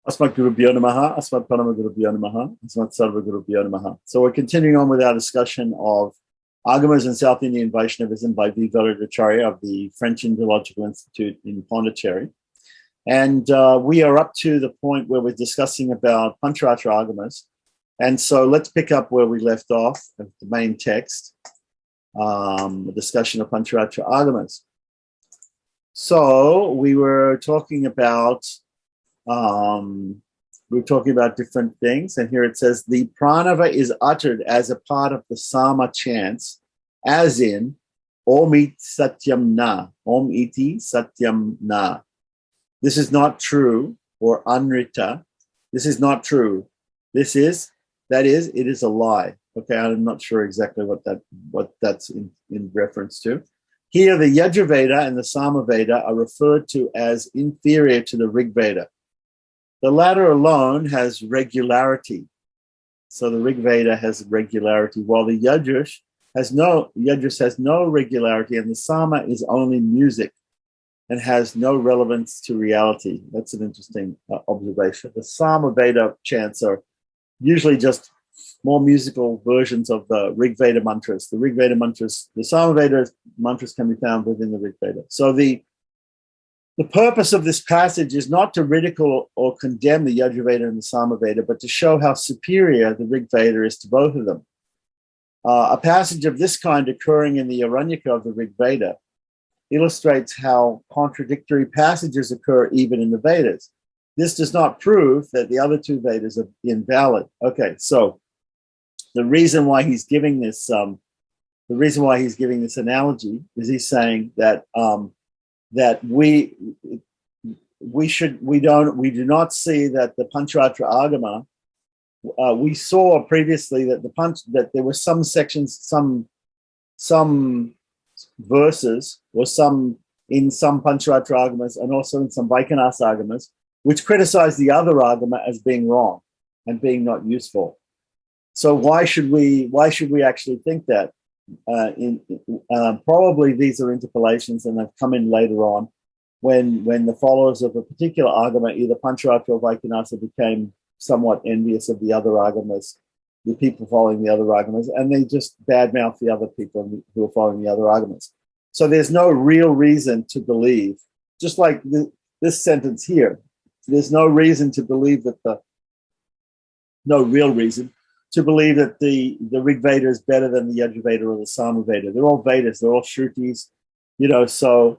Asmat Gurubhyo Namaha, Asmat Parama Gurubhyo Namaha, Asmat Sarva Gurubhyo Namaha. So we're continuing on with our discussion of Agamas and South Indian Vaishnavism by V. Veladacharya of the French Indological Institute in Pondicherry. And we are up to the point where we're discussing about Pancharatra Agamas. And so let's pick up where we left off at the main text, the discussion of Pancharatra Agamas. So we were talking about different things, and here it says the pranava is uttered as a part of the sama chants, as in Om iti satyam na, Om iti satyam na. This is not true, or anrita. This is not true. It is a lie. Okay, I'm not sure exactly what that's in reference to. Here, the Yajurveda and the Samaveda are referred to as inferior to the Rig Veda. The latter alone has regularity. So the Rig Veda has regularity, while the Yajus has no regularity, and the Sama is only music and has no relevance to reality. That's an interesting observation. The Samaveda chants are usually just more musical versions of the Rig Veda mantras. The Rig Veda mantras, the Samaveda mantras can be found within the Rig Veda. So the purpose of this passage is not to ridicule or condemn the Yajurveda and the Samaveda, but to show how superior the Rig Veda is to both of them. A passage of this kind occurring in the Aranyaka of the Rig Veda illustrates how contradictory passages occur even in the Vedas. This does not prove that the other two Vedas are invalid. Okay, so the reason why he's giving this analogy is he's saying that we do not see that the Pancharatra Agama. We saw previously that there were some sections, some verses, or in some Pancharatra Agamas and also in some Vaikhanasa Agamas, which criticize the other Agama as being wrong and being not useful. So why should we actually think that? Probably these are interpolations, and they've come in later on when the followers of a particular Agama, either Pancharatra or Vaikhanasa, became somewhat envious of the other Agamas, the people following the other Agamas, and they just badmouth the other people who are following the other Agamas. So there's no real reason to believe, just like this sentence here, there's no reason to believe no real reason to believe that the Rig Veda is better than the Yajurveda or the Samaveda. They're all Vedas, they're all Shrutis, so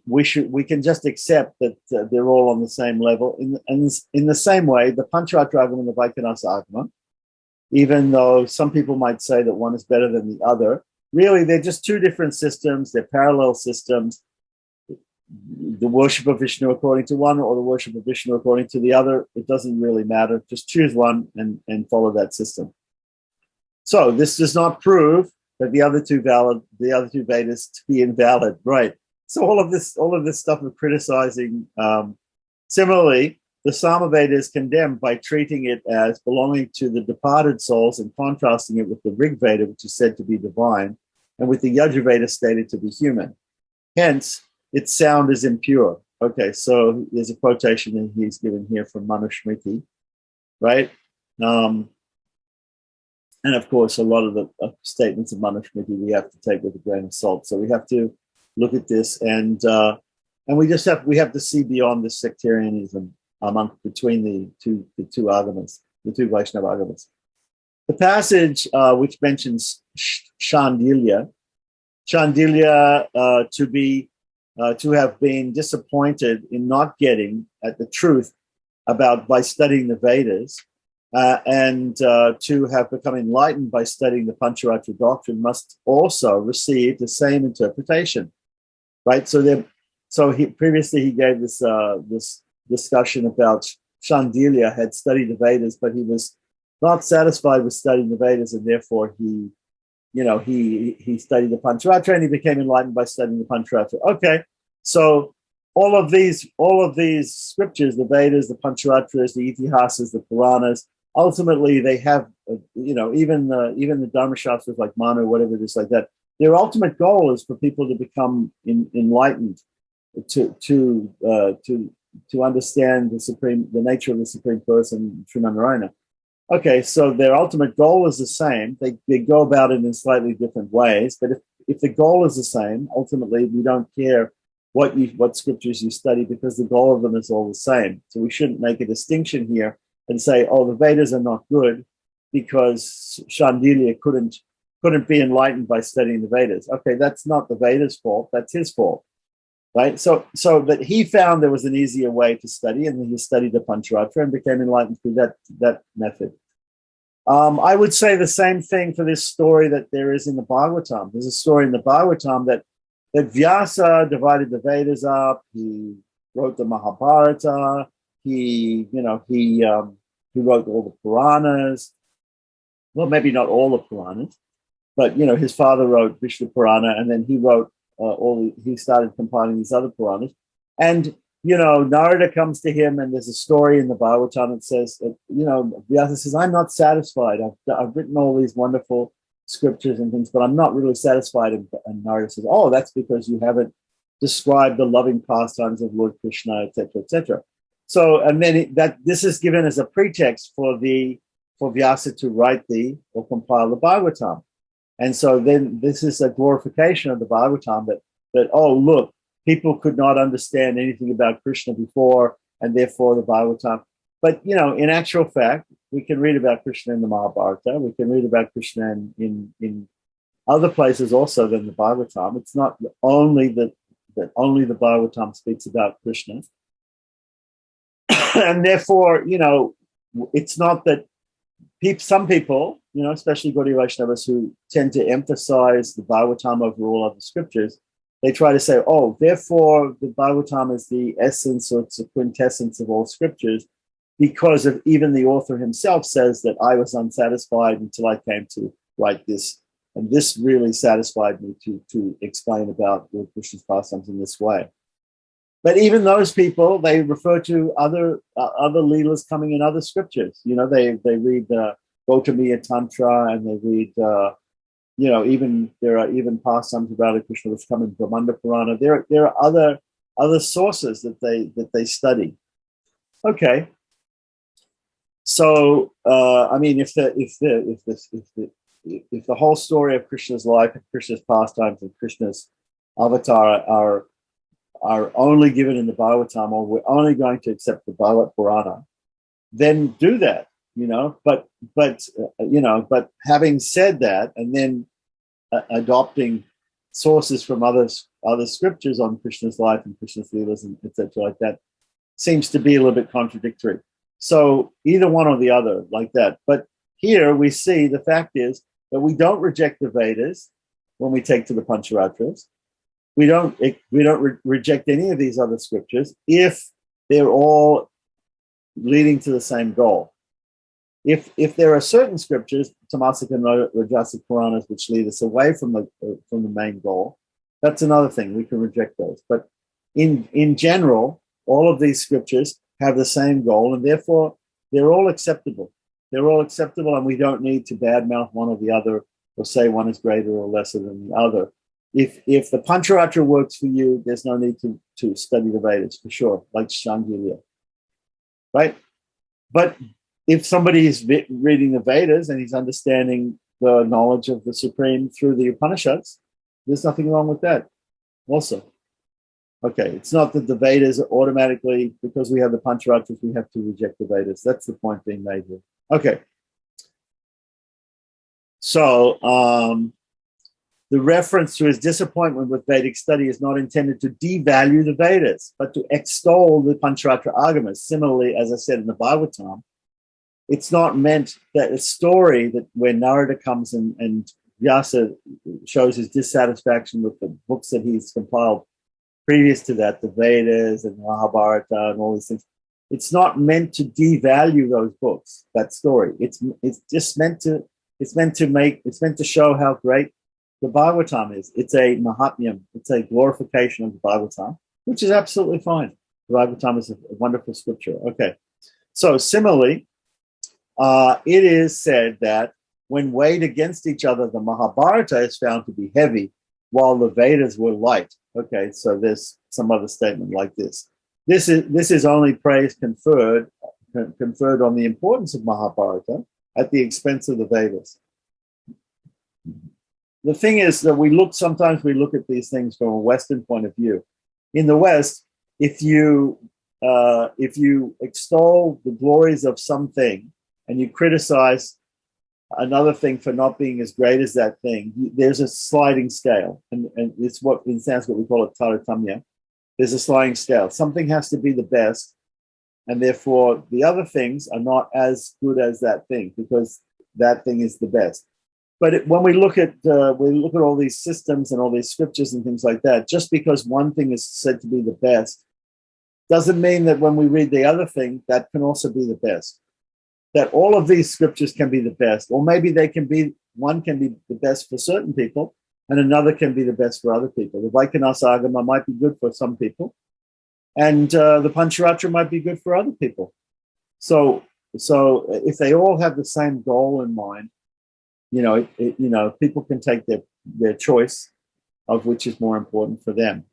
we can just accept that they're all on the same level. In the same way, the Pancharatra Agama and the Vaikhanasa Agama, even though some people might say that one is better than the other, really they're just two different systems, they're parallel systems. The worship of Vishnu according to one or the worship of Vishnu according to the other, it doesn't really matter. Just choose one and follow that system. So this does not prove that the other two Vedas to be invalid, right? So all of this stuff of criticizing. Similarly, the Samaveda is condemned by treating it as belonging to the departed souls and contrasting it with the Rig Veda, which is said to be divine, and with the Yajurveda stated to be human. Hence, its sound is impure. Okay, so there's a quotation that he's given here from Manusmriti, right? And of course, a lot of the statements of Manusmriti we have to take with a grain of salt. So we have to look at this, and we have to see beyond this sectarianism between the two Agamas, the two Vaishnava Agamas. The passage which mentions Shandilya to have been disappointed in not getting at the truth by studying the Vedas, and to have become enlightened by studying the Pancharatra doctrine must also receive the same interpretation, right? Previously he gave this discussion about Shandilya had studied the Vedas, but he was not satisfied with studying the Vedas, and therefore he studied the Pancharatra and he became enlightened by studying the Pancharatra. Okay, so all of these scriptures, the Vedas, the Pancharatras, the Itihasas, the Puranas, ultimately they have, even the Dharma Shastras like Manu, whatever it is like that, their ultimate goal is for people to become enlightened, to to understand the nature of the Supreme Person, Srimanarayana. Okay, so their ultimate goal is the same. They go about it in slightly different ways, but if the goal is the same, ultimately we don't care what scriptures you study, because the goal of them is all the same. So we shouldn't make a distinction here and say, oh, the Vedas are not good because Shandilya couldn't be enlightened by studying the Vedas. Okay, that's not the Vedas' fault, that's his fault. Right? So that he found there was an easier way to study, and he studied the Pancharatra and became enlightened through that method. I would say the same thing for this story that there is in the Bhagavatam. There's a story in the Bhagavatam that Vyasa divided the Vedas up. He wrote the Mahabharata. He wrote all the Puranas. Well, maybe not all the Puranas, but his father wrote Vishnu Purana, and then he wrote he started compiling these other Puranas. And Narada comes to him, and there's a story in the Bhagavatam that says that Vyasa says, I'm not satisfied. I've written all these wonderful scriptures and things, but I'm not really satisfied. And Narada says, oh, that's because you haven't described the loving pastimes of Lord Krishna, etc., etc. So, and then this is given as a pretext for Vyasa to write or compile the Bhagavatam. And so then this is a glorification of the Bhagavatam that oh, look, people could not understand anything about Krishna before, and therefore the Bhagavatam. But, in actual fact, we can read about Krishna in the Mahabharata. We can read about Krishna in other places also than the Bhagavatam. It's not only that only the Bhagavatam speaks about Krishna. And therefore, it's not that some people, especially Gaudiya Vaishnavas, who tend to emphasize the Bhagavatam over all other scriptures, they try to say, oh, therefore the Bhagavatam is the essence, or it's a quintessence of all scriptures, because of even the author himself says that I was unsatisfied until I came to write this. And this really satisfied me to explain about Lord Krishna's pastimes in this way. But even those people, they refer to other leelas coming in other scriptures. They read Gautamiya Tantra, and they read, even there are even pastimes about Krishna which come in Brahmanda Purana. There are other sources that they study. Okay, so if the whole story of Krishna's life and Krishna's pastimes and Krishna's avatar are only given in the Bhagavatam, or we're only going to accept the Bhagavad Purana, then do that, But having said that, and then adopting sources from other scriptures on Krishna's life and Krishna's leelas and etc. like that seems to be a little bit contradictory. So either one or the other, like that. But here we see the fact is that we don't reject the Vedas when we take to the Pancharatras. We don't reject any of these other scriptures if they're all leading to the same goal. If there are certain scriptures, Tamasic and Rajasic Puranas, which lead us away from the main goal, that's another thing. We can reject those. But in general, all of these scriptures have the same goal, and therefore they're all acceptable. They're all acceptable, and we don't need to badmouth one or the other, or say one is greater or lesser than the other. If the Pancharatra works for you, there's no need to study the Vedas, for sure, like Shandilya, right? But if somebody is reading the Vedas and he's understanding the knowledge of the Supreme through the Upanishads, there's nothing wrong with that also. Okay, it's not that the Vedas are automatically, because we have the Pancharatras, we have to reject the Vedas. That's the point being made here. Okay. So, the reference to his disappointment with Vedic study is not intended to devalue the Vedas, but to extol the Pancharatra Agamas. Similarly, as I said in the Bhagavatam, it's not meant that a story that where Narada comes and Vyasa shows his dissatisfaction with the books that he's compiled previous to that, the Vedas and Mahabharata and all these things. It's not meant to devalue those books, that story. It's just meant to show how great the Bhagavatam is. It's a Mahatmyam. It's a glorification of the Bhagavatam, which is absolutely fine. The Bhagavatam is a wonderful scripture. Okay. So similarly, it is said that when weighed against each other, the Mahabharata is found to be heavy, while the Vedas were light. Okay, so there's some other statement like this. This is only praise conferred on the importance of Mahabharata at the expense of the Vedas. The thing is that sometimes we look at these things from a Western point of view. In the West, if you extol the glories of something and you criticize another thing for not being as great as that thing, there's a sliding scale, and it's what in Sanskrit we call it taratamya. There's a sliding scale. Something has to be the best, and therefore the other things are not as good as that thing because that thing is the best. But when we look at all these systems and all these scriptures and things like that, just because one thing is said to be the best, doesn't mean that when we read the other thing, that can also be the best. That all of these scriptures can be the best, or maybe one can be the best for certain people, and another can be the best for other people. The Vaikanasa Agama might be good for some people, and the Pancharatra might be good for other people. So if they all have the same goal in mind, people can take their choice of which is more important for them.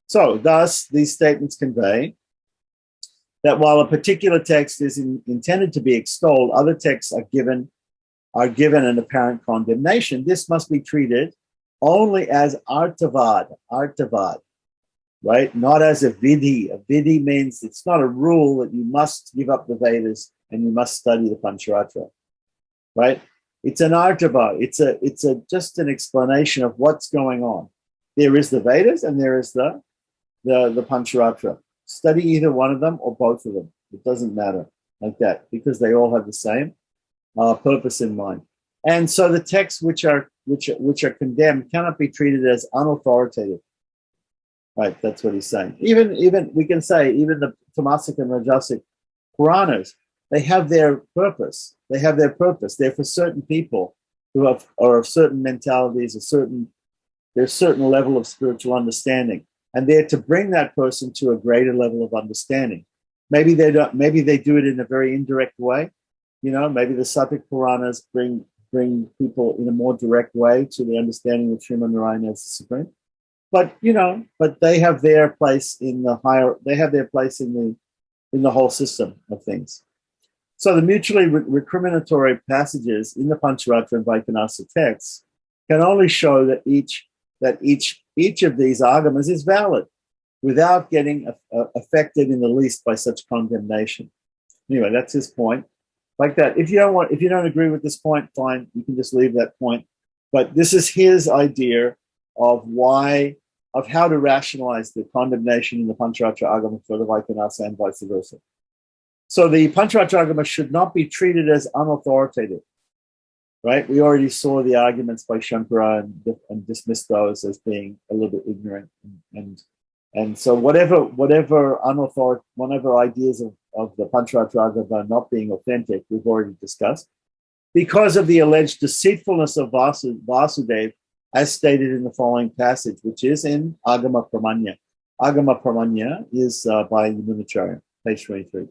So thus, these statements convey that while a particular text is intended to be extolled, other texts are given an apparent condemnation. This must be treated only as artavad, right? Not as a vidhi. A vidhi means it's not a rule that you must give up the Vedas and you must study the Pancharatra, right? It's an artavad. It's just an explanation of what's going on. There is the Vedas and there is the Pancharatra. Study either one of them or both of them. It doesn't matter like that because they all have the same purpose in mind. And so the texts which are condemned cannot be treated as unauthoritative. Right, that's what he's saying. Even we can say even the Tamasic and Rajasic Puranas, they have their purpose. They're for certain people who are of certain mentalities, there's a certain level of spiritual understanding. And they're to bring that person to a greater level of understanding. Maybe they do it in a very indirect way. Maybe the Sattvic Puranas bring people in a more direct way to the understanding of Srimad Narayana as the Supreme. But they have their place in the whole system of things. So the mutually recriminatory passages in the Pancharatra and Vaikanasa texts can only show that each of these agamas is valid without getting affected in the least by such condemnation. Anyway, that's his point. Like that. If you don't agree with this point, fine, you can just leave that point. But this is his idea of how to rationalize the condemnation in the Pancharatra agama for the Vaikanasa and vice versa. So the Pancharatra agama should not be treated as unauthoritative. Right? We already saw the arguments by Shankara and dismissed those as being a little bit ignorant. And so whatever ideas of the Pancharatra agama not being authentic, we've already discussed. Because of the alleged deceitfulness of Vasudeva, as stated in the following passage, which is in Agama Pramanya. Agama Pramanya is by Yamunacharya, page 23.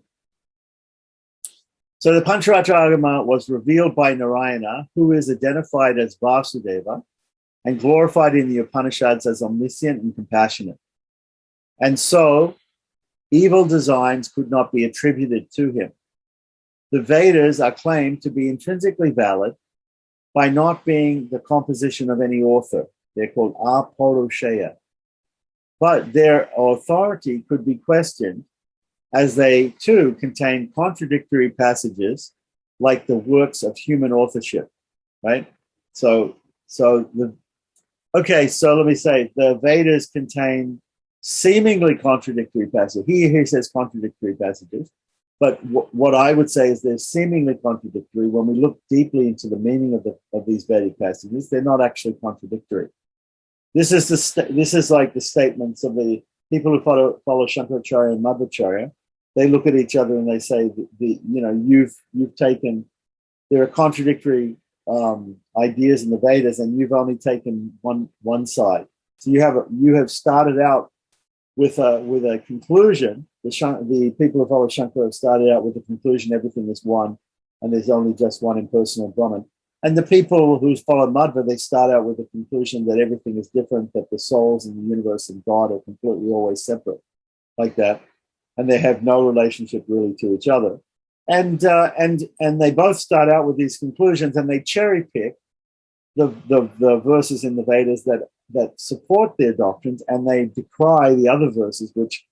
So the Pancharatra Agama was revealed by Narayana, who is identified as Vasudeva and glorified in the Upanishads as omniscient and compassionate. And so evil designs could not be attributed to him. The Vedas are claimed to be intrinsically valid by not being the composition of any author. They're called apaurushaya. But their authority could be questioned as they too contain contradictory passages like the works of human authorship, right? So let me say the Vedas contain seemingly contradictory passages. He says contradictory passages, but what I would say is they're seemingly contradictory. When we look deeply into the meaning of these Vedic passages, they're not actually contradictory. This is like the statements of the people who follow Shankaracharya and Madhvacharya. They look at each other and they say, you've taken, there are contradictory ideas in the Vedas, and you've only taken one side. So you have started out with a conclusion. The people who follow Shankara have started out with the conclusion everything is one, and there's only just one impersonal Brahman. And the people who follow Madhva, they start out with the conclusion that everything is different, that the souls in the universe and God are completely always separate. like that, and they have no relationship really to each other. And they both start out with these conclusions, and they cherry pick the verses in the Vedas that support their doctrines, and they decry the other verses which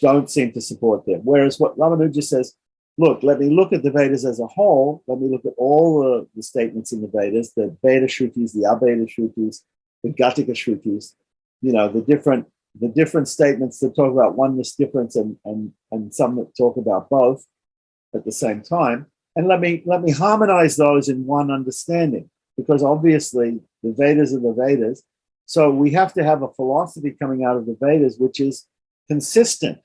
don't seem to support them. Whereas what Ramanuja says, look, let me look at the Vedas as a whole. Let me look at all the statements in the Vedas, the Veda Shrutis, the Abheda Shrutis, the Ghatika Shrutis, the different statements that talk about oneness, difference, and some that talk about both at the same time. And let me harmonize those in one understanding, because obviously the Vedas are the Vedas. So we have to have a philosophy coming out of the Vedas which is consistent.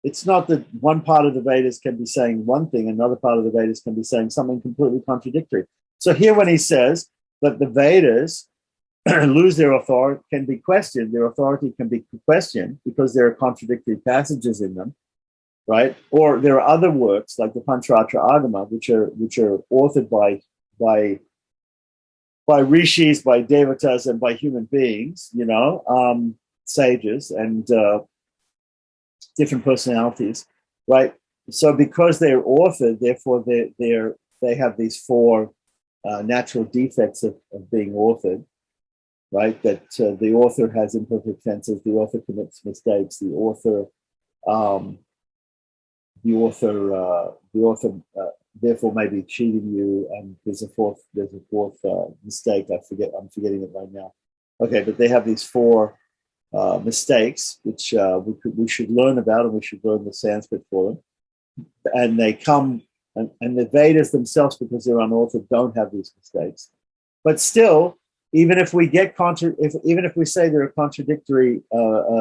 It's not that one part of the Vedas can be saying one thing, another part of the Vedas can be saying something completely contradictory. So here when he says that the Vedas lose their authority, can be questioned, their authority can be questioned because there are contradictory passages in them, right? Or there are other works like the Pancharatra Agama, which are authored by rishis, by devatas, and by human beings, sages and different personalities, right? So because they're authored, therefore they have these four natural defects of being authored, right? That the author has imperfect tenses, the author commits mistakes, the author therefore may be cheating you, and there's a fourth mistake. I'm forgetting it right now. Okay, but they have these four mistakes which we should learn about, and we should learn the Sanskrit for them. And they come, and the Vedas themselves, because they're unauthored, don't have these mistakes. But still, even if we get even if we say there are contradictory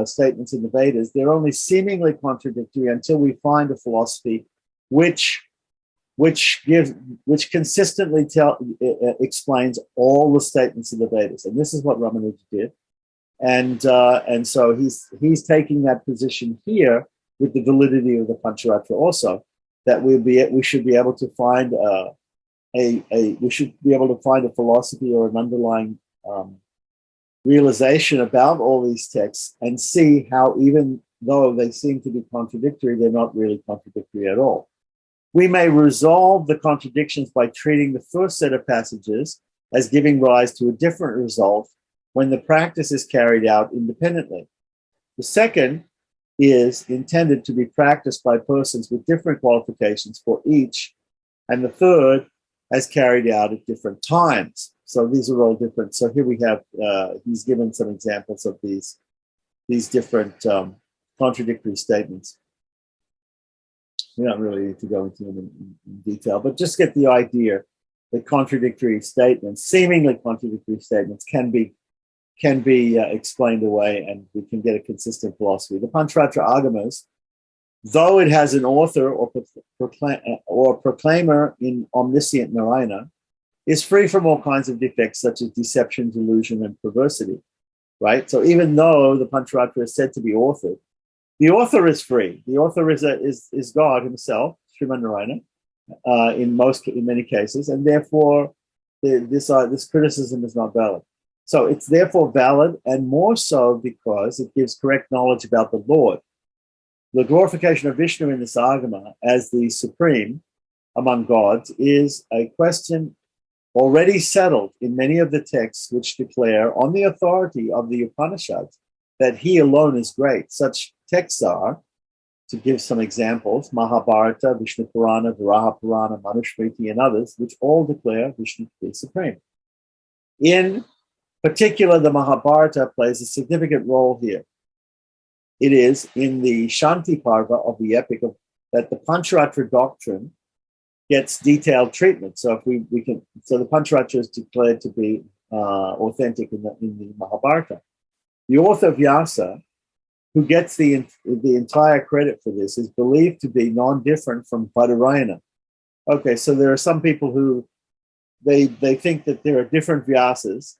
statements in the Vedas, they're only seemingly contradictory until we find a philosophy which consistently explains all the statements of the Vedas. And this is what Ramanuja did. And so he's taking that position here with the validity of the Pancharatra also, that we should be able to find a philosophy or an underlying realization about all these texts, and see how, even though they seem to be contradictory, they're not really contradictory at all. We may resolve the contradictions by treating the first set of passages as giving rise to a different result when the practice is carried out independently. The second is intended to be practiced by persons with different qualifications for each, and the third as carried out at different times. So these are all different. So here we have, he's given some examples of these different contradictory statements. We don't really need to go into them in detail, but just get the idea that contradictory statements, seemingly contradictory statements, can be explained away, and we can get a consistent philosophy. The Pancharatra Agamas, though it has an author or proclaimer in omniscient Narayana, is free from all kinds of defects such as deception, delusion, and perversity, right? So even though the Pancharatra is said to be authored, the author is free. The author is God himself, Sriman Narayana, in many cases, and therefore this criticism is not valid. So it's therefore valid, and more so because it gives correct knowledge about the Lord. The glorification of Vishnu in this Agama as the supreme among gods is a question already settled in many of the texts which declare, on the authority of the Upanishads, that he alone is great. Such texts are, to give some examples, Mahabharata, Vishnu Purana, Varaha Purana, Manusmriti, and others, which all declare Vishnu to be supreme. In particular, the Mahabharata plays a significant role here. It is in the Shanti Parva of the epic that the Pancharatra doctrine gets detailed treatment. So if we can, so the Pancharatra is declared to be authentic in the Mahabharata. The author Vyasa, who gets the entire credit for this, is believed to be non-different from Badarayana. Okay, so there are some people who they think that there are different Vyasas,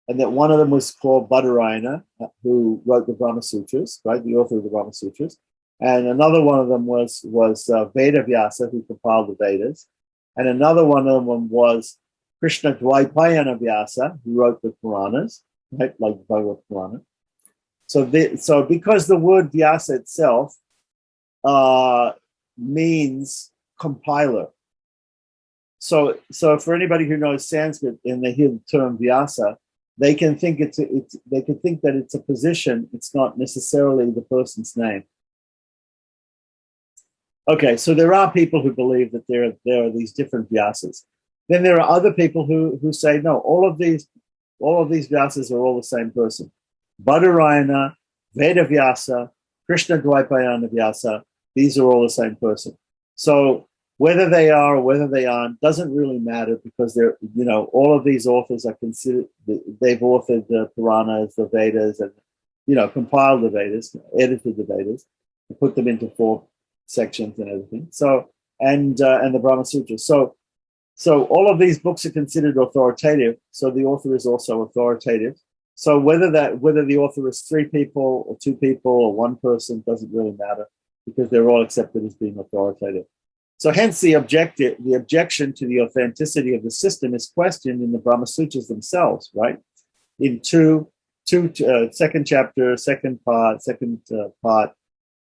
and that one of them was called Badarayana, who wrote the Brahma Sutras, right, the author of the Brahma Sutras, and another one of them was Veda Vyasa, who compiled the Vedas, and another one of them was Krishna Dvaipayana Vyasa, who wrote the Puranas, right, like Bhagavad Purana. So because the word Vyasa itself means compiler. So for anybody who knows Sanskrit and they hear the term Vyasa, they can think they can think that it's a position. It's not necessarily the person's name. Okay, so there are people who believe that there are these different Vyasas. Then there are other people who say no. All of these Vyasas are all the same person. Badarayana, Veda Vyasa, Krishna Dvaipayana Vyasa. These are all the same person. So whether they are or whether they aren't doesn't really matter, because they're, all of these authors are considered, they've authored the Puranas, the Vedas, and, compiled the Vedas, edited the Vedas, and put them into 4 sections and everything. So, and the Brahma Sutras. So all of these books are considered authoritative. So the author is also authoritative. So whether the author is 3 people or 2 people or 1 person doesn't really matter, because they're all accepted as being authoritative. So hence the objection to the authenticity of the system is questioned in the Brahma Sutras themselves, right? In second chapter, second part,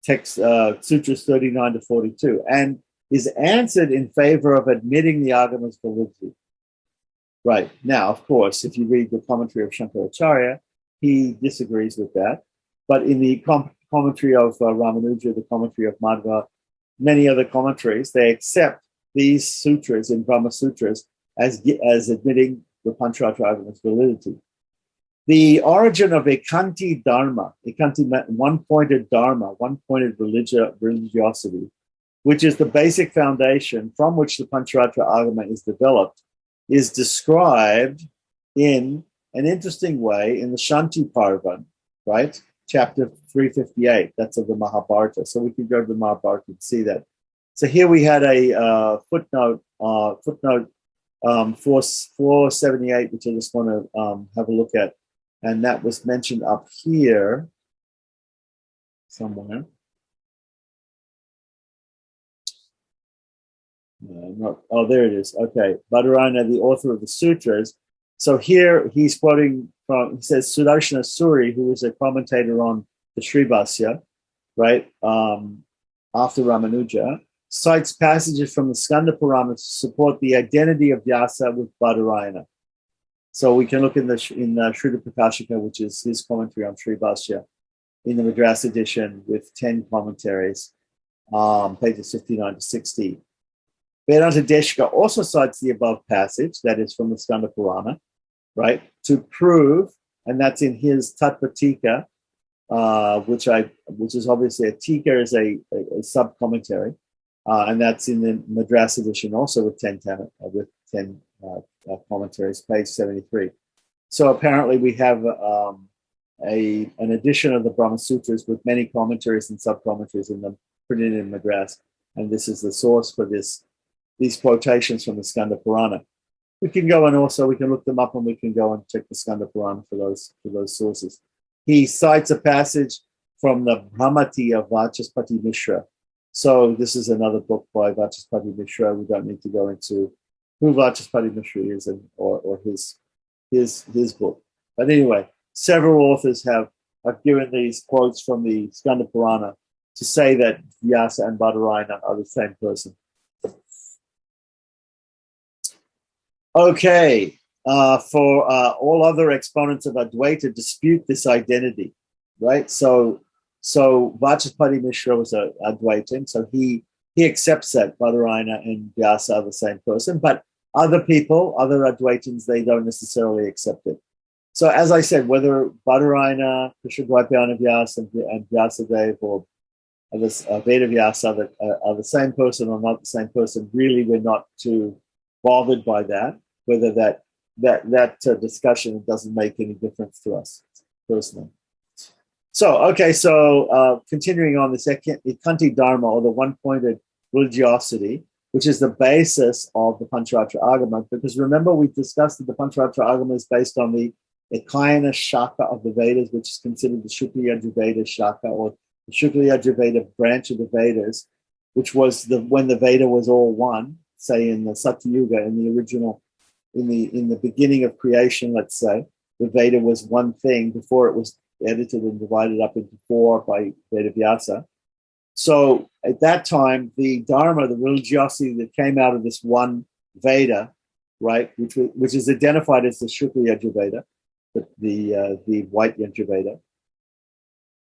text Sutras 39 to 42, and is answered in favor of admitting the Agamas validity. Right. Now, of course, if you read the commentary of Shankaracharya, he disagrees with that. But in the commentary of Ramanuja, the commentary of Madhva, many other commentaries, they accept these sutras in Brahma Sutras as admitting the Pancharatra Agamas validity. The origin of Ekanti Dharma, one-pointed Dharma, one-pointed religiosity, which is the basic foundation from which the Pancharatra Agama is developed, is described in an interesting way in the Shanti Parvan, right? Chapter 358, that's of the Mahabharata. So we can go to the Mahabharata and see that. So here we had a footnote 478, which I just want to have a look at. And that was mentioned up here somewhere. There it is. Okay. Badarayana, the author of the sutras. So here he's quoting from, he says, Sudarshana Suri, who is a commentator on the Shrivasya, right, after Ramanuja, cites passages from the Skanda Purana to support the identity of Vyasa with Badarayana. So we can look in Shrita Prakashika, which is his commentary on Shrivasya, in the Madras edition with 10 commentaries, pages 59 to 60. Vedanta Deshika also cites the above passage, that is from the Skanda Purana, right, to prove, and that's in his Tattva Tika, which is obviously a Tika is a sub-commentary, and that's in the Madras edition also with 10 commentaries, page 73. So apparently we have an edition of the Brahma Sutras with many commentaries and sub-commentaries in them, printed in Madras, and this is the source for these quotations from the Skanda Purana. We can go and also we can look them up, and we can go and check the Skanda Purana for those sources. He cites a passage from the Brahmati of Vachaspati Mishra. So this is another book by Vachaspati Mishra. We don't need to go into who Vachaspati Mishra is or his book. But anyway, several authors have given these quotes from the Skanda Purana to say that Vyasa and Badarayana are the same person. Okay, for all other exponents of Advaita dispute this identity, right? So Vachaspati Mishra was a Advaitin, so he accepts that Badarayana and Vyasa are the same person, but other people, other Advaitins, they don't necessarily accept it. So as I said, whether Badarayana, Krishna Dvaipayana Vyasa and Vyasadeva or Veda Vyasa are the same person or not the same person, really we're not too bothered by that, whether that discussion doesn't make any difference to us personally. So continuing on this Ekanti Dharma, or the one-pointed religiosity, which is the basis of the Pancharatra Agama, because remember we discussed that the Pancharatra Agama is based on the Ekayana Shaka of the Vedas, which is considered the Shukla Yajurveda Shaka, or the Shukla Yajurveda branch of the Vedas, which was when the Veda was all one, say in the Satya Yuga, in the original, in the beginning of creation, let's say, the Veda was one thing before it was edited and divided up into 4 by Vedavyasa. So at that time, the Dharma, the religiosity that came out of this one Veda, right, which is identified as the Shukla Yajurveda, the white Yajurveda,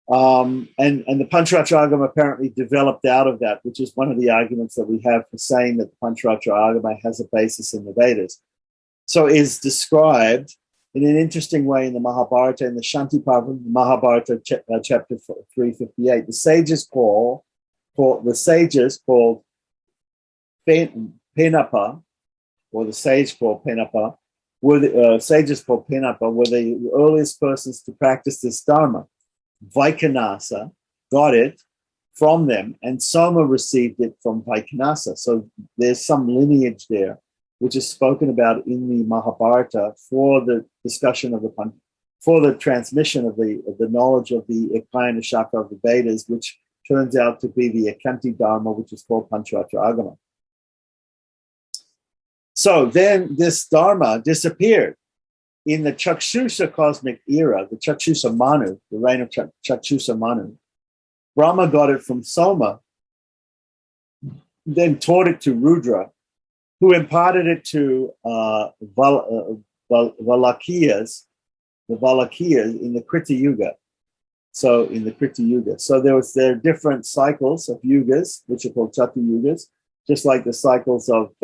and the Pancharatra Agama apparently developed out of that, which is one of the arguments that we have for saying that the Pancharatra Agama has a basis in the Vedas. So is described in an interesting way in the Mahabharata, in the Shanti Parva, Mahabharata chapter 358. The sages called Penapa, or the sage called Penapa, were the sages called Penapa were the earliest persons to practice this Dharma. Vaikhanasa got it from them, and Soma received it from Vaikhanasa. So there's some lineage there, which is spoken about in the Mahabharata for the discussion of for the transmission of the knowledge of the Ekayana Shaka of the Vedas, which turns out to be the Ekanti Dharma, which is called Pancharatra Agama. So then this Dharma disappeared in the Chakshusha cosmic era, the Chakshusha Manu, the reign of Chakshusha Manu. Brahma got it from Soma, then taught it to Rudra, who imparted it to Valakiyas, the Valakiyas in the Krita Yuga. So in the Krita Yuga. So there are different cycles of yugas, which are called Chatu Yugas, just like the cycles of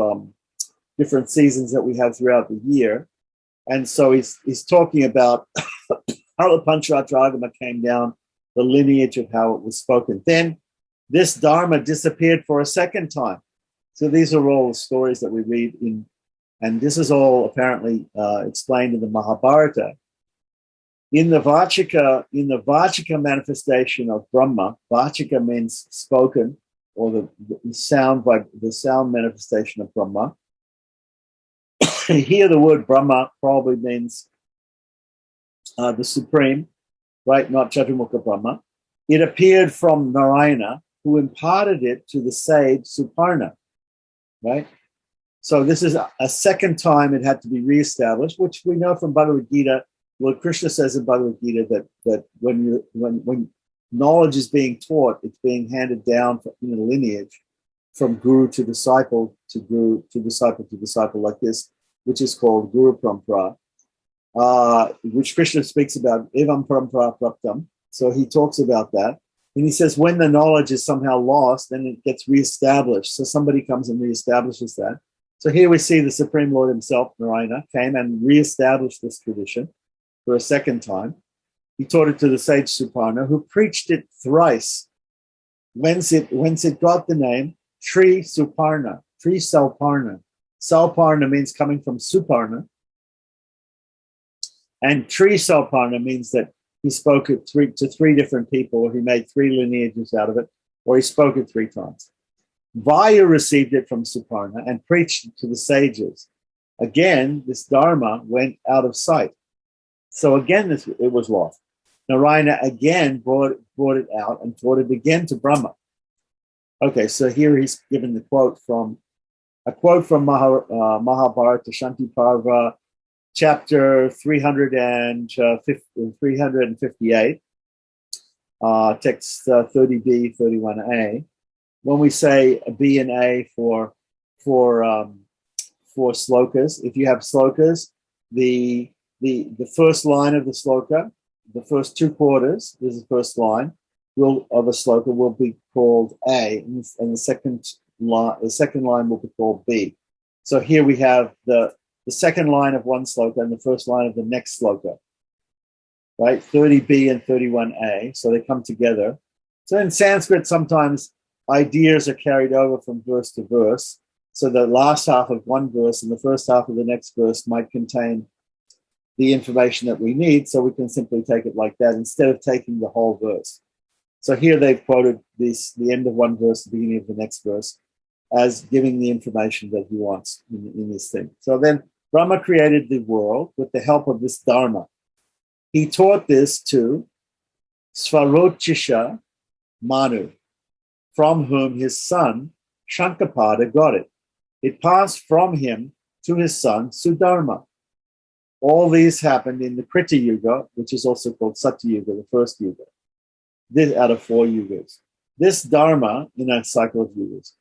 different seasons that we have throughout the year. And so he's talking about how the Pancharatra Agama came down, the lineage of how it was spoken. Then this Dharma disappeared for a second time. So these are all the stories that we read in, and this is all apparently explained in the Mahabharata. In the Vachika manifestation of Brahma, Vachika means spoken, or the sound manifestation of Brahma. Here the word Brahma probably means the supreme, right? Not Chaturmukha Brahma. It appeared from Narayana, who imparted it to the sage Suparna, right? So this is a second time it had to be reestablished, which we know from Bhagavad-Gita. Lord Krishna says in Bhagavad-Gita that when knowledge is being taught, it's being handed down in a lineage from guru to disciple to guru to disciple like this, which is called Guru Parampara, which Krishna speaks about, Evam Parampara Praptam. So he talks about that. And he says when the knowledge is somehow lost, then it gets reestablished. So somebody comes and reestablishes that. So here we see the Supreme Lord himself, Narayana, came and reestablished this tradition for a second time. He taught it to the sage Suparna, who preached it thrice, whence it got the name Tri Suparna, Tri Salparna. Salparna means coming from Suparna, and Tri Salparna means that he spoke it to three different people, or he made 3 lineages out of it, or he spoke it 3 times. Vayu received it from Suparna and preached it to the sages. Again, this Dharma went out of sight. So again, it was lost. Narayana again brought it out and taught it again to Brahma. Okay, so here he's given the quote from Mahabharata Shanti Parva, chapter 358, text 30b, 31a. When we say B and A for slokas, if you have slokas, the first line of the sloka, the first 2 quarters, this is the first line of a sloka, will be called A, and the second line will be called B. So here we have the second line of one sloka and the first line of the next sloka, right? 30b and 31a, so they come together. So in Sanskrit, sometimes ideas are carried over from verse to verse. So the last half of one verse and the first half of the next verse might contain the information that we need, so we can simply take it like that instead of taking the whole verse. So here they've quoted the end of one verse, the beginning of the next verse, as giving the information that he wants in this thing. So then Brahma created the world with the help of this Dharma. He taught this to Svarochisha Manu, from whom his son Shankapada got it. It passed from him to his son Sudharma. All these happened in the Krita Yuga, which is also called Satya Yuga, the first Yuga. This out of 4 Yugas. This Dharma, in a cycle of Yugas,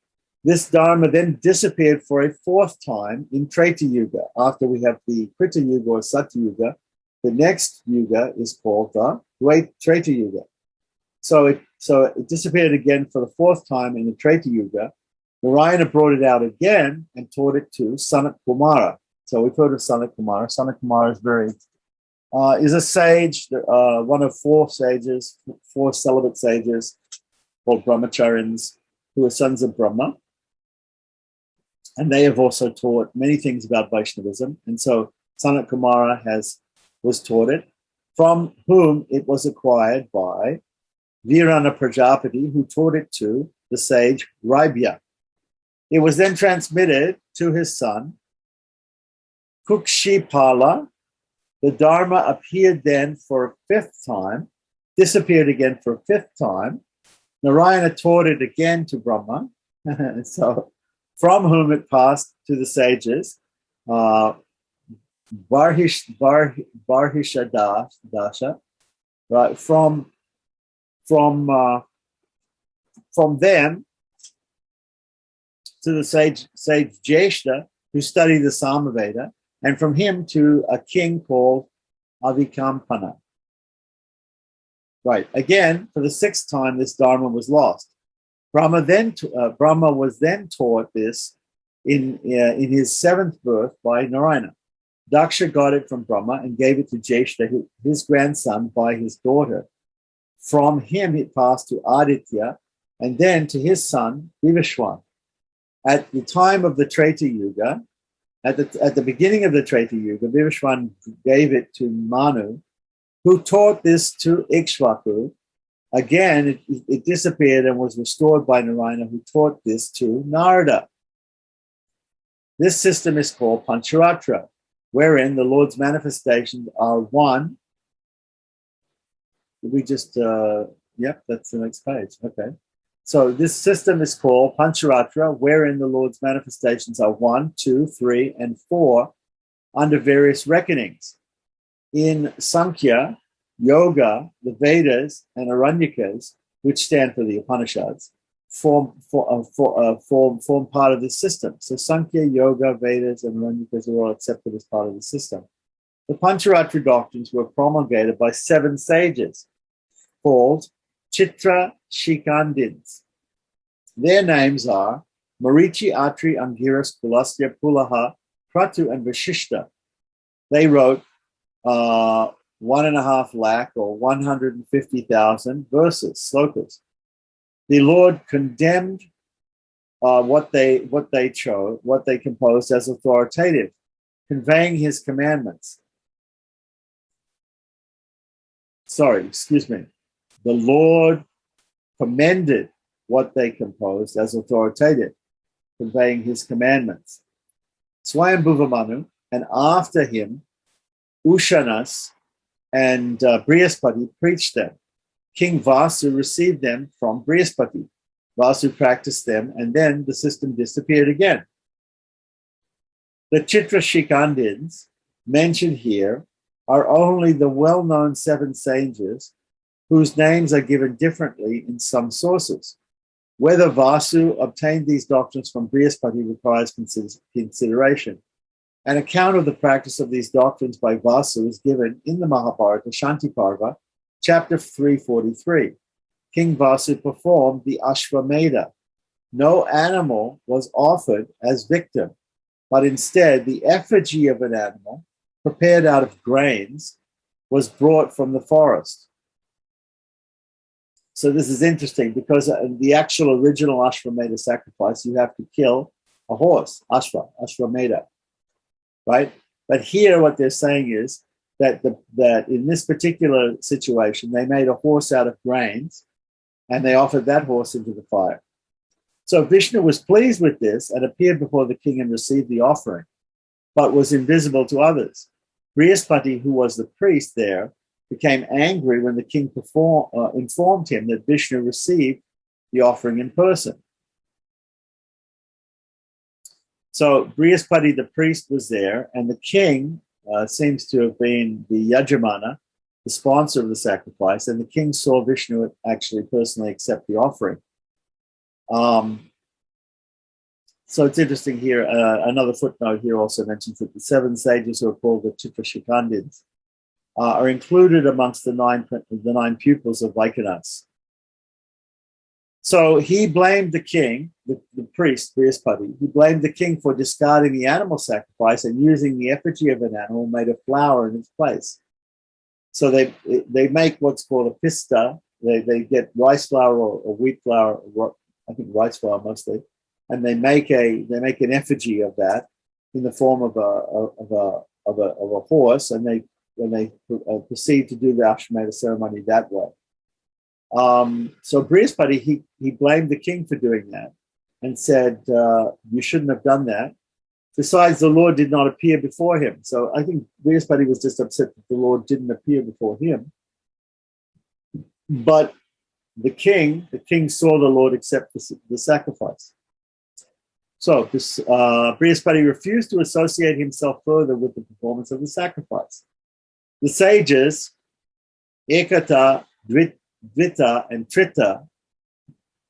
this Dharma then disappeared for a 4th time in Treta Yuga. After we have the Krita Yuga or Satya Yuga, the next Yuga is called the Treta Yuga. So it disappeared again for the 4th time in the Treta Yuga. Narayana brought it out again and taught it to Sanat Kumara. So we've heard of Sanat Kumara. Sanat Kumara is a sage, one of 4 sages, 4 celibate sages called Brahmacharyans, who are sons of Brahma. And they have also taught many things about Vaishnavism. And so Sanat Kumara was taught it, from whom it was acquired by Virana Prajapati, who taught it to the sage Raibhya. It was then transmitted to his son, Kukshipala. The Dharma appeared then for a 5th time, disappeared again for a 5th time. Narayana taught it again to Brahma, so from whom it passed to the sages, Barhishadasha, right? From them to the sage Jeshta, who studied the Samaveda, and from him to a king called Avikampana. Right. Again, for the 6th time, this Dharma was lost. Brahma was then taught this in his 7th birth by Narayana. Daksha got it from Brahma and gave it to Jeshta, his grandson, by his daughter. From him, it passed to Aditya, and then to his son, Vivishwan. At the time of the Treta Yuga, at the beginning of the Treta Yuga, Vivishwan gave it to Manu, who taught this to Ikshvaku. Again, it disappeared and was restored by Narayana, who taught this to Narada. This system is called Pancharatra, wherein the Lord's manifestations are one. We just, that's the next page. Okay. So this system is called Pancharatra, wherein the Lord's manifestations are 1, 2, 3, and 4 under various reckonings. In Sankhya, Yoga, the Vedas, and Aranyakas, which stand for the Upanishads, form part of this system. So Sankhya, Yoga, Vedas, and Aranyakas are all accepted as part of the system. The Pancharatra doctrines were promulgated by 7 sages called Chitra Shikandins. Their names are Marichi, Atri, Angiras, Pulasya, Pulaha, Kratu, and Vashishta. They wrote 1.5 lakh or 150,000 verses, slokas. The Lord condemned what they composed as authoritative, conveying his commandments. The Lord commended what they composed as authoritative, conveying his commandments. Swayambhuva Manu, and after him, Ushanas and Brihaspati preached them. King Vasu received them from Brihaspati. Vasu practiced them, and then the system disappeared again. The Chitra Shikandins mentioned here are only the well-known 7 sages whose names are given differently in some sources. Whether Vasu obtained these doctrines from Brihaspati requires consideration. An account of the practice of these doctrines by Vasu is given in the Mahabharata, Shanti Parva, chapter 343. King Vasu performed the Ashvamedha. No animal was offered as victim, but instead the effigy of an animal, prepared out of grains, was brought from the forest. So this is interesting because the actual original Ashvamedha sacrifice, you have to kill a horse, Ashvamedha, right? But here what they're saying is that in this particular situation, they made a horse out of grains and they offered that horse into the fire. So Vishnu was pleased with this and appeared before the king and received the offering, but was invisible to others. Brihaspati, who was the priest there, became angry when the king informed him that Vishnu received the offering in person. So Brihaspati, the priest, was there, and the king seems to have been the Yajamana, the sponsor of the sacrifice, and the king saw Vishnu actually personally accept the offering. So it's interesting here. Another footnote here also mentions that the 7 sages who are called the Chitrashikandins are included amongst the nine pupils of Vaishnavism. So he blamed the king, the priest, Brihaspati, he blamed the king for discarding the animal sacrifice and using the effigy of an animal made of flour in its place. So they make what's called a pista. They get rice flour or wheat flour, I think rice flour mostly, and they make an effigy of that in the form of a horse, and they proceed to do the Ashwamedha ceremony that way. So Brihaspati, he blamed the king for doing that and said, you shouldn't have done that. Besides, the Lord did not appear before him. So I think Brihaspati was just upset that the Lord didn't appear before him. But the king saw the Lord accept the sacrifice. So Brihaspati refused to associate himself further with the performance of the sacrifice. The sages, Ekata, Dvita, and Trita,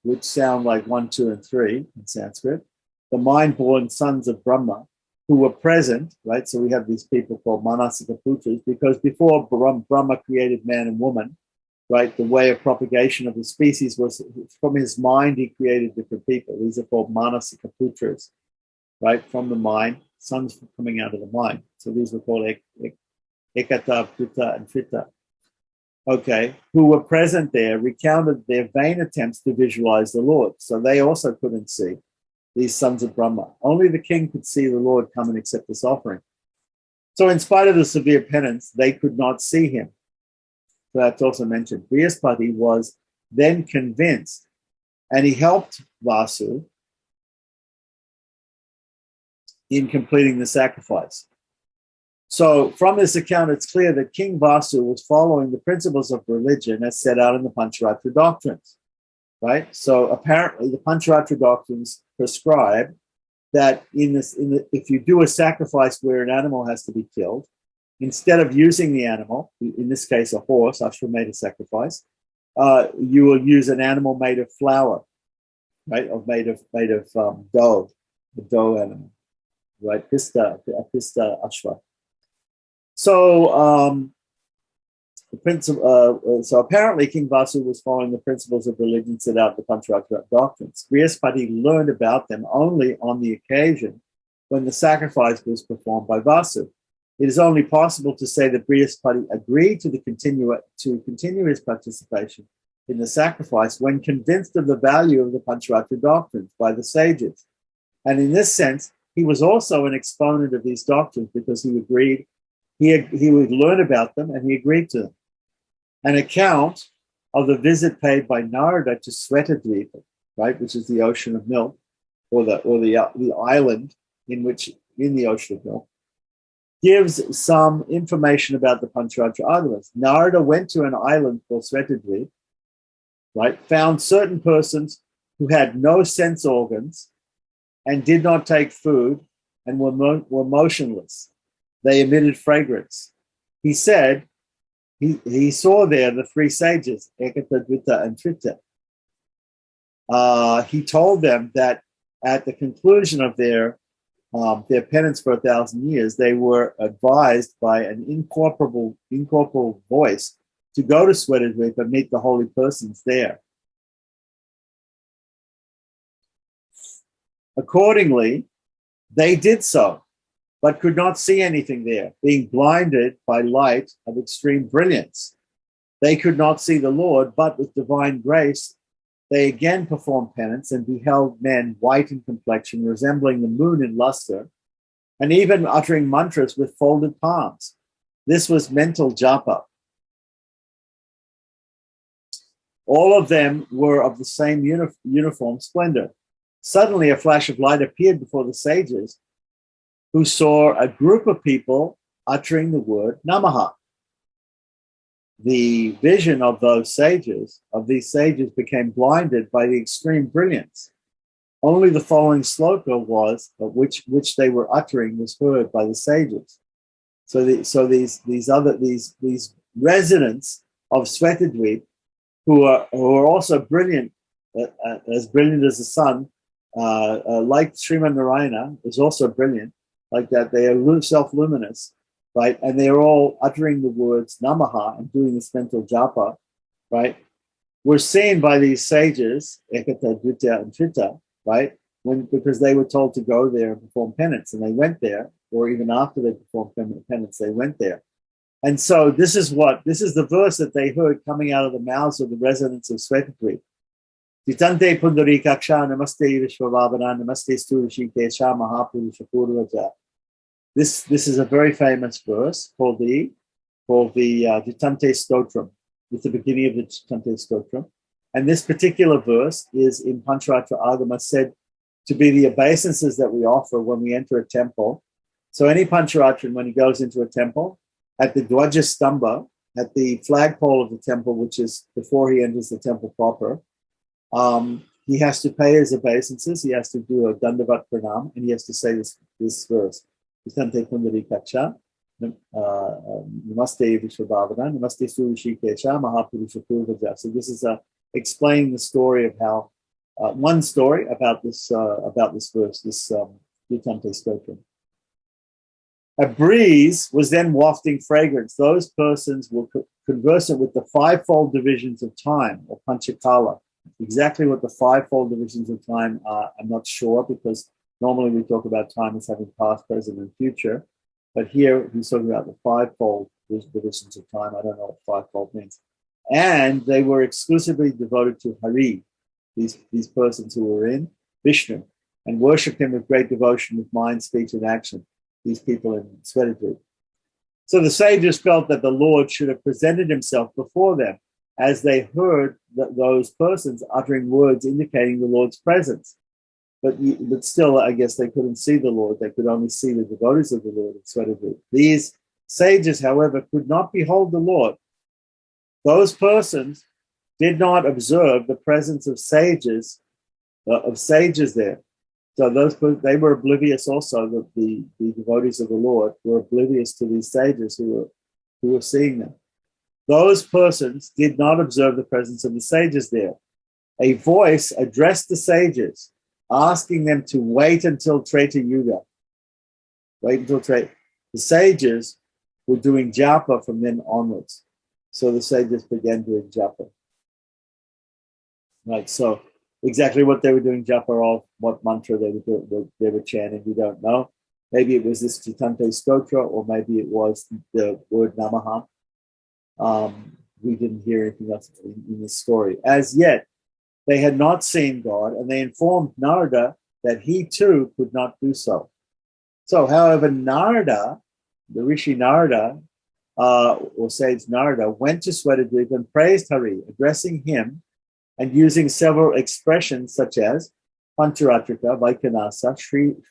which sound like 1, 2, and 3 in Sanskrit, the mind-born sons of Brahma, who were present, right? So we have these people called Manasika Putras, because before Brahma created man and woman, right, the way of propagation of the species was from his mind, he created different people. These are called Manasika Putras, right, from the mind, sons coming out of the mind. So these were called Ekata, Putta, and Trita. Okay, who were present there, recounted their vain attempts to visualize the Lord. So they also couldn't see these sons of Brahma. Only the king could see the Lord come and accept this offering. So in spite of the severe penance, they could not see him. So that's also mentioned. Brihaspati was then convinced, and he helped Vasu in completing the sacrifice. So from this account, it's clear that King Vasu was following the principles of religion as set out in the Pancharatra doctrines, right? So apparently the Pancharatra doctrines prescribe that if you do a sacrifice where an animal has to be killed, instead of using the animal, in this case a horse, Ashwamedha sacrifice, you will use an animal made of flour, right, or made of dough, the dough animal, right, pista ashwa. So so apparently King Vasu was following the principles of religion set out in the Pancharatra doctrines. Brihaspati learned about them only on the occasion when the sacrifice was performed by Vasu. It is only possible to say that Brihaspati agreed to continue his participation in the sacrifice when convinced of the value of the Pancharatra doctrines by the sages. And in this sense, he was also an exponent of these doctrines because he agreed, he would learn about them and he agreed to them. An account of the visit paid by Narada to Svetadvipa, right, which is the ocean of milk, or the island in the ocean of milk, gives some information about the Pancharatra Agamas. Narada went to an island called Svetadvipa, right, found certain persons who had no sense organs and did not take food and were motionless. They emitted fragrance. He said he saw there the 3 sages, Ekata, Dvita, and Trita. He told them that at the conclusion of their penance for 1,000 years, they were advised by an incorporeal voice to go to Svetadvipa and meet the holy persons there. Accordingly, they did so, but could not see anything there, being blinded by light of extreme brilliance. They could not see the Lord, but with divine grace, they again performed penance and beheld men white in complexion, resembling the moon in luster, and even uttering mantras with folded palms. This was mental japa. All of them were of the same uniform splendor. Suddenly, a flash of light appeared before the sages, who saw a group of people uttering the word Namaha. The vision of these sages became blinded by the extreme brilliance. Only the following sloka which they were uttering was heard by the sages. So these residents of Svetadweep who are also brilliant, as brilliant as the sun, like Sriman Narayana is also brilliant, like that. They are self-luminous, right? And they're all uttering the words Namaha and doing this mental japa, right? Were seen by these sages, Ekata, Dvitya, and Trita, right? Because they were told to go there and perform penance, and they went there, or even after they performed penance, they went there. And so this is the verse that they heard coming out of the mouths of the residents of Svetadweep. Titante Pundari Kaksha Namaste Vishwavavana Namaste Sturishikesha Mahapurusha Purvaja. This is a very famous verse called the Ditante Stotram. It's the beginning of the Ditante Stotram. And this particular verse is in Pancharatra Agama said to be the obeisances that we offer when we enter a temple. So any Pancharatran, when he goes into a temple, at the Dwaja Stamba, at the flagpole of the temple, which is before he enters the temple proper, he has to pay his obeisances. He has to do a Dandavat Pranam, and he has to say this verse. Namaste Vishwabhavana, Namaste Surishikesha, Mahapurusha Purvaja. So this is explaining the story of how, one story about this verse, this Ditante Stotram. A breeze was then wafting fragrance. Those persons were conversant with the fivefold divisions of time, or Panchakala. Exactly what the fivefold divisions of time are, I'm not sure, because normally we talk about time as having past, present, and future. But here he's talking about the fivefold divisions of time. I don't know what fivefold means. And they were exclusively devoted to Hari, these persons who were in Vishnu, and worshipped him with great devotion with mind, speech, and action. These people in Svetadweep. So the sages felt that the Lord should have presented himself before them as they heard those persons uttering words indicating the Lord's presence. But still, I guess they couldn't see the Lord. They could only see the devotees of the Lord in Svetadweep. These sages, however, could not behold the Lord. Those persons did not observe the presence of sages there. So they were oblivious also, the devotees of the Lord were oblivious to these sages who were seeing them. Those persons did not observe the presence of the sages there. A voice addressed the sages, asking them to wait until Treta Yuga. Wait until Treta. The sages were doing japa from then onwards. So the sages began doing japa. Right, so exactly what they were doing japa of, what mantra they were chanting, we don't know. Maybe it was this Ditante Stotra, or maybe it was the word Namaha. We didn't hear anything else in this story. As yet, they had not seen God, and they informed Narada that he too could not do so. So, however, Narada, the Rishi Narada, or sage Narada, went to Svetadweep and praised Hari, addressing him and using several expressions such as Pancharatrika, Vaikanasa,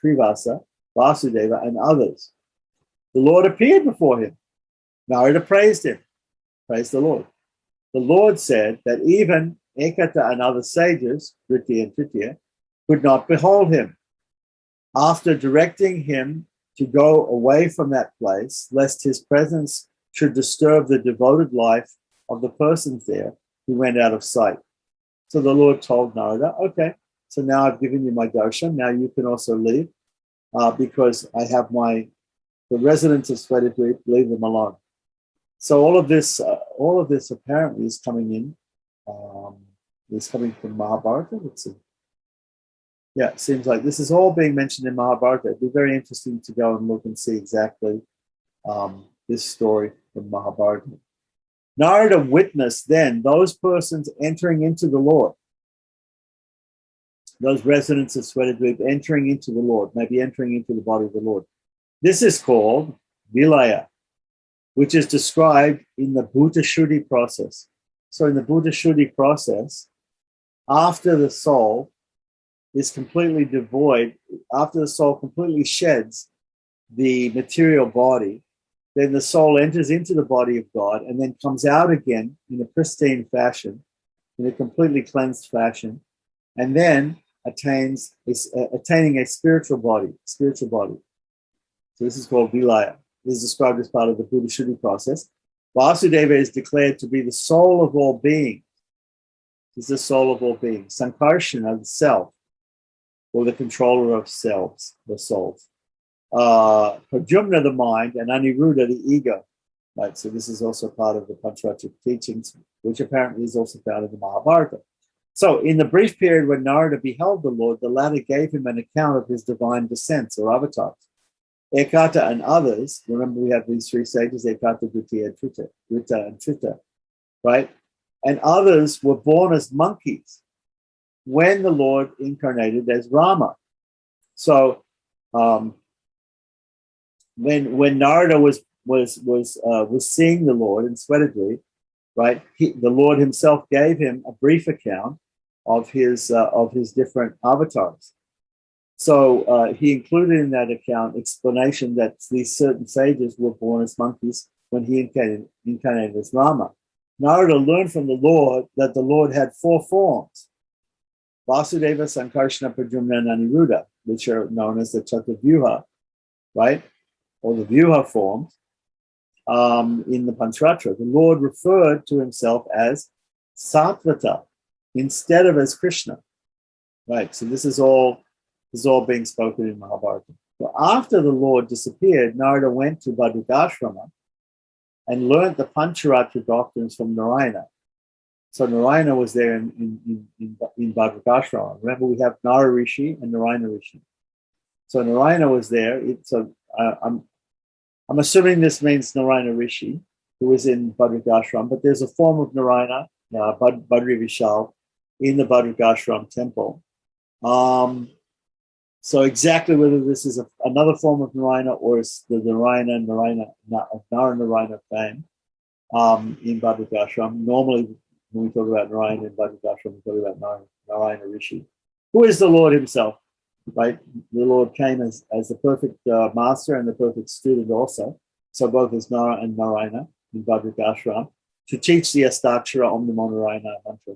Srivasa, Vasudeva, and others. The Lord appeared before him. Narada praised him. Praise the Lord. The Lord said that even Ekata and other sages, Dvitiya and Tritiya, could not behold him. After directing him to go away from that place, lest his presence should disturb the devoted life of the persons there, he went out of sight. So the Lord told Narada, okay, so now I've given you my darshan, now you can also leave, because I have the residents of Svetadweep, leave them alone. So all of this apparently is coming in, is coming from Mahabharata. Let's see. Yeah, it seems like this is all being mentioned in Mahabharata. It'd be very interesting to go and look and see exactly this story from Mahabharata. Narada witnessed then those persons entering into the Lord, those residents of Svetadweep entering into the Lord, maybe entering into the body of the Lord. This is called Vilaya, which is described in the Bhuta Shuddhi process. So in the Bhuta Shuddhi process, after the soul is completely devoid, after the soul completely sheds the material body, then the soul enters into the body of God and then comes out again in a pristine fashion, in a completely cleansed fashion, and then attaining a spiritual body. So this is called Vilaya. is described as part of the Buddha Shuddhi process. Vasudeva is declared to be the soul of all beings. He's the soul of all beings. Sankarshana, the self, or the controller of selves, the souls. Pradyumna, the mind, and Aniruddha, the ego. Right, so this is also part of the Pancharatra teachings, which apparently is also found in the Mahabharata. So in the brief period when Narada beheld the Lord, the latter gave him an account of his divine descents or avatars. Ekata and others, remember we have these three sages, Ekata, Dutiya, and Trita, Rita and Trita, right? And others were born as monkeys when the Lord incarnated as Rama. So when Narada was seeing the Lord in Swetatdweep, right? The Lord himself gave him a brief account of his different avatars. So he included in that account explanation that these certain sages were born as monkeys when he incarnated as Rama. Narada learned from the Lord that the Lord had four forms: Vasudeva, Sankarshana, Pradyumna, and Aniruddha, which are known as the Chatuvyuha, right? Or the Vyuha forms in the Pancharatra. The Lord referred to himself as Sattvata instead of as Krishna, right? So this is all being spoken in Mahabharata. So after the Lord disappeared, Narada went to Bhadrakashrama and learned the Pancharatra doctrines from Narayana. So Narayana was there in Bhadrakashrama. Remember, we have Nara Rishi and Narayana Rishi. So Narayana was there. I'm assuming this means Narayana Rishi, who was in Bhadrakashram, but there's a form of Narayana, Badri Vishal, in the Bhadrakashram temple. So exactly whether this is another form of Narayana or it's the Narayana fame in Bhadrakashram. Normally, when we talk about Narayana in Bhadrakashram, we talk about Narayana Rishi, who is the Lord himself, right? The Lord came as the perfect master and the perfect student also. So both as Nara and Narayana in Bhadrakashram to teach the Astakshara Om Namo Narayana mantra,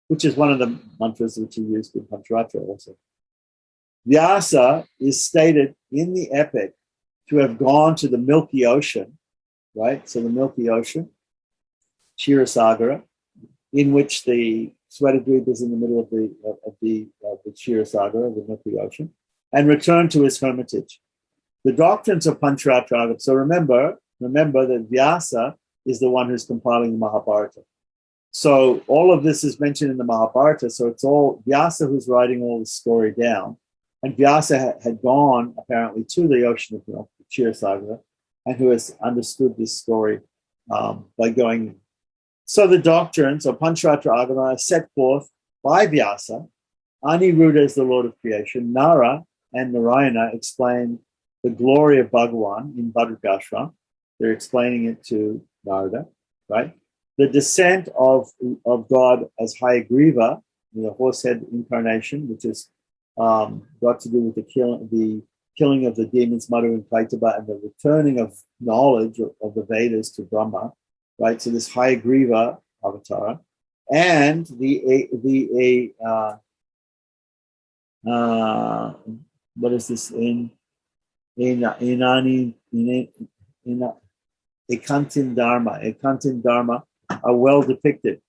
which is one of the mantras which are used in Pancharatra also. Vyasa is stated in the epic to have gone to the Milky Ocean, right? So the Milky Ocean, Ksirasagara, in which the Swetatdweep is in the middle of the Ksirasagara, the Milky Ocean, and returned to his hermitage. The doctrines of Pancharatra. So remember that Vyasa is the one who's compiling the Mahabharata. So all of this is mentioned in the Mahabharata. So it's all Vyasa who's writing all the story down. And Vyasa had gone apparently to the ocean of Ksirasagara, and who has understood this story by going. So the doctrines of Pancharatra Agama are set forth by Vyasa. Aniruddha is the Lord of creation. Nara and Narayana explain the glory of Bhagavan in Bhadrakashram. They're explaining it to Narada, right? The descent of God as Hayagriva, the horsehead incarnation, which is got to do with the killing of the demons Madhu and Kaitaba and the returning of knowledge of the Vedas to Brahma, right? So this Hayagriva avatar, and what is this in Ekantin Dharma are well depicted.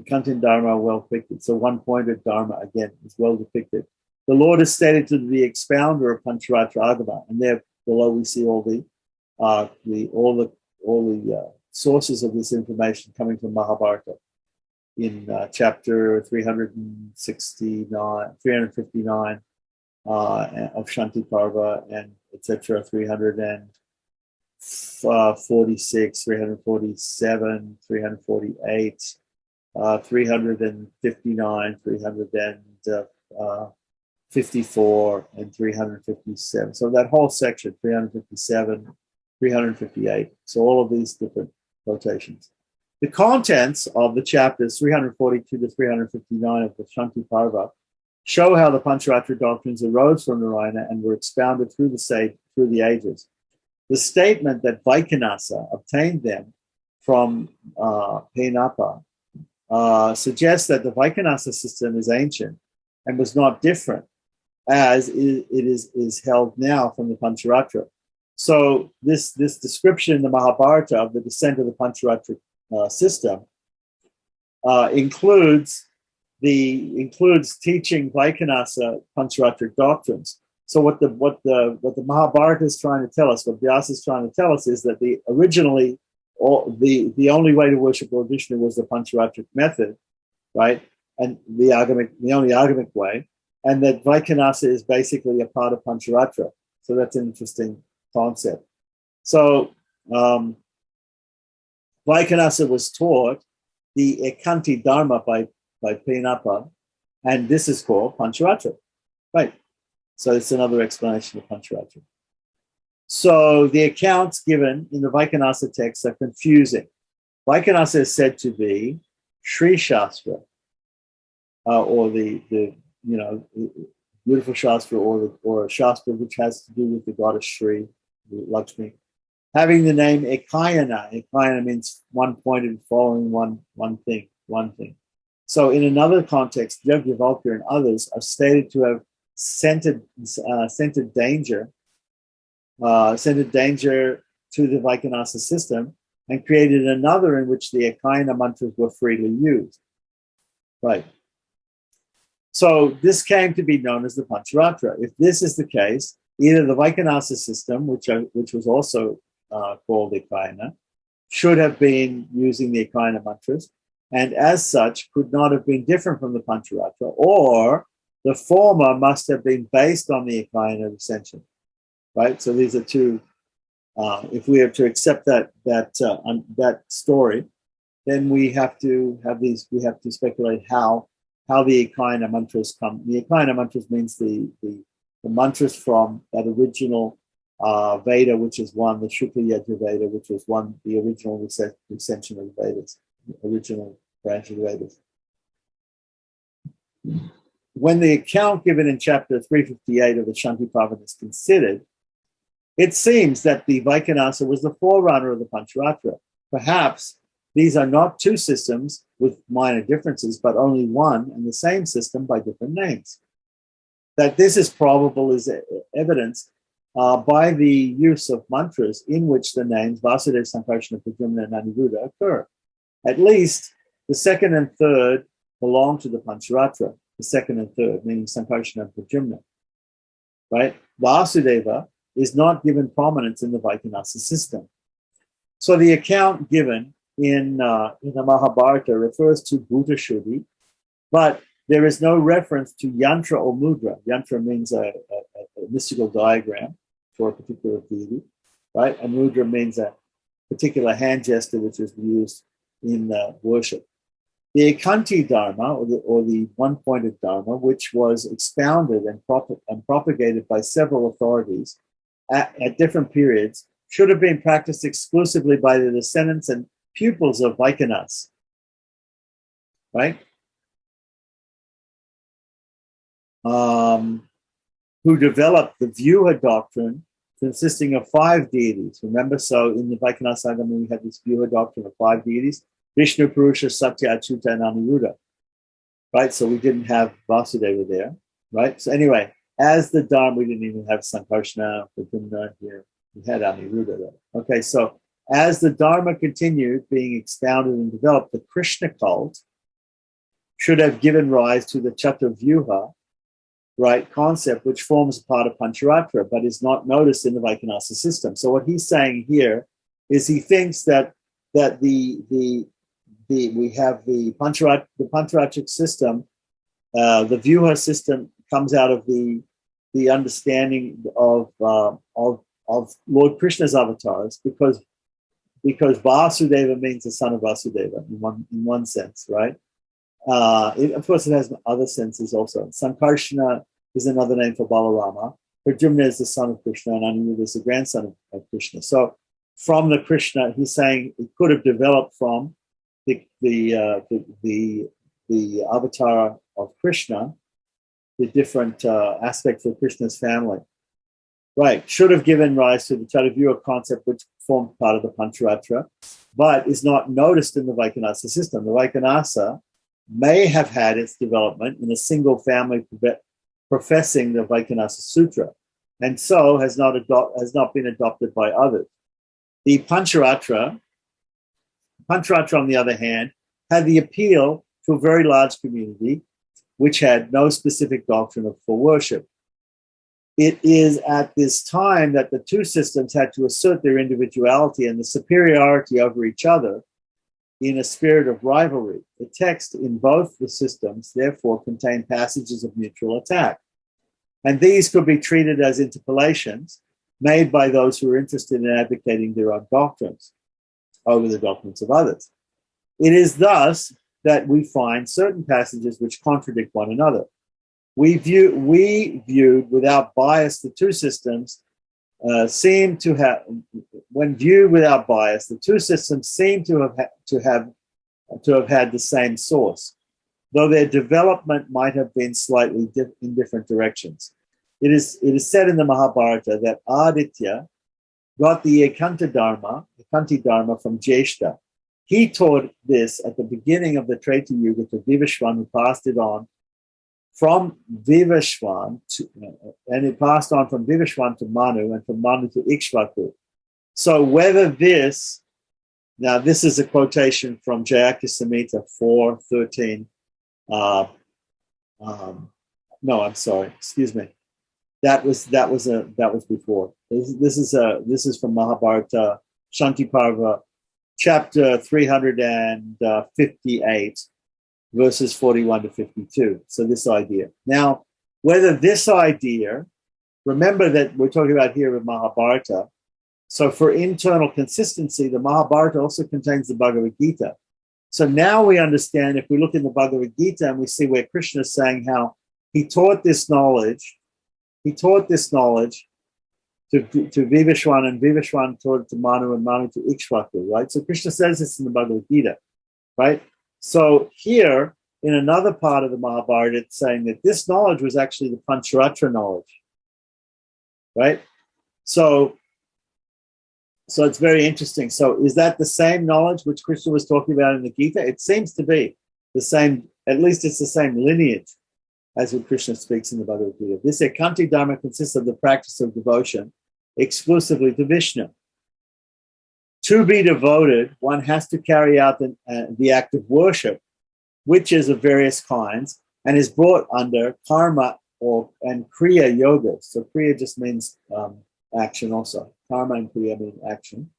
Ekantin Dharma are well depicted. So one-pointed Dharma again is well depicted. The Lord is stated to be the expounder of Pancharatra Agama, and there below we see all the sources of this information coming from Mahabharata in chapter 359 of Shanti Parva, and etc. 346, 347, 348, 359, 354, and 357. So that whole section, 357, 358. So all of these different quotations. The contents of the chapters 342 to 359 of the Shanti Parva show how the Pancharatra doctrines arose from Narayana and were expounded through the ages. The statement that Vaikhanasa obtained them from Penapa suggests that the Vaikhanasa system is ancient and was not different as it is held now from the Pancharatra. So this description in the Mahabharata of the descent of the Pancharatric system includes teaching Vaikhanasa Pancharatric doctrines. So what the Mahabharata is trying to tell us, what Vyasa is trying to tell us, is that the only way to worship Lord Vishnu was the Pancharatric method, right? And the only agamic way, and that Vaikhanasa is basically a part of Pancharatra. So that's an interesting concept. So Vaikhanasa was taught the Ekanti Dharma by Penapa, and this is called Pancharatra, right? So it's another explanation of Pancharatra. So the accounts given in the Vaikhanasa text are confusing. Vaikhanasa is said to be Sri Shastra, or the beautiful Shastra, or a Shastra which has to do with the goddess Sri, Lakshmi, having the name Ekayana. Ekayana means one pointed, following one thing. So in another context, Yajnavalkya and others are stated to have scented danger to the Vaikhanasa system, and created another in which the Ekayana mantras were freely used. Right. So this came to be known as the Pancharatra. If this is the case, either the Vaikhanasa system, which was also called Ekayana, should have been using the Ekayana mantras, and as such could not have been different from the Pancharatra, or the former must have been based on the Ekayana recension. Right? So these are two. If we are to accept that story, then we have to have these. We have to speculate how the Ekayana mantras come. The Ekayana mantras means the mantras from that original Veda, which is one, the Shukla Yajna Veda, which was one, the original recension of the Vedas, the original branch of the Vedas. When the account given in chapter 358 of the Shanti Parvan is considered, it seems that the Vaikhanasa was the forerunner of the Pancharatra. Perhaps these are not two systems with minor differences, but only one and the same system by different names. That this is probable is evidenced by the use of mantras in which the names Vasudeva, Sankarsana, Pradyumna, and Aniruddha occur. At least the second and third belong to the Pancharatra, the second and third, meaning Sankarsana and Pradyumna. Right? Vasudeva is not given prominence in the Vaikhanasa system. So the account given in the Mahabharata refers to Bhuta Shuddhi, but there is no reference to yantra or mudra. Yantra means a mystical diagram for a particular deity, right? And mudra means a particular hand gesture which is used in worship. The Ekanti Dharma, or the one-pointed Dharma, which was expounded and propagated by several authorities at different periods, should have been practiced exclusively by the descendants and pupils of Vaikhanasa, right? Who developed the Vyuha doctrine consisting of 5 deities. Remember, so in the Vaikhanasa Agama, we had this Vyuha doctrine of 5 deities: Vishnu, Purusha, Satya, Achyuta, and Aniruddha. Right? So we didn't have Vasudeva there. Right? So anyway, as the Dharma, we didn't even have Sankarsana, Pradyumna here. We had Aniruddha there. Okay, so as the Dharma continued being expounded and developed, the Krishna cult should have given rise to the Chatuvyuha, right, concept, which forms a part of Pancharatra, but is not noticed in the Vaikhanasa system. So what he's saying here is he thinks that we have the Pancharatric system, the Vyuha system comes out of the understanding of Lord Krishna's avatars, because Vasudeva means the son of Vasudeva in one sense, right? Of course, it has other senses also. Sankarsana is another name for Balarama. Pradyumna is the son of Krishna, and Aniruddha is the grandson of Krishna. So, from the Krishna, he's saying it could have developed from the avatar of Krishna, the different aspects of Krishna's family. Right, should have given rise to the Chatuvyuha concept, which formed part of the Pancharatra, but is not noticed in the Vaikhanasa system. The Vaikhanasa may have had its development in a single family professing the Vaikhanasa Sutra, and so has not been adopted by others. The Pancharatra, on the other hand, had the appeal to a very large community which had no specific doctrine for worship. It is at this time that the two systems had to assert their individuality and the superiority over each other in a spirit of rivalry. The text in both the systems, therefore, contained passages of mutual attack. And these could be treated as interpolations made by those who were interested in advocating their own doctrines over the doctrines of others. It is thus that we find certain passages which contradict one another. We viewed without bias the two systems seem to have, when viewed without bias, the two systems seem to have had the same source, though their development might have been slightly in different directions. It is said in the Mahabharata that Aditya got the Ekanti Dharma from Jeshta. He taught this at the beginning of the Treta Yuga to Vivishwan, who passed it on from Vivishwan and it passed on from Vivishwan to Manu and from Manu to Ikshvaku. So whether this is a quotation from Jayakya Samhita 4:13. That was before. This is from Mahabharata Shanti Parva, chapter 358, verses 41 to 52. So this idea. Now, whether this idea, remember that we're talking about here with Mahabharata. So for internal consistency, the Mahabharata also contains the Bhagavad-Gita. So now we understand, if we look in the Bhagavad-Gita and we see where Krishna is saying how he taught this knowledge to Vivishwan, and Vivishwan taught it to Manu, and Manu to Ikshvaku, right? So Krishna says this in the Bhagavad-Gita, right? So here, in another part of the Mahabharata, it's saying that this knowledge was actually the Pancharatra knowledge, right? So it's very interesting. So is that the same knowledge which Krishna was talking about in the Gita? It seems to be the same, at least it's the same lineage as what Krishna speaks in the Bhagavad-Gita. This Ekanti Dharma consists of the practice of devotion exclusively to Vishnu. To be devoted, one has to carry out the act of worship, which is of various kinds, and is brought under karma and kriya yoga. So kriya just means action also. Karma and kriya mean action.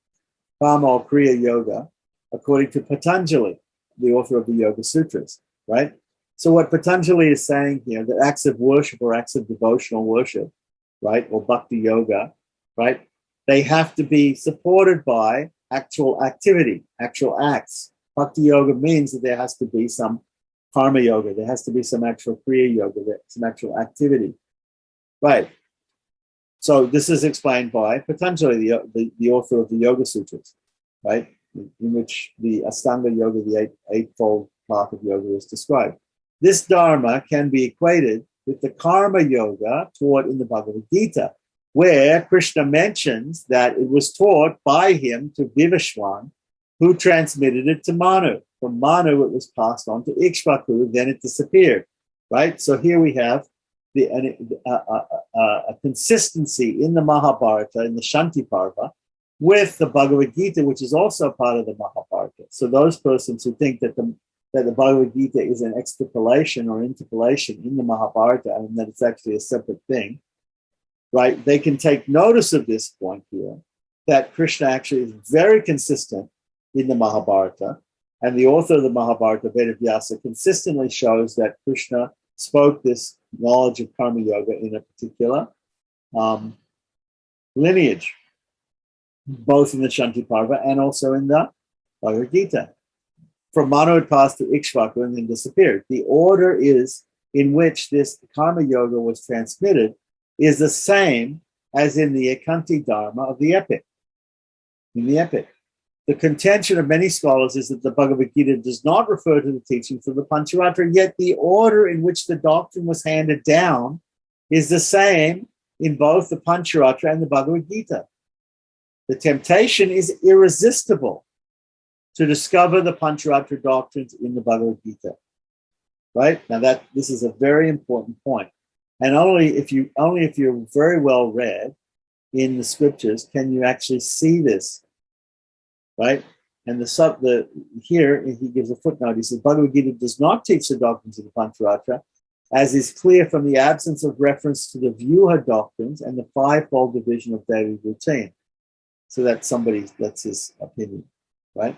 Karma or kriya yoga, according to Patanjali, the author of the Yoga Sutras, right? So what Patanjali is saying here, that acts of worship or acts of devotional worship, right, or bhakti yoga, right, they have to be supported by actual activity, actual acts. Bhakti yoga means that there has to be some karma yoga, there has to be some actual kriya yoga, some actual activity, right? So this is explained by Patanjali, the author of the Yoga Sutras, right, in which the Astanga yoga, the eightfold path of yoga, is described. This dharma can be equated with the karma yoga taught in the Bhagavad-Gita, where Krishna mentions that it was taught by him to Vivishwan, who transmitted it to Manu. From Manu, it was passed on to Ikshvaku, then it disappeared, right? So here we have a consistency in the Mahabharata, in the Shanti Parva, with the Bhagavad-Gita, which is also part of the Mahabharata. So those persons who think that the Bhagavad-Gita is an extrapolation or interpolation in the Mahabharata, and that it's actually a separate thing, right? They can take notice of this point here, that Krishna actually is very consistent in the Mahabharata, and the author of the Mahabharata, Vedavyasa, consistently shows that Krishna spoke this knowledge of karma yoga in a particular lineage, both in the Shanti Parva and also in the Bhagavad Gita. From Manu it passed to Ikshvaku and then disappeared. The order is in which this karma yoga was transmitted is the same as in the Ekanti Dharma of the epic. In the epic, the contention of many scholars is that the Bhagavad Gita does not refer to the teachings of the Pancharatra, yet the order in which the doctrine was handed down is the same in both the Pancharatra and the Bhagavad Gita. The temptation is irresistible to discover the Pancharatra doctrines in the Bhagavad Gita. Right? Now this is a very important point. And only if you're very well read in the scriptures can you actually see this, right? And here he gives a footnote. He says Bhagavad-Gita does not teach the doctrines of the Pancharatra, as is clear from the absence of reference to the Vyuha doctrines and the fivefold division of daily routine. So that's his opinion, right?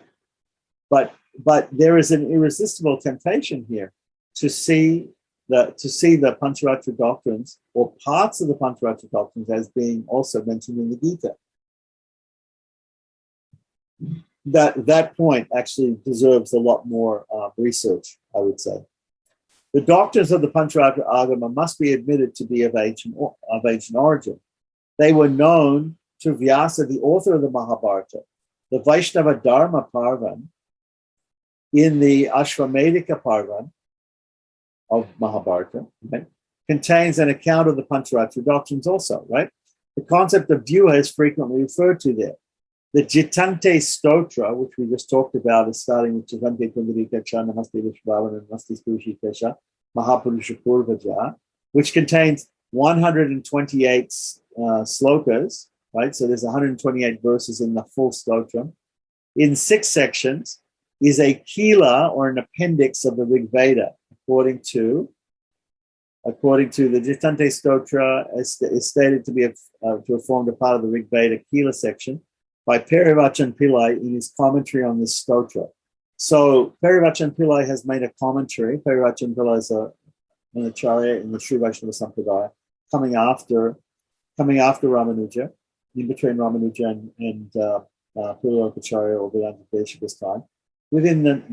But there is an irresistible temptation here to see the Pancharatra doctrines or parts of the Pancharatra doctrines as being also mentioned in the Gita. That point actually deserves a lot more research, I would say. The doctrines of the Pancharatra Agama must be admitted to be of ancient origin. They were known to Vyasa, the author of the Mahabharata. The Vaishnava Dharma Parvan in the Ashvamedika Parvan of Mahabharata, right, contains an account of the Pancharatra doctrines also, right? The concept of Vyuha is frequently referred to there. The Jitante Stotra, which we just talked about, is starting with Jitante Pundarika Cha Namaste Vishvavan and Namaste Purushi Kesha Mahapurusha Purvaja, which contains 128 slokas, right? So there's 128 verses in the full stotra. In 6 sections is a kila or an appendix of the Rig Veda, according to the Jitante Stotra is stated to have formed a part of the Rig Veda kila section by Perivachan Pillai in his commentary on this stotra. So Perivachan Pillai has made a commentary. Perivachan Pillai is an acharya in the Sri Vaishnava Sampradaya, coming after Ramanuja, in between Ramanuja and Pillai or Vedanta Deshica's time, within the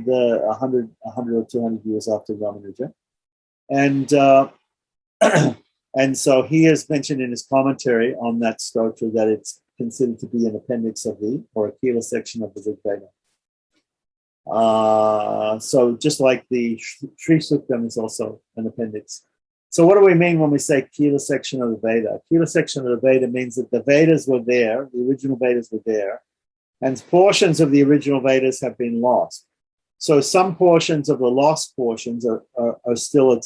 100 or 200 years after Ramanuja. And so he has mentioned in his commentary on that stotra that it's considered to be an appendix of or a kila section of the Rig Veda. So just like the Sri Suktam is also an appendix. So what do we mean when we say kila section of the Veda? Kila section of the Veda means that the Vedas were there, the original Vedas were there, and portions of the original Vedas have been lost. So some portions of the lost portions are still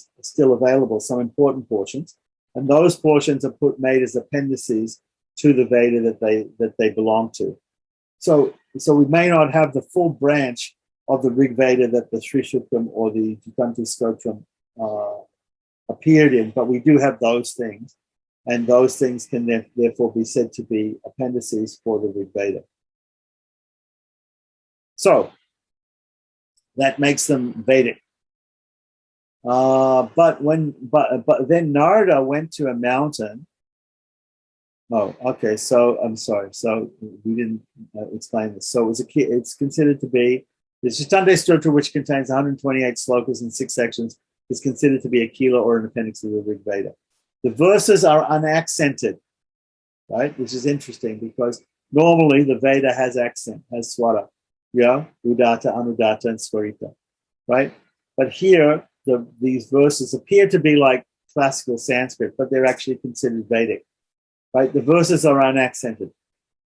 available, some important portions, and those portions are made as appendices to the Veda that they belong to. So we may not have the full branch of the Rig Veda that the Sri Suktam or the Jitante Stotram appeared in, but we do have those things, and those things can therefore be said to be appendices for the Rig Veda. So that makes them Vedic. But then Narada went to a mountain. Oh, okay. So I'm sorry. So we didn't explain this. So it's considered to be the Jitante Stotra, which contains 128 slokas in 6 sections, is considered to be a kila or an appendix of the Rig Veda. The verses are unaccented, right? Which is interesting because normally the Veda has accent, has swara, udata, anudata, and swarita, right? But here these verses appear to be like classical Sanskrit, but they're actually considered Vedic. Right? The verses are unaccented.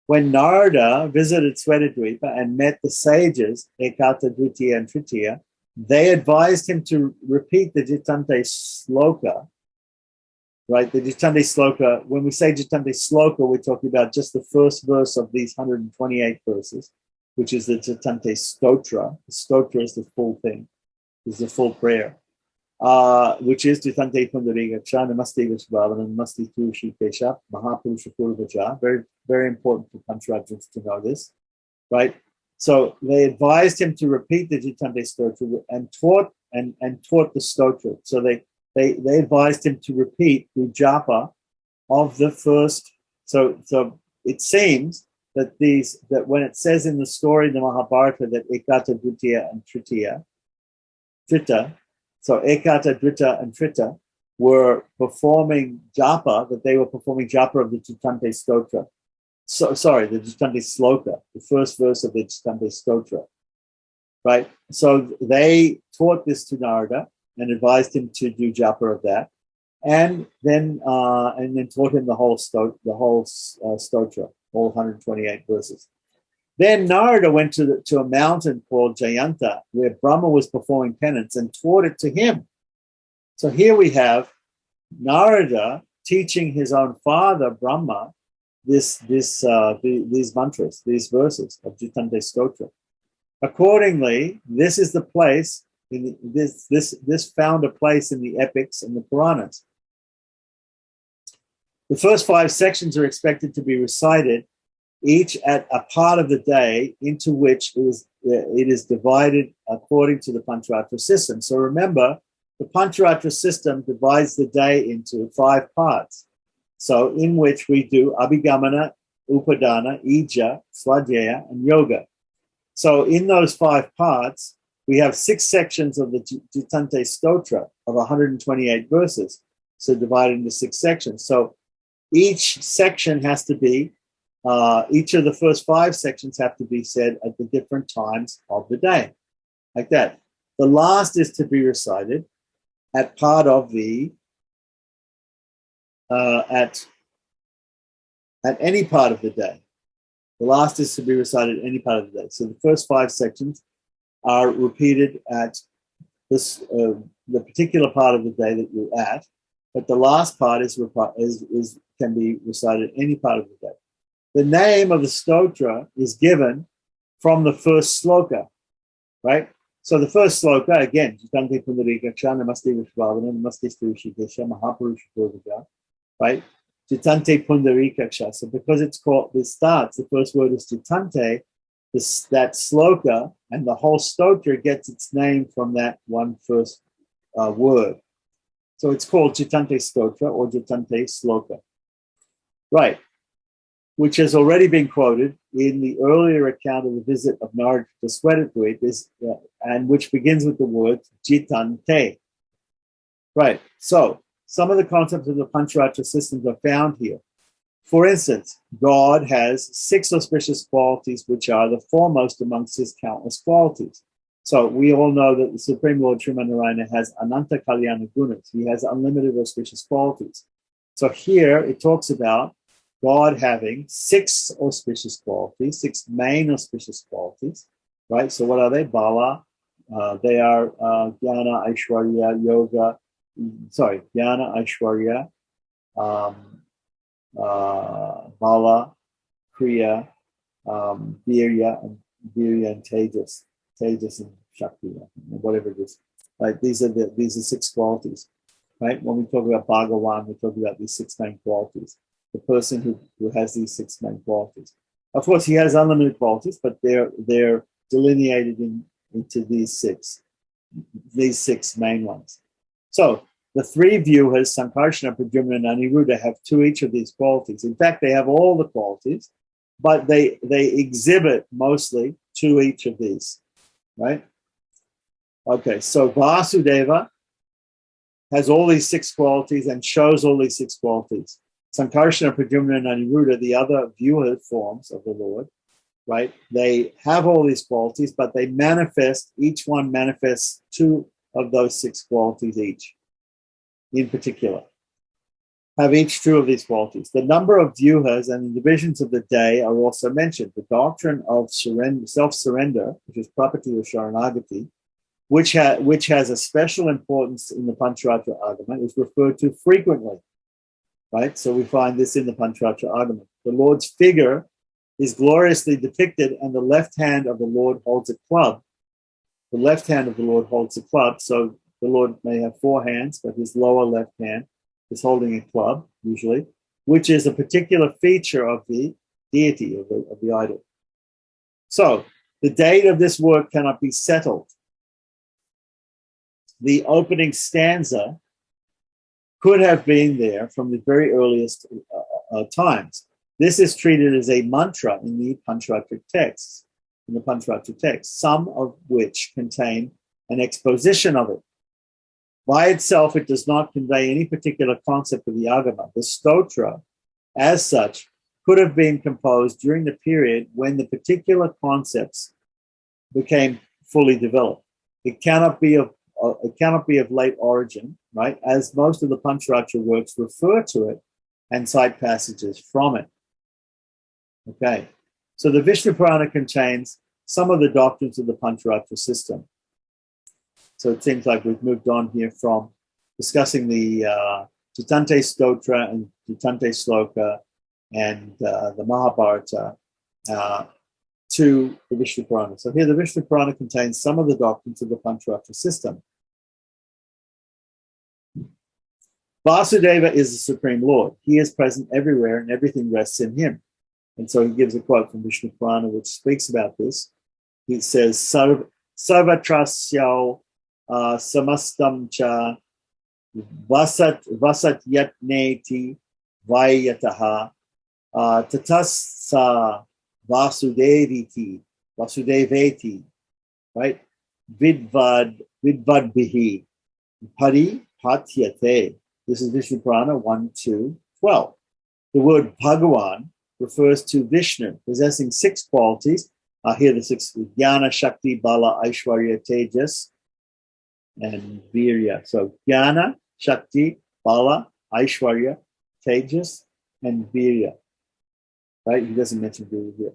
When Narada visited Svetadvipa and met the sages, Ekata, Dvitiya, and Tritiya, they advised him to repeat the Jitante Sloka. Right? The Jitante Sloka, when we say Jitante Sloka, we're talking about just the first verse of these 128 verses, which is the Jitante Stotra. The Stotra is the full thing, is the full prayer. Which is Jitante Pundarika Cha Namaste Vishvavan and Namaste Purushi Kesha Mahapurusha Purvaja. Very, very important for Pancharajans to know this, right? So they advised him to repeat the Jitante Stotra and taught the Stotra. So they advised him to repeat the japa of the first. So it seems that when it says in the story in the Mahabharata that Ekata, Dvitiya, and Trita. So Ekata, Drita, and Trita were performing japa, that they were performing japa of the Jitante Stotra. So, sorry, the Jitante Sloka, the first verse of the Jitante Stotra, right? So they taught this to Narada and advised him to do japa of that, and then taught him the whole stotra, all 128 verses. Then Narada went to a mountain called Jayanta, where Brahma was performing penance, and taught it to him. So here we have Narada teaching his own father, Brahma, these mantras, these verses of Jitante Stotra. Accordingly, this is the place, this found a place in the epics and the Puranas. The first 5 sections are expected to be recited, each at a part of the day into which it is divided according to the Pancharatra system. So remember, the Pancharatra system divides the day into 5 parts. So in which we do Abhigamana, Upadana, Ija, Swadhyaya, and Yoga. So in those 5 parts, we have 6 sections of the Jitante Stotra of 128 verses. So divided into 6 sections. So each section has to be, each of the first 5 sections have to be said at the different times of the day. Like that. The last is to be recited at part of the, at any part of the day. The last is to be recited at any part of the day. So the first 5 sections are repeated at this the particular part of the day that you're at, but the last part can be recited at any part of the day. The name of the stotra is given from the first sloka, right? So the first sloka, again, Jitante Pundarika Ksha Namaste Vishvavana Namaste Sturishikesha Mahapurusha Purvaja, right? Jitante Pundarika Ksha. So because it's called, this starts, the first word is Jitante, that sloka and the whole stotra gets its name from that one first word. So it's called Jitante Stotra or Jitante Sloka. Right. Which has already been quoted in the earlier account of the visit of Narada to Swetadvait, and which begins with the word Jitante. Right. So some of the concepts of the Pancharatra systems are found here. For instance, God has 6 auspicious qualities which are the foremost amongst his countless qualities. So we all know that the Supreme Lord Srimanarayana has Ananta Kalyana Gunas. He has unlimited auspicious qualities. So here it talks about God having 6 auspicious qualities, 6 main auspicious qualities, right? So what are they? Bala, they are Jnana, Aishwarya, Yoga, Jnana, Aishwarya, Bala, Kriya, Virya, and Tejas and Shakti, whatever it is. Right? These are 6 qualities. Right? When we talk about Bhagavan, we talk about these 6 main qualities. The person who has these 6 main qualities. Of course, he has unlimited qualities, but they're delineated into these 6 main ones. So the 3 viewers, Sankarsana, Pradyumna, and Aniruddha, have 2 each of these qualities. In fact, they have all the qualities, but they exhibit mostly 2 each of these. Right? Okay, so Vasudeva has all these 6 qualities and shows all these 6 qualities. Sankarsana, Pradyumna, and Aniruddha, the other viewer forms of the Lord, right? They have all these qualities, but they each one manifests 2 of those 6 qualities each, in particular. Have each 2 of these qualities. The number of viewers and the divisions of the day are also mentioned. The doctrine of self-surrender, which is property of Sharanagati, which has a special importance in the Pancharatra Agama, is referred to frequently. Right? So we find this in the Pancharatra Agama. The Lord's figure is gloriously depicted, and the left hand of the Lord holds a club. The left hand of the Lord holds a club. So the Lord may have 4 hands, but his lower left hand is holding a club, usually, which is a particular feature of the deity, of the idol. So the date of this work cannot be settled. The opening stanza could have been there from the very earliest times. This is treated as a mantra in the Pancharatra texts, some of which contain an exposition of it. By itself, it does not convey any particular concept of the Agama. The stotra, as such, could have been composed during the period when the particular concepts became fully developed. It cannot be of late origin, right? As most of the Pancharatra works refer to it and cite passages from it. Okay, so the Vishnu Purana contains some of the doctrines of the Pancharatra system. So it seems like we've moved on here from discussing the Chitante Stotra and Chitante Sloka and the Mahabharata to the Vishnu Purana. So here the Vishnu Purana contains some of the doctrines of the Pancharatra system. Vasudeva is the Supreme Lord. He is present everywhere and everything rests in him. And so he gives a quote from Vishnu Purana which speaks about this. He says, Sarvatrasyau samastam cha vasat yatneti vayataha tatassa vasudeveti, right? Vidvad hari patyate. This is Vishnu Purana 1, 2, 12. The word Bhagavan refers to Vishnu, possessing 6 qualities. Here the 6: Jnana, Shakti, Bala, Aishwarya, Tejas, and Virya. So Jnana, Shakti, Bala, Aishwarya, Tejas, and Virya. Right? He doesn't mention Virya here.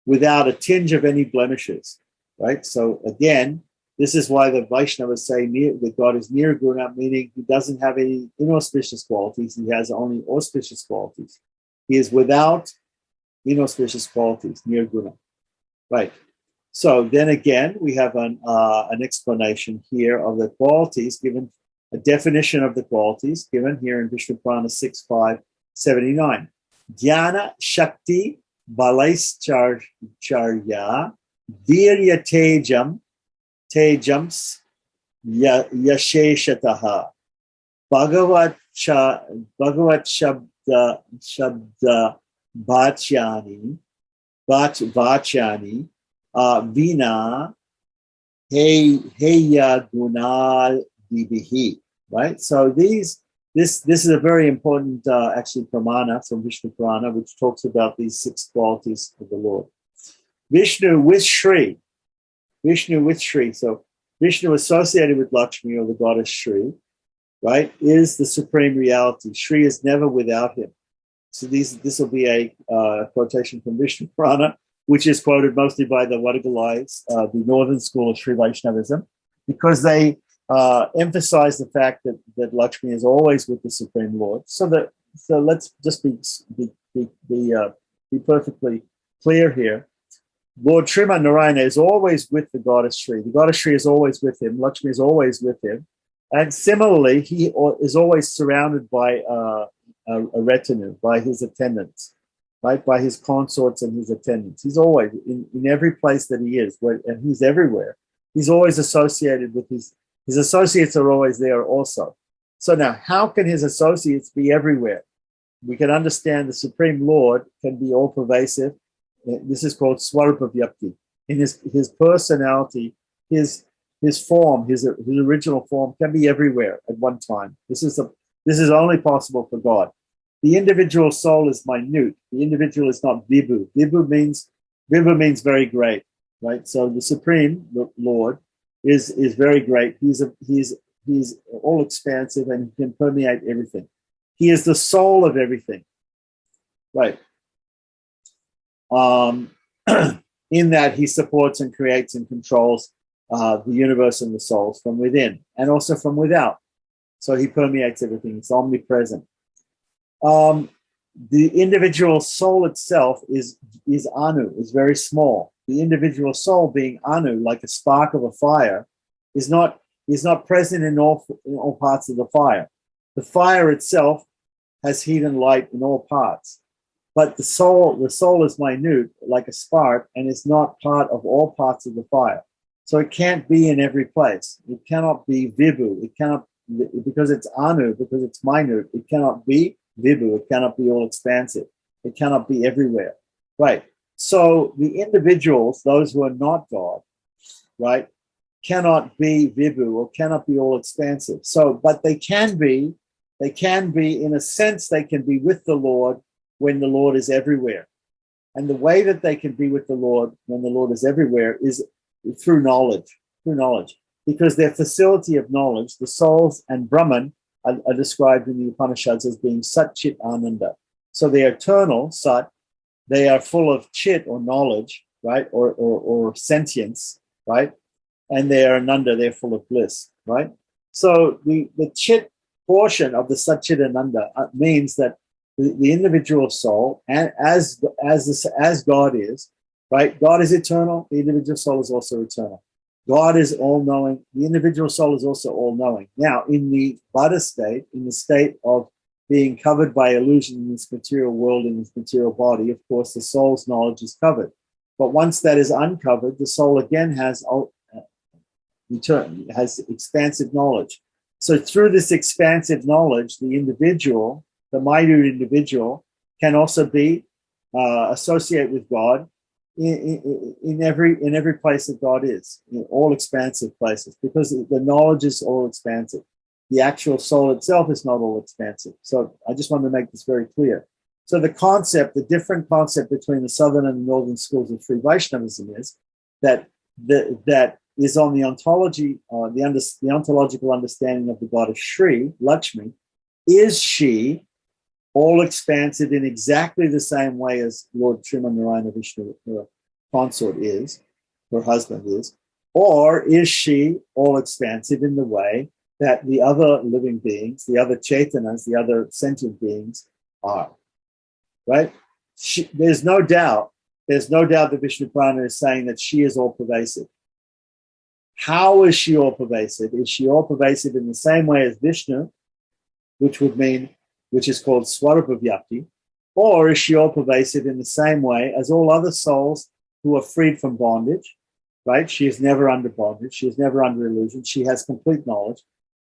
Without a tinge of any blemishes. Right? So again, this is why the Vaishnavas say that God is nirguna, meaning he doesn't have any inauspicious qualities. He has only auspicious qualities. He is without inauspicious qualities, nirguna. Right. So then again, we have an explanation here of the qualities, given a definition of the qualities given here in Vishnu Purana 6.5.79. Jnana, Shakti, Balaischarya, Virya Tejams, Yasheshataha, Bhagavat Shabda Vachani, Vina, Heya Gunal Dibihi. Right? So this is a very important actually pramana from Vishnu Purana, which talks about these 6 qualities of the Lord. Vishnu with Shri. So Vishnu associated with Lakshmi, or the goddess Shri, right, is the supreme reality. Shri is never without him. So this will be a quotation from Vishnu Purana, which is quoted mostly by the Vadagalais, the northern school of Sri Vaishnavism, because they emphasize the fact that Lakshmi is always with the Supreme Lord. So let's just be perfectly clear here. Lord Sriman Narayana is always with the goddess Shri. The goddess Shri is always with him. Lakshmi is always with him. And similarly, he is always surrounded by a retinue, by his attendants, right? By his consorts and his attendants. He's always in every place that he is, and he's everywhere. He's always associated with his associates are always there also. So now, how can his associates be everywhere? We can understand the Supreme Lord can be all pervasive. This is called Swarupa Vyakti. In his personality, his form, his original form can be everywhere at one time. This is only possible for God. The individual soul is minute. The individual is not vibhu. Vibhu means very great, right? So the Supreme Lord is very great. He's all expansive and he can permeate everything. He is the soul of everything, right? In that he supports and creates and controls the universe and the souls from within and also from without. So he permeates everything. It's omnipresent. The individual soul itself is Anu, is very small. The individual soul, being Anu, like a spark of a fire, is not present in all parts of the fire. The fire itself has heat and light in all parts. But the soul is minute, like a spark, and is not part of all parts of the fire. So it can't be in every place. It cannot be vibhu. It cannot, because it's anu, because it's minute, it cannot be vibhu. It cannot be all expansive. It cannot be everywhere. Right. So the individuals, those who are not God, right, cannot be vibhu or cannot be all expansive. So, but they can be, in a sense, they can be with the Lord when the Lord is everywhere. And the way that they can be with the Lord when the Lord is everywhere is through knowledge, because their facility of knowledge, the souls and Brahman are described in the Upanishads as being Sat Chit Ananda. So they are eternal, Sat, they are full of Chit or knowledge, right, or sentience, right, and they are Ananda, they're full of bliss, right. So the Chit portion of the Satchidananda means that the individual soul, and as God is, right? God is eternal. The individual soul is also eternal. God is all-knowing. The individual soul is also all-knowing. Now, in the Buddha state, in the state of being covered by illusion in this material world, in this material body, of course, the soul's knowledge is covered. But once that is uncovered, the soul again has expansive knowledge. So through this expansive knowledge, the individual, the minute individual, can also be associate with God in every place that God is, in all expansive places, because the knowledge is all expansive. The actual soul itself is not all expansive. So I just wanted to make this very clear. So the different concept between the southern and the northern schools of Sri Vaishnavism is that is on the ontology, the ontological understanding of the goddess Shri, Lakshmi. Is she all expansive in exactly the same way as Lord Srimanarayana Vishnu, her consort is, her husband is, or is she all expansive in the way that the other living beings, the other Chaitanas, the other sentient beings are, right? There's no doubt that Vishnu Purana is saying that she is all pervasive. How is she all pervasive? Is she all pervasive in the same way as Vishnu, which is called Swarupa Vyapti, or is she all pervasive in the same way as all other souls who are freed from bondage, right? She is never under bondage. She is never under illusion. She has complete knowledge,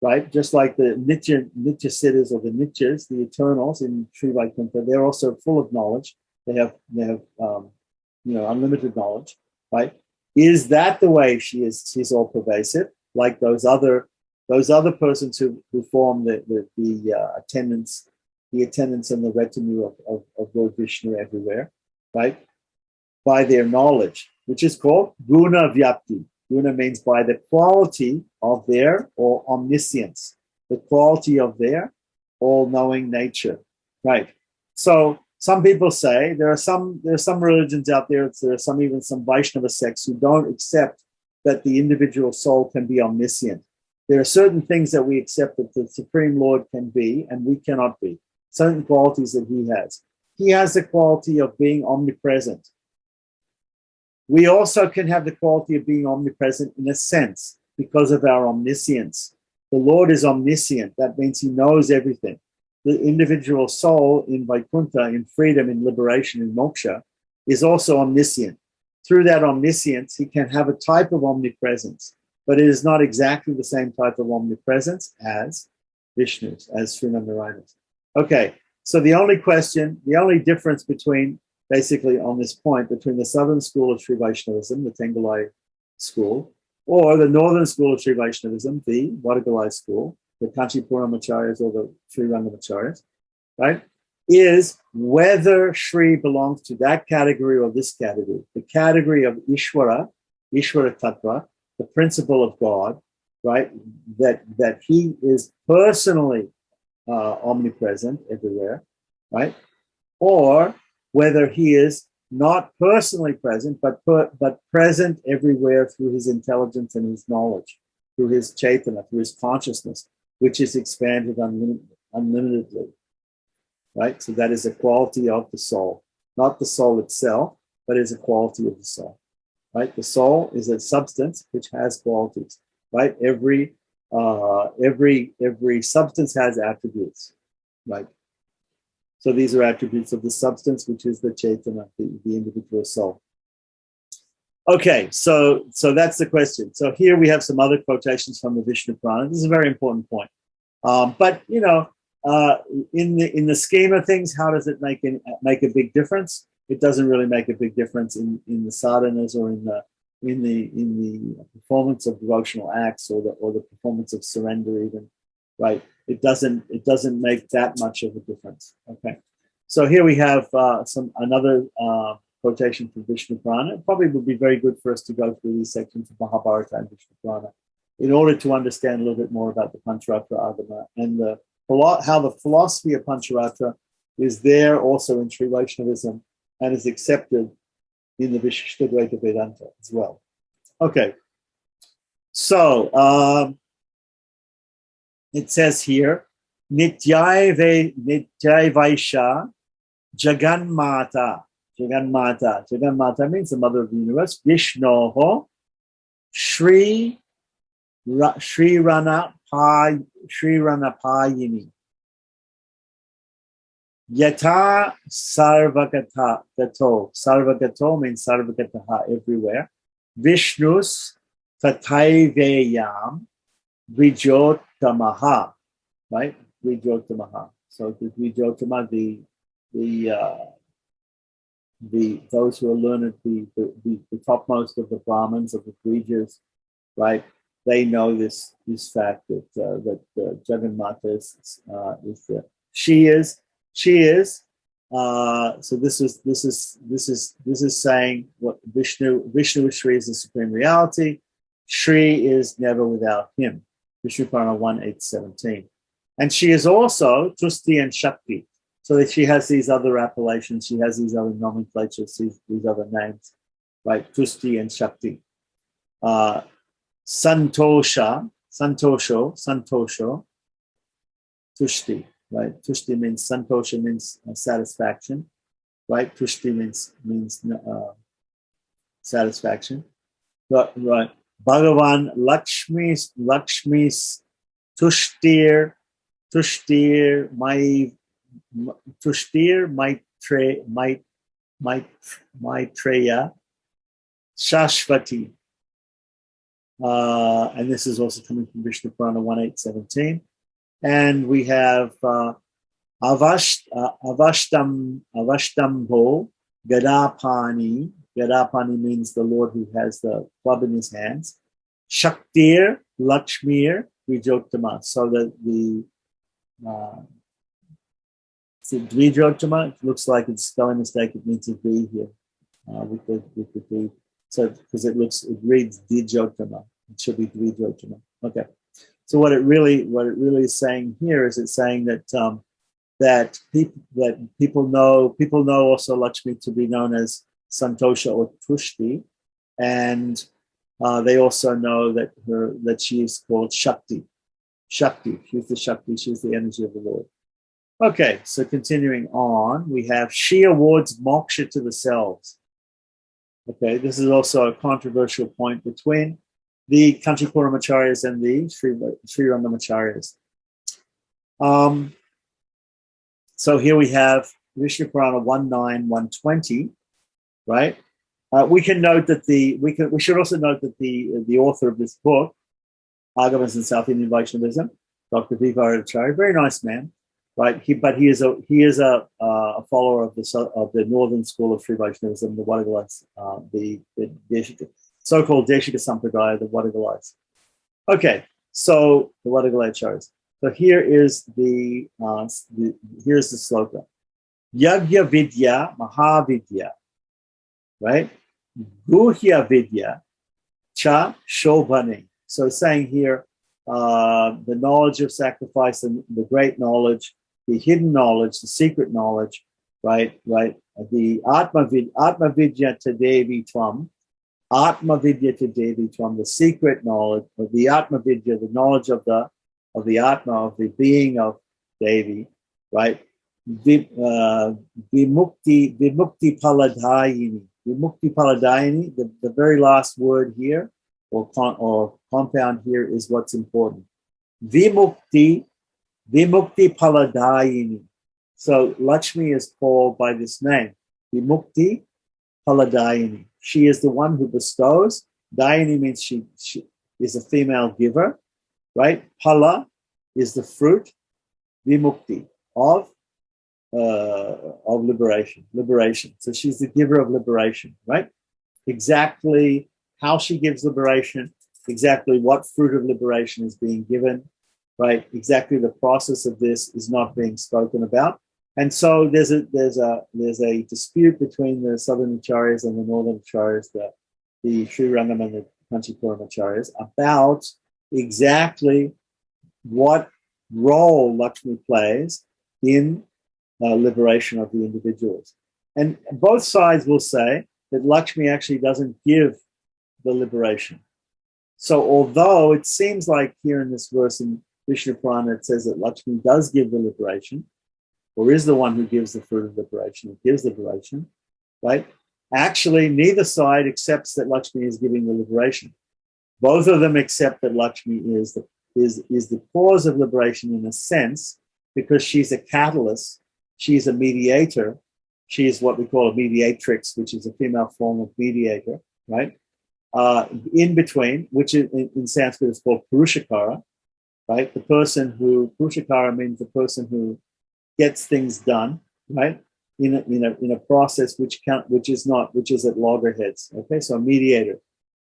right? Just like the Nitya Siddhas or the Nityas, the eternals in Sri Vaikuntha, they're also full of knowledge. They have unlimited knowledge, right? Is that the way she is? She's all pervasive, like those other persons who form the attendants and the retinue of Lord Vishnu everywhere, right? By their knowledge, which is called guna vyapti. Guna means by the quality of their or omniscience, the quality of their all-knowing nature, right? So some people say there are some religions out there. There are even some Vaishnava sects who don't accept that the individual soul can be omniscient. There are certain things that we accept that the Supreme Lord can be and we cannot be. Certain qualities that he has. He has the quality of being omnipresent. We also can have the quality of being omnipresent in a sense because of our omniscience. The Lord is omniscient. That means he knows everything. The individual soul in Vaikuntha, in freedom, in liberation, in moksha, is also omniscient. Through that omniscience, he can have a type of omnipresence, but it is not exactly the same type of omnipresence as Vishnu's, as Srimanarayana's. Okay, so the only difference between, basically on this point, between the southern school of Sri Vaishnavism, the Tengalai school, or the northern school of Sri Vaishnavism, the Vadagalai school, the Kanchipuram-acharyas or the Sri Rangamacharyas, right, is whether Sri belongs to that category or this category, the category of Ishvara Tattva, the principle of God, right, that he is personally omnipresent everywhere, right, or whether he is not personally present, but present everywhere through his intelligence and his knowledge, through his chaitana, through his consciousness, which is expanded unlimitedly, right? So that is a quality of the soul, not the soul itself, but is a quality of the soul, right? The soul is a substance which has qualities, right? Every substance has attributes, right? So these are attributes of the substance, which is the chaitana, the individual soul. Okay, so that's the question. So here we have some other quotations from the Vishnu Purana. This is a very important point. But in the scheme of things, how does it make a big difference? It doesn't really make a big difference in the sadhanas or in the performance of devotional acts or the performance of surrender even, right? It doesn't make that much of a difference. Okay, so here we have another quotation from Vishnu Purana. It probably would be very good for us to go through these sections of Mahabharata and Vishnu Purana in order to understand a little bit more about the Pancharatra Agama and how the philosophy of Pancharatra is there also in Sri Vaishnavism and is accepted in the Vishishtadvaita Vedanta as well. Okay, so it says here Nityai Vaisha Jaganmata. Jaganmata means the mother of the universe. Vishnoho Shri Ranapayini. Yata Sarvagata Gato. Sarvagato means Sarvagataha, everywhere. Vishnus Tathaiveyam Dvijotamaha. Right? Dvijotamaha. So the Dvijotama, those who are learned, the topmost of the Brahmins, of the Dvijas, right? They know this fact that Jagannatha is she is. So this is saying what Vishnu Shri is the supreme reality. Shri is never without him. Vishnu Purana 1.8.17. And she is also Tusti and Shakti. So that she has these other appellations, she has these other nomenclatures, these other names, right? Tusti and Shakti. Santosho, Tushti, right? Tushti means Santosha means satisfaction, right? Tushti means satisfaction. Right. Bhagavan Lakshmi's Tushtir Maitreya Shashvati. And this is also coming from Vishnu Purana 1.8.17. And we have Avashtambo Gadapani. Gadapani means the Lord who has the club in his hands. Shaktir Lakshmir Dvijotama. So that the Dvijotama, it looks like it's a spelling mistake. It needs a D here with the D. So because it reads Dvijotama. It should be Dvijotama. Okay. So what it really is saying here is it's saying that people know also Lakshmi to be known as Santosha or Tushti, and they also know that she is called Shakti. Shakti, she's the Shakti, she's the energy of the Lord. Okay, so continuing on, we have she awards moksha to the selves. Okay, this is also a controversial point between the Kanchikuramacharyas and the Sri Rangamacharyas. So here we have Vishnu Purana 1.9.120, right? We can note that we should also note that the author of this book, Agamas in South Indian Vaishnavism, Dr. Vivaracharya, very nice man, right? He is a follower of the northern school of Sri Vaishnavism, the Vatican, the so-called Deshika Sampradaya, the Vatican. Okay, so the Vatican. So here is here's the sloka. Yagya Vidya Mahavidya, right? Guhya Vidya Cha Shobhane. So saying here, the knowledge of sacrifice and the great knowledge, the hidden knowledge, the secret knowledge, right? The Atma Vidya Tadevi Tvam, Atma Vidya Tadevi Tvam, the secret knowledge of the Atma Vidya, the knowledge of the Atma, of the being of Devi, right? Vimukti Paladayini. Vimukti Paladayini, the very last word here, or compound here, is what's important. Vimukti Paladayini. So Lakshmi is called by this name, Vimukti Paladayini. She is the one who bestows. Dayini means she is a female giver, right? Pala is the fruit. Vimukti of liberation. So she's the giver of liberation, right? Exactly how she gives liberation, exactly what fruit of liberation is being given, right? Exactly the process of this is not being spoken about. And so there's a dispute between the southern acharyas and the northern acharyas, the Sri Rangam and the Kanchikuramacharyas, about exactly what role Lakshmi plays in liberation of the individuals. And both sides will say that Lakshmi actually doesn't give the liberation. So although it seems like here in this verse in Vishnu Purana, it says that Lakshmi does give the liberation, or is the one who gives the fruit of liberation, who gives liberation, right? Actually, neither side accepts that Lakshmi is giving the liberation. Both of them accept that Lakshmi is the cause of liberation in a sense, because she's a catalyst, she's a mediator, she is what we call a mediatrix, which is a female form of mediator, right? In between, which in Sanskrit is called Purushakara, right? The person who, Purushakara means the person who gets things done, right? In a process which is at loggerheads. Okay, so a mediator,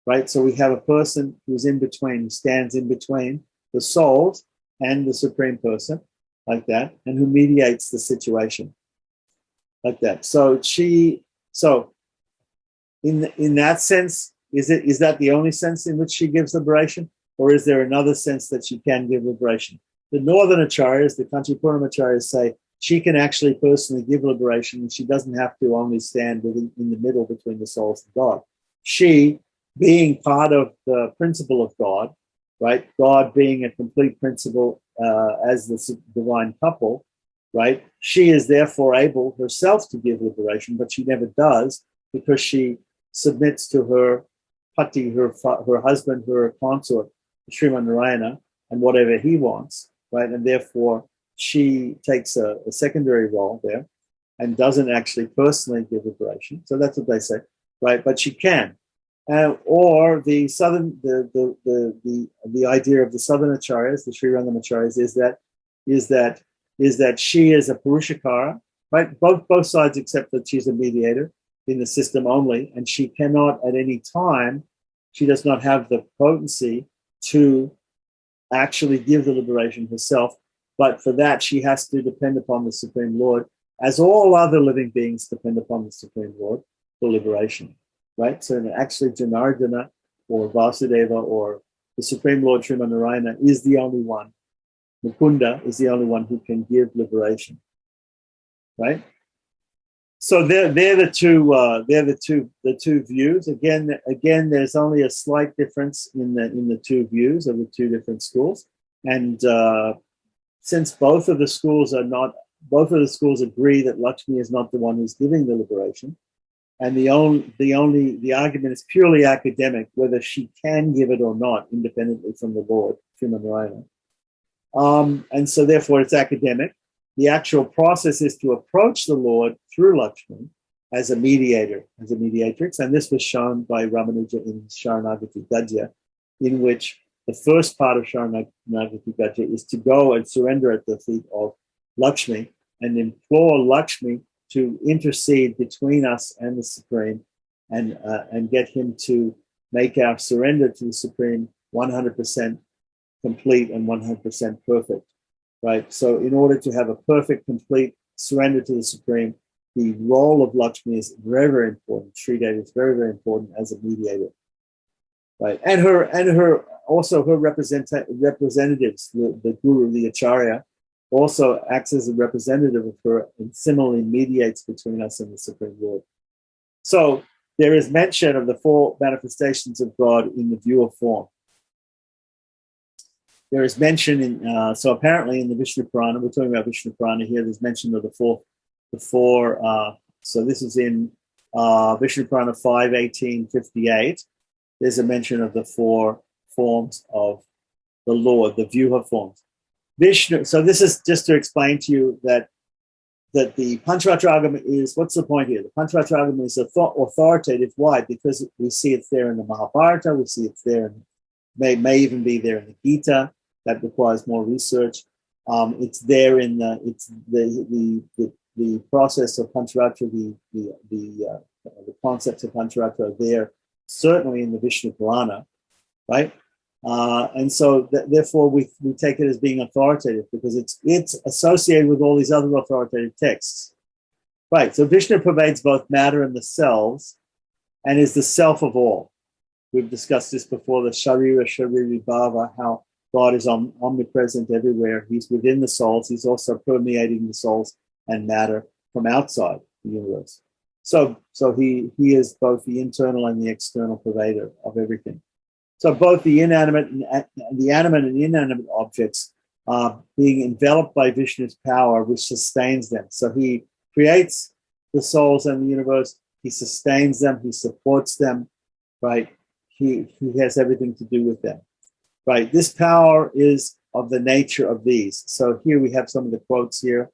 right? So we have a person who's in between, who stands in between the souls and the supreme person, like that, and who mediates the situation, like that. So in that sense, is that the only sense in which she gives liberation, or is there another sense that she can give liberation? The northern acharyas, the Kanchi Purnam acharyas, say she can actually personally give liberation, and she doesn't have to only stand in the middle between the souls and God. She, being part of the principle of God, right? God being a complete principle as the divine couple, right? She is therefore able herself to give liberation, but she never does, because she submits to her pati, her husband, her consort, Sriman Narayana, and whatever he wants, right? And therefore, she takes a secondary role there and doesn't actually personally give liberation. So that's what they say, right? But she can. Or the southern, the idea of the southern acharyas, the Sri Rangam acharyas, is that she is a Purushakara, right? Both sides accept that she's a mediator in the system only, and she cannot at any time, she does not have the potency to actually give the liberation herself. But for that, she has to depend upon the Supreme Lord, as all other living beings depend upon the Supreme Lord for liberation, right? So actually, Janardana or Vasudeva or the Supreme Lord Sriman Narayana is the only one. Mukunda is the only one who can give liberation, right? So they're the two views. Again, there's only a slight difference in the two views of the two different schools, and since both of the schools agree that Lakshmi is not the one who's giving the liberation, and the argument is purely academic, whether she can give it or not, independently from the Lord, Sriman Narayana. And so therefore it's academic. The actual process is to approach the Lord through Lakshmi as a mediator, as a mediatrix, and this was shown by Ramanuja in Sharanagati Gadya, in which the first part of Sharanagati Gadya is to go and surrender at the feet of Lakshmi and implore Lakshmi to intercede between us and the Supreme, and get him to make our surrender to the Supreme 100% complete and 100% perfect, right? So in order to have a perfect, complete surrender to the Supreme, the role of Lakshmi is very, very important. Sri Devi is very, very important as a mediator, right? And her representatives, the Guru, the Acharya, also acts as a representative of her and similarly mediates between us and the Supreme Lord. So there is mention of the four manifestations of God in the view of form. There is mention in, so apparently in the Vishnu Purana, we're talking about Vishnu Purana here, there's mention of the four, so this is in Vishnu Purana 5:1858. There's a mention of the four forms of the Lord, the Vyuha forms. Vishnu, so this is just to explain to you that the Pancharatra Agama is, what's the point here? The Pancharatra Agama is authoritative. Why? Because we see it's there in the Mahabharata, we see it's there, may even be there in the Gita. That requires more research. It's there in the process of Pancharatra, the concepts of Pancharatra are there, certainly in the Vishnu Purana, right? And so therefore we take it as being authoritative because it's associated with all these other authoritative texts, right? So Vishnu pervades both matter and the selves, and is the self of all. We've discussed this before, the Sharira Shariri Bhava, how God is omnipresent everywhere. He's within the souls. He's also permeating the souls and matter from outside the universe. So he is both the internal and the external pervader of everything. So both the inanimate and the animate and inanimate objects being enveloped by Vishnu's power, which sustains them. So he creates the souls and the universe. He sustains them. He supports them, right? He has everything to do with them, right? This power is of the nature of these. So here we have some of the quotes here.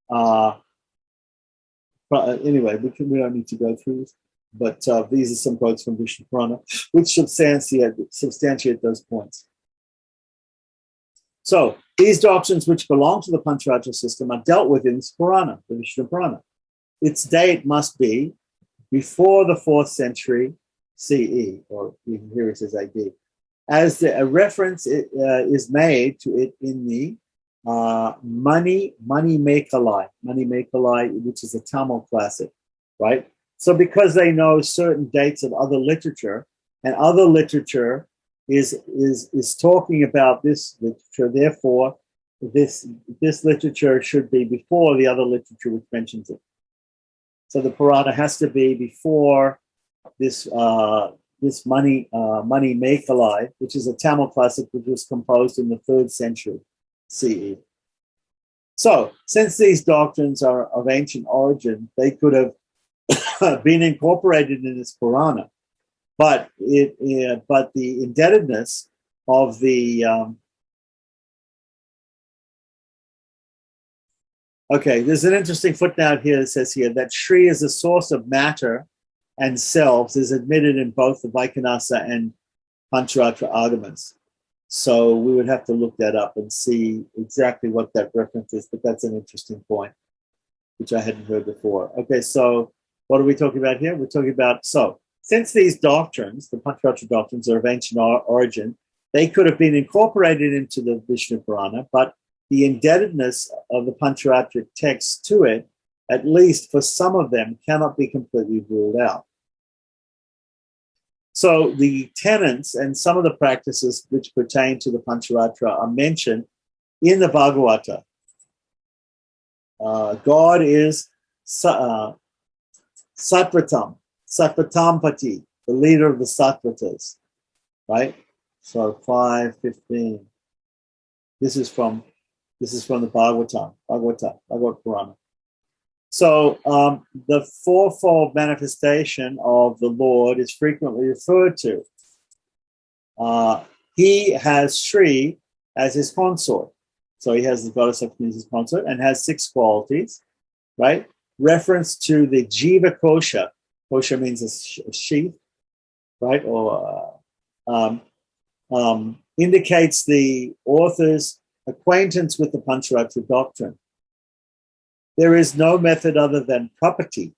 But anyway, we don't need to go through this. But these are some quotes from Vishnu Purana, which substantiate those points. So these doctrines which belong to the Pancharatra system are dealt with in this Purana, the Vishnu Purana. Its date must be before the 4th century CE, or even here it says AD, as a reference is made to it in the Mani Mekalai, which is a Tamil classic, right? So because they know certain dates of other literature, and other literature is talking about this literature, therefore this literature should be before the other literature which mentions it. So the Purana has to be before this Mani Mekalai, which is a Tamil classic which was composed in the 3rd century CE. So, since these doctrines are of ancient origin, they could have been incorporated in this Purana, but the indebtedness of the okay, there's an interesting footnote here that says here that Shri is a source of matter and selves is admitted in both the Vaikhanasa and Pancharatra Agamas. So we would have to look that up and see exactly what that reference is, but that's an interesting point, which I hadn't heard before. Okay, so what are we talking about here? We're talking about, so since these doctrines, the Pancharatra doctrines, are of ancient origin, they could have been incorporated into the Vishnu Purana, but the indebtedness of the Pancharatra texts to it, at least for some of them, cannot be completely ruled out. So the tenets and some of the practices which pertain to the Pancharatra are mentioned in the Bhagavata. God is Sattvatam, Sattvatampati, the leader of the Sattvatas, right? So 5:15. This is from the Bhagavad Purana. So the fourfold manifestation of the Lord is frequently referred to. He has Shri as his consort. So he has the goddess of as his consort and has 6 qualities, right? Reference to the Jiva Kosha. Kosha means a sheath, right? Or indicates the author's acquaintance with the Pancharatra doctrine. There is no method other than prapati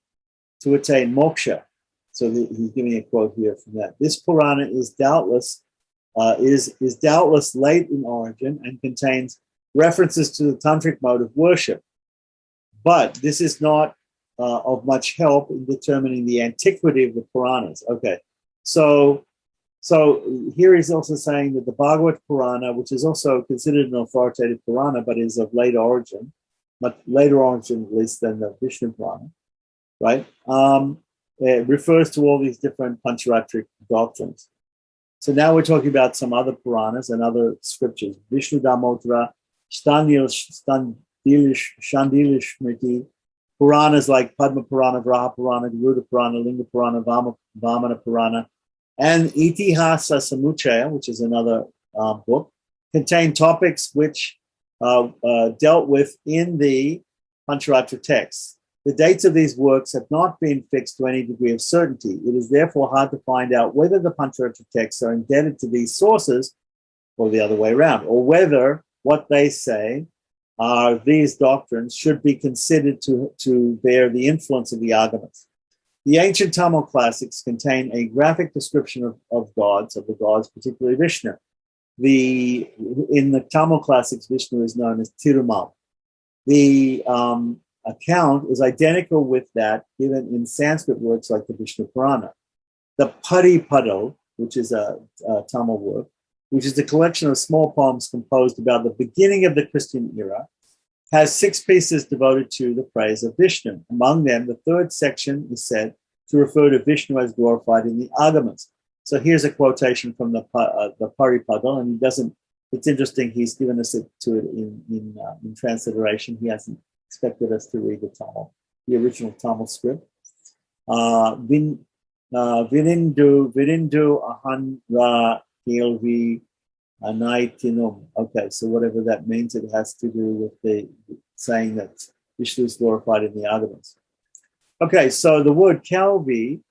to attain moksha. So he's giving a quote here from that. This Purana is doubtless late in origin and contains references to the tantric mode of worship. But this is not of much help in determining the antiquity of the Puranas. Okay, so here he's also saying that the Bhagavad Purana, which is also considered an authoritative Purana, but is of late origin, much later origin at least than the Vishnu Purana, right? It refers to all these different Pancharatric doctrines. So now we're talking about some other Puranas and other scriptures. Vishnu Damotra, Shandila Smriti, Puranas like Padma Purana, Vraha Purana, Garuda Purana, Linga Purana, Vamana Purana, and Itihasa Samuchaya, which is another book, contain topics which dealt with in the Pancharatra texts. The dates of these works have not been fixed to any degree of certainty. It is therefore hard to find out whether the Pancharatra texts are indebted to these sources or the other way around, or whether what they say are these doctrines should be considered to bear the influence of the Agamas. The ancient Tamil classics contain a graphic description of the gods, particularly Vishnu. In the Tamil classics, Vishnu is known as Thiru. The account is identical with that given in Sanskrit works like the Vishnu Purana. The Paripadal, which is a Tamil work, which is a collection of small poems composed about the beginning of the Christian era, has 6 pieces devoted to the praise of Vishnu. Among them, the 3rd section is said to refer to Vishnu as glorified in the Agamas. So here's a quotation from the Paripadal, and he doesn't It's interesting. He's given us to it in transliteration. He hasn't expected us to read the original Tamil script. Virindu ahan ra kelvi anaitinum. Okay, so whatever that means, it has to do with the saying that Vishnu is glorified in the Agamas. Okay, so the word kelvi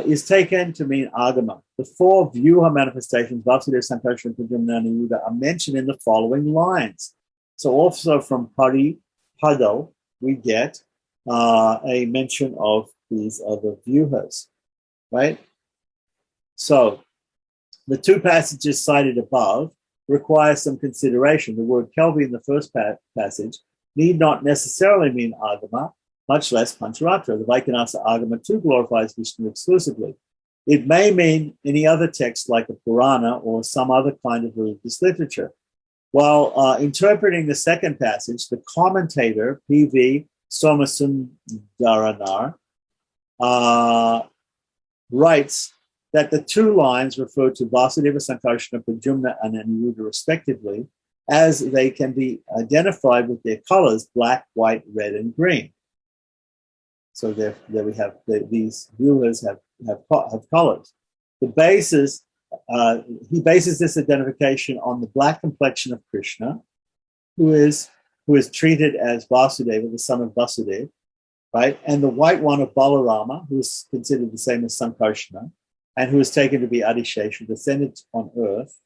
is taken to mean Agama. The four Vyuha manifestations, Vasudeva, Sankarsana, Pradyumna, and Yuga, are mentioned in the following lines. So also from Padal, we get a mention of these other Vyuhas, right? So the two passages cited above require some consideration. The word Kelvi in the first passage need not necessarily mean Agama, much less Pancharatra. The Vaikanasa Agama too glorifies Vishnu exclusively. It may mean any other text like a Purana or some other kind of religious literature. While interpreting the second passage, the commentator, P.V. Somasundaranar, writes that the two lines refer to Vasudeva, Sankarsana, Pradyumna, and Aniruddha respectively, as they can be identified with their colors, black, white, red, and green. So there we have these Vyuhas have colors. The basis, he bases this identification on the black complexion of Krishna, who is treated as Vasudeva, the son of Vasudeva, right? And the white one of Balarama, who is considered the same as Sankarsana, and who is taken to be Adishesha, descended on earth.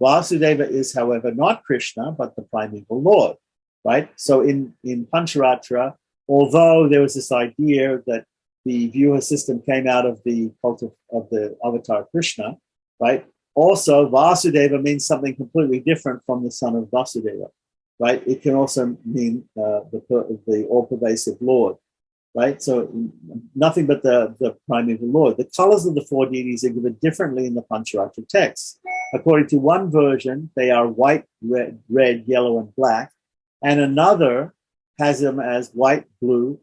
Vasudeva is, however, not Krishna, but the primeval Lord, right? So in Pancharatra, although there was this idea that the Vyuha system came out of the cult of the avatar Krishna, right? Also, Vasudeva means something completely different from the son of Vasudeva, right? It can also mean the all-pervasive Lord, right? So nothing but the primeval Lord. The colors of the four deities are given differently in the Pancharatra texts. According to one version, they are white, red, yellow, and black, and another has them as white, blue,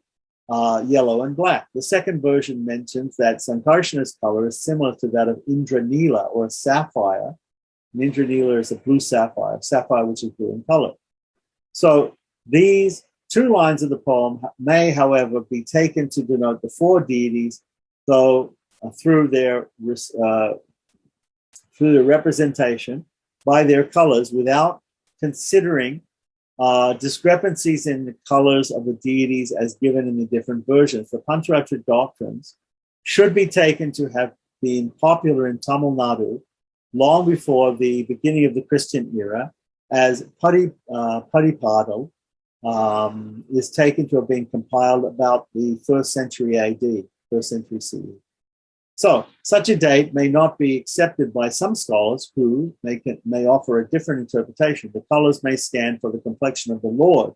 yellow, and black. The second version mentions that Sankarsana's color is similar to that of Indranila, or a sapphire. And Indranila is a blue sapphire which is blue in color. So these two lines of the poem may, however, be taken to denote the four deities, though through their representation by their colors, without considering discrepancies in the colors of the deities as given in the different versions. The Pancharatra doctrines should be taken to have been popular in Tamil Nadu long before the beginning of the Christian era, as Padipadal is taken to have been compiled about the 1st century AD, 1st century CE. So, such a date may not be accepted by some scholars who may offer a different interpretation. The colors may stand for the complexion of the Lord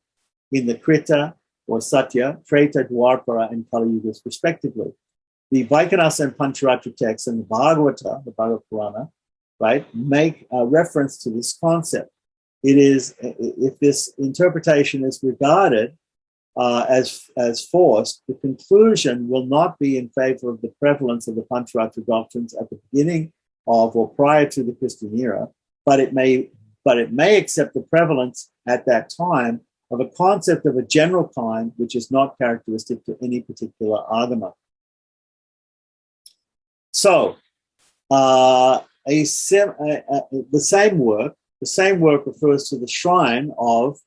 in the Krita or Satya, Treta, Dwapara, and Kali Yugas, respectively. The Vaikanasa and Pancharatra texts and the Bhagavata, the Bhagavad Purana, right, make a reference to this concept. It is, if this interpretation is regarded as forced, the conclusion will not be in favor of the prevalence of the Pancharatra doctrines at the beginning of or prior to the Christian era, but it may accept the prevalence at that time of a concept of a general kind which is not characteristic to any particular agama. So the same work refers to the shrine of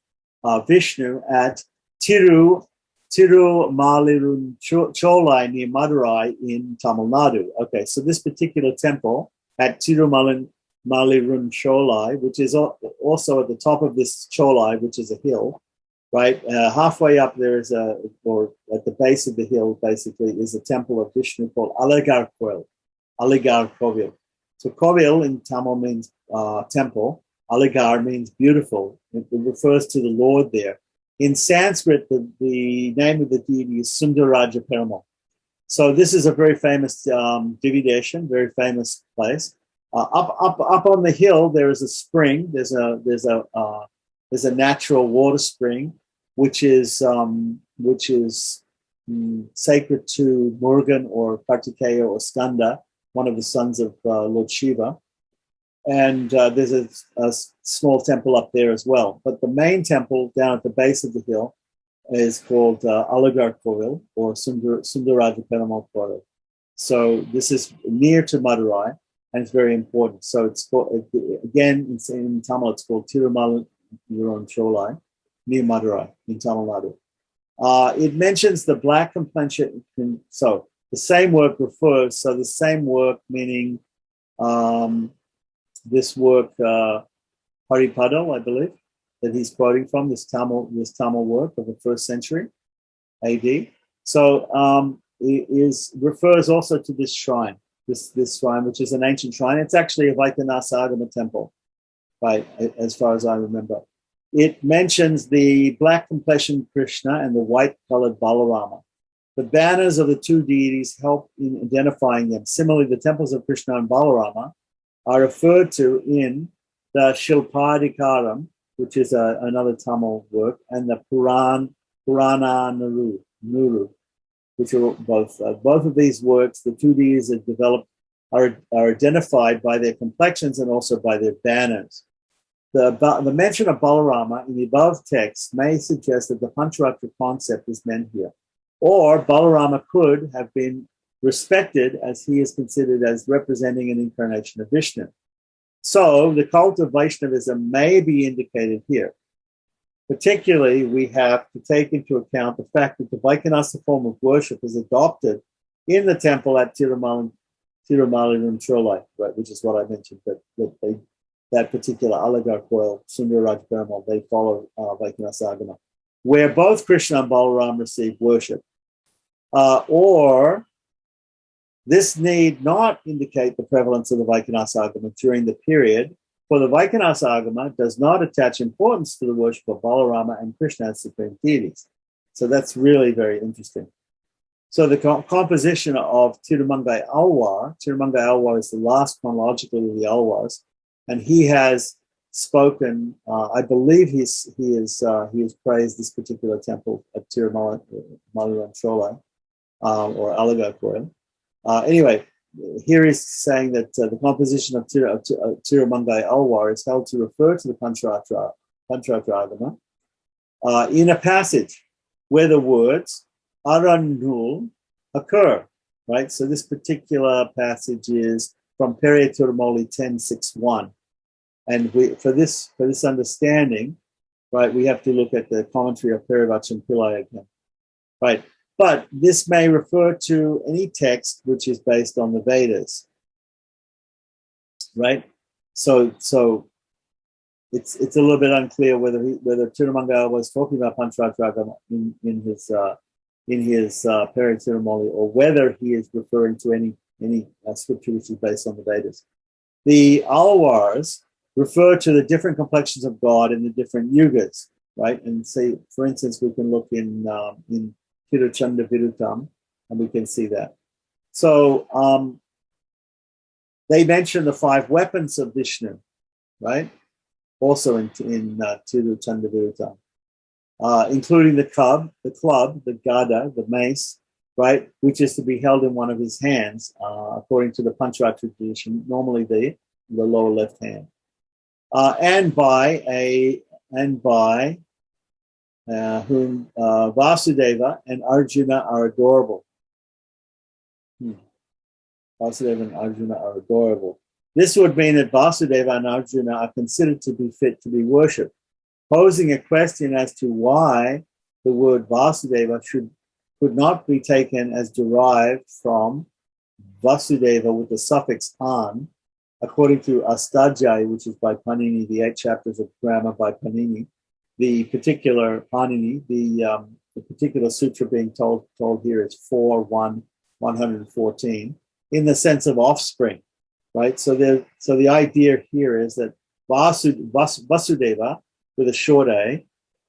Vishnu at Thiru Malirun Chola near Madurai in Tamil Nadu. Okay, so this particular temple at Thiru Malirun Chola, which is also at the top of this Chola, which is a hill, right? Halfway up there is or at the base of the hill, basically, is a temple of Vishnu called Aligarh Kovil. So Kovil in Tamil means temple. Aligarh means beautiful. It refers to the Lord there. In Sanskrit, the name of the deity is Sundaraja Perumal. So this is a very famous Dividation, very famous place. Up on the hill, there is a spring. There's a natural water spring, which is sacred to Murugan or Kartikeya or Skanda, one of the sons of Lord Shiva. And there's a small temple up there as well. But the main temple down at the base of the hill is called Alagar Koil, or Sundaraja Perumal Koil. So this is near to Madurai, and it's very important. So it's called, again, in Tamil, it's called Thiru Chola, near Madurai, in Tamil Nadu. It mentions the black complexion. So the same work refers, so the same work meaning this work, Haripadal, I believe, that he's quoting from, this Tamil work of the 1st century AD. So it refers also to this shrine, this shrine, which is an ancient shrine. It's actually a Vaikanasa Agama temple, right, as far as I remember. It mentions the black complexioned Krishna and the white colored Balarama. The banners of the two deities help in identifying them. Similarly, the temples of Krishna and Balarama are referred to in the Shilpadikaram, which is another Tamil work, and the Purana Nuru, which are both of these works. The two deities that developed are identified by their complexions and also by their banners. The mention of Balarama in the above text may suggest that the Pancharatra concept is meant here, or Balarama could have been respected as he is considered as representing an incarnation of Vishnu. So the cult of Vaishnavism may be indicated here. Particularly, we have to take into account the fact that the Vaikanasa form of worship is adopted in the temple at Tirumalam Chola, right, which is what I mentioned, that particular Alagar Koil, Sundaraj Perumal, they follow Vaikanasa Agama, where both Krishna and Balaram receive worship. Or this need not indicate the prevalence of the Vaikanasa Agama during the period, for the Vaikanasa Agama does not attach importance to the worship of Balarama and Krishna as supreme deities. So that's really very interesting. So the composition of Tirumangai Alwar is the last chronologically of the Alwars, and he has spoken. I believe he has praised this particular temple at Tirumalan Chola or Alagar Koil. Anyway, here he's saying that the composition of Tirumangai Alwar is held to refer to the Pancharatra Agama in a passage where the words Arannul occur, right? So this particular passage is from Periya Tirumoli 10.6.1. And for this understanding, right, we have to look at the commentary of Perivachan Pillai again, right? But this may refer to any text which is based on the Vedas, right? So it's a little bit unclear whether Tirumangal was talking about Pancharatra in his Periya Tirumoli, or whether he is referring to any scripture which is based on the Vedas. The Alwars refer to the different complexions of God in the different yugas, right? And say, for instance, we can look in Thiru Chanda Virutam, and we can see that. So they mention the 5 weapons of Vishnu, right? Also in Thiru Chanda Virutam, including the club, the gada, the mace, right, which is to be held in one of his hands, according to the Pancharatra tradition, normally the lower left hand, and by whom Vasudeva and Arjuna are adorable. Vasudeva and Arjuna are adorable. This would mean that Vasudeva and Arjuna are considered to be fit to be worshipped, posing a question as to why the word Vasudeva could not be taken as derived from Vasudeva with the suffix an, according to Astadhyayi, which is by Panini, the 8 chapters of grammar by Panini. The particular Panini, the particular sutra being told here is 4.114, in the sense of offspring, right? So the idea here is that Vasudeva, with a short a,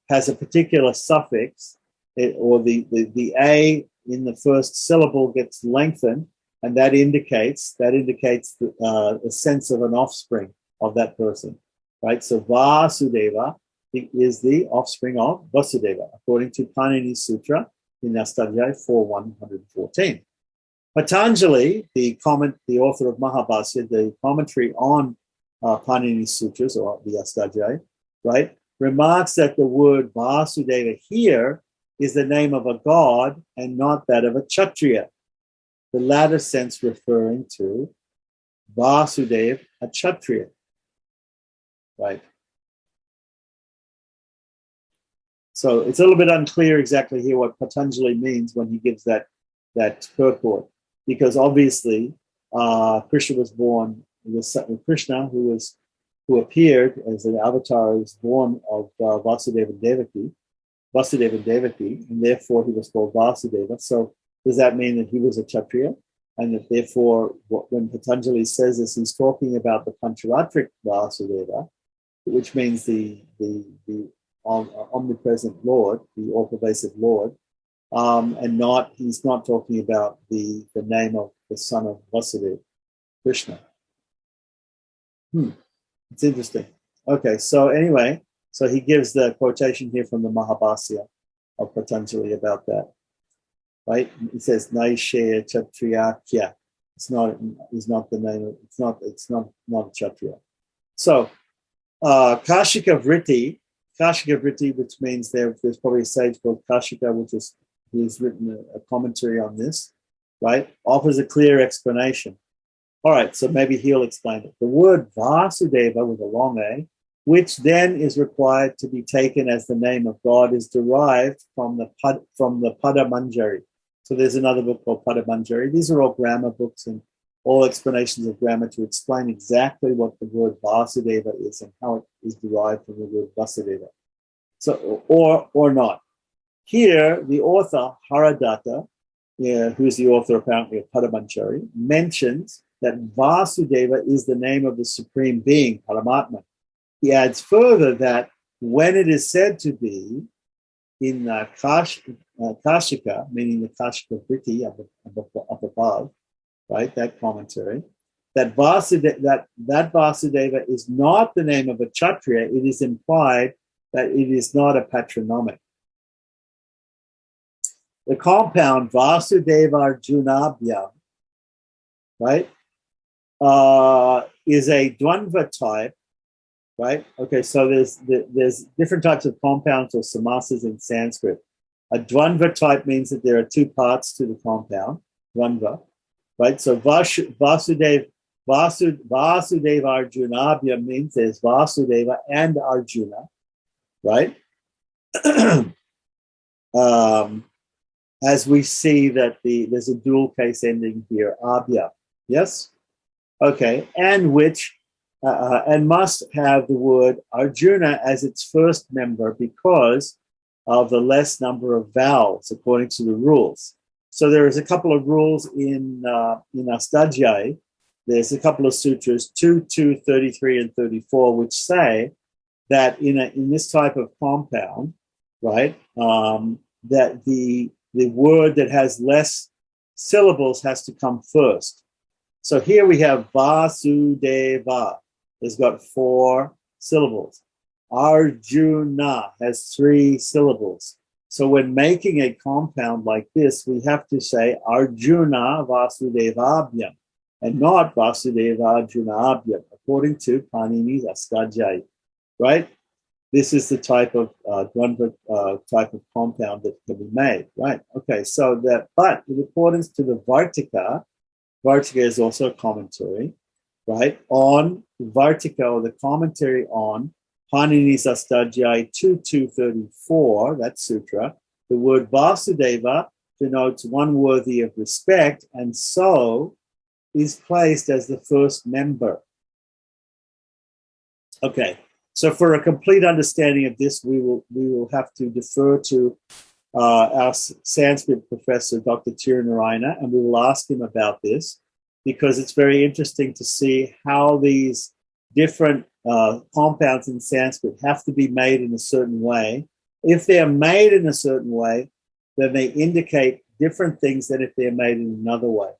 has a particular suffix, or the a in the first syllable gets lengthened, and that indicates the sense of an offspring of that person, right? So Vasudeva is the offspring of Vasudeva, according to Panini Sutra in Astadhyayi 4.114. Patanjali, the author of Mahabharata, the commentary on Panini Sutras, or the Astajai, right, remarks that the word Vasudeva here is the name of a god and not that of a Kshatriya. The latter sense referring to Vasudeva, a Kshatriya, right? So it's a little bit unclear exactly here what Patanjali means when he gives that purport, because obviously Krishna was born. Krishna, who appeared as an avatar, is born of Vasudeva and Devaki, and therefore he was called Vasudeva. So does that mean that he was a Kshatriya? And that therefore, when Patanjali says this, he's talking about the Pancharatric Vasudeva, which means the omnipresent Lord, the all-pervasive Lord, and he's not talking about the name of the son of Vasudeva, Krishna. It's interesting. Okay, so anyway, so he gives the quotation here from the Mahabharata of Patanjali about that. Right? He says Naishya Kshatriyakya. It's not the name of, it's not a Kshatriya. So Kashika Vritti, which means there's probably a sage called Kashika, he's written a commentary on this, right? Offers a clear explanation. All right, so maybe he'll explain it. The word Vasudeva with a long A, which then is required to be taken as the name of God, is derived from the Padamanjari. So there's another book called Padamanjari. These are all grammar books and all explanations of grammar to explain exactly what the word Vasudeva is and how it is derived from the word Vasudeva. So, or not. Here, the author, Haradatta, who is the author apparently of Padamanjari, mentions that Vasudeva is the name of the Supreme Being, Paramatma. He adds further that when it is said to be in Kashika, meaning the Kashika Vritti up above, right, that commentary, that Vasudeva is not the name of a Kshatriya, it is implied that it is not a patronymic. The compound Vasudevarjunabhyam, right, is a Dvandva type, right? Okay, so there's different types of compounds or samasas in Sanskrit. A Dvandva type means that there are two parts to the compound, Dvandva, right? So Vasudeva-Arjunabhyam means there's Vasudeva and Arjuna, right? As we see that there's a dual case ending here, Abhya, yes? Okay, and which and must have the word Arjuna as its first member because of the less number of vowels according to the rules. So there is a couple of rules in Astajai. There's a couple of sutras, 2, 33, and 34, which say that in this type of compound, right, that the word that has less syllables has to come first. So here we have Vasudeva. It's got 4 syllables. Arjuna has 3 syllables. So when making a compound like this, we have to say Arjuna Vasudevabhyam and not Vasudeva Arjunabhyam, according to Panini's Astajai, right? This is the type of type of compound that can be made, right? Okay, so but in accordance to the Vartika is also a commentary, right, on Vartika, or the commentary on Panini's Astajai 2.234, that sutra, the word Vasudeva denotes one worthy of respect and so is placed as the first member. Okay, so for a complete understanding of this, we will have to defer to our Sanskrit professor, Dr. Thiru, and we will ask him about this because it's very interesting to see how these different compounds in Sanskrit have to be made in a certain way. If they're made in a certain way, then they indicate different things than if they're made in another way.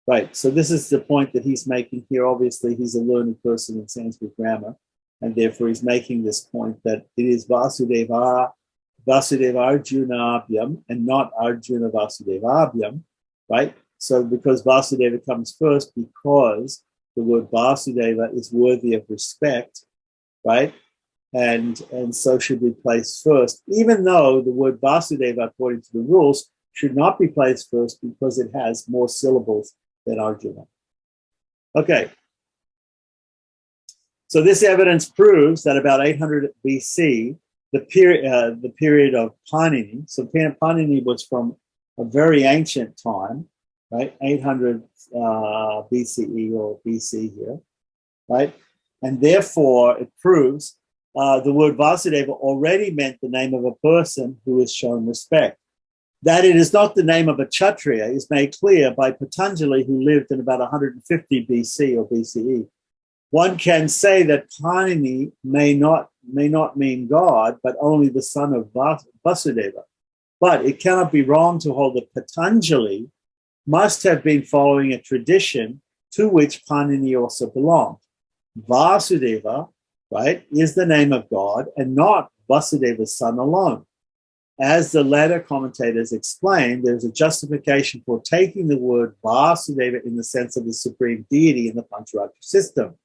Right, so this is the point that he's making here. Obviously, he's a learned person in Sanskrit grammar, and therefore he's making this point that it is Vasudeva Arjunabhyam and not Arjuna Vasudevabhyam, right? So because Vasudeva comes first because the word Vasudeva is worthy of respect, right? And so should be placed first, even though the word Vasudeva, according to the rules, should not be placed first because it has more syllables than Arjuna. Okay. So this evidence proves that about 800 BC, the period of Panini. So Panini was from a very ancient time, right? 800 BCE or BC here, right? And therefore, it proves the word Vasudeva already meant the name of a person who is shown respect. That it is not the name of a Kshatriya is made clear by Patanjali, who lived in about 150 BC or BCE. One can say that Panini may not mean God, but only the son of Vasudeva. But it cannot be wrong to hold that Patanjali must have been following a tradition to which Panini also belonged. Vasudeva, right, is the name of God and not Vasudeva's son alone. As the latter commentators explain, there's a justification for taking the word Vasudeva in the sense of the supreme deity in the Pancharatra system.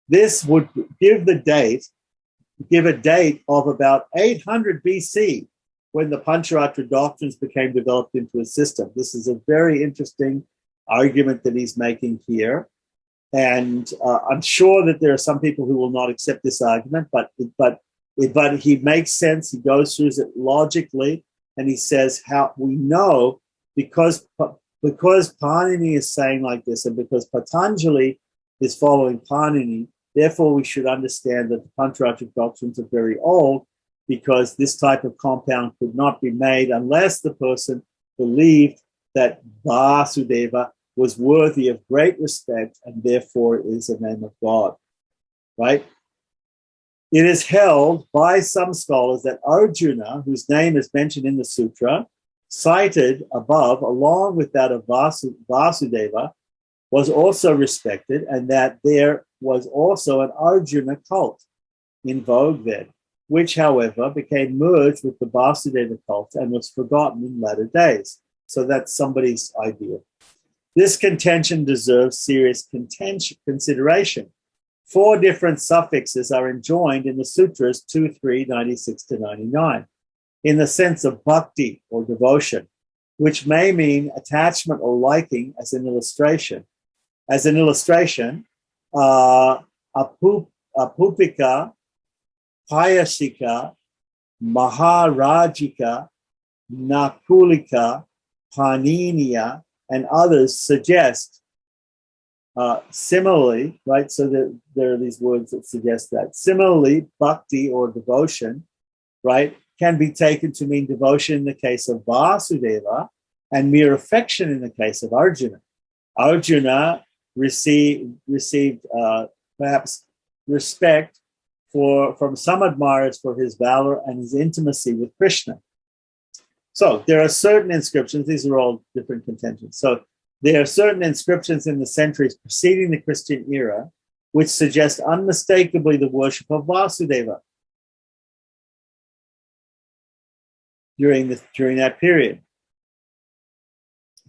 This would give a date of about 800 BC when the Pancharatra doctrines became developed into a system. This is a very interesting argument that he's making here. And I'm sure that there are some people who will not accept this argument, but he makes sense. He goes through it logically, and he says how we know because Panini is saying like this, and because Patanjali is following Panini, therefore we should understand that the Pancharatra doctrines are very old, because this type of compound could not be made unless the person believed that Vasudeva was worthy of great respect and therefore is a name of God, right? It is held by some scholars that Arjuna, whose name is mentioned in the sutra, cited above, along with that of Vasudeva, was also respected, and that there was also an Arjuna cult in vogue then, which, however, became merged with the Vasudeva cult and was forgotten in latter days. So that's somebody's idea. This contention deserves serious consideration. 4 different suffixes are enjoined in the sutras 2, 3, 96 to 99, in the sense of bhakti or devotion, which may mean attachment or liking as an illustration. As an illustration, apupika, payasika, maharajika, nakulika, paniniya, and others suggest similarly, right? So there are these words that suggest that. Similarly, bhakti or devotion, right, can be taken to mean devotion in the case of Vasudeva and mere affection in the case of Arjuna. Arjuna received perhaps respect from some admirers for his valor and his intimacy with Krishna. So there are certain inscriptions, these are all different contentions. So there are certain inscriptions in the centuries preceding the Christian era which suggest unmistakably the worship of Vasudeva during that period.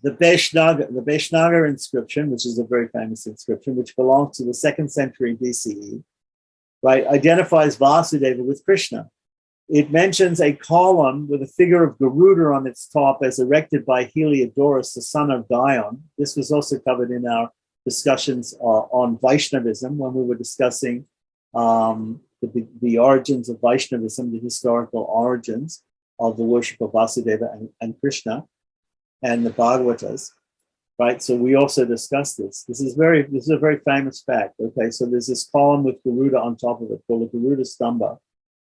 The Vaishnava inscription, which is a very famous inscription, which belongs to the 2nd century BCE, right, identifies Vasudeva with Krishna. It mentions a column with a figure of Garuda on its top as erected by Heliodorus, the son of Dion. This was also covered in our discussions on Vaishnavism when we were discussing the origins of Vaishnavism, the historical origins of the worship of Vasudeva and Krishna and the Bhagavatas, right? So we also discussed this. This is a very famous fact. Okay, so there's this column with Garuda on top of it called the Garuda Stamba,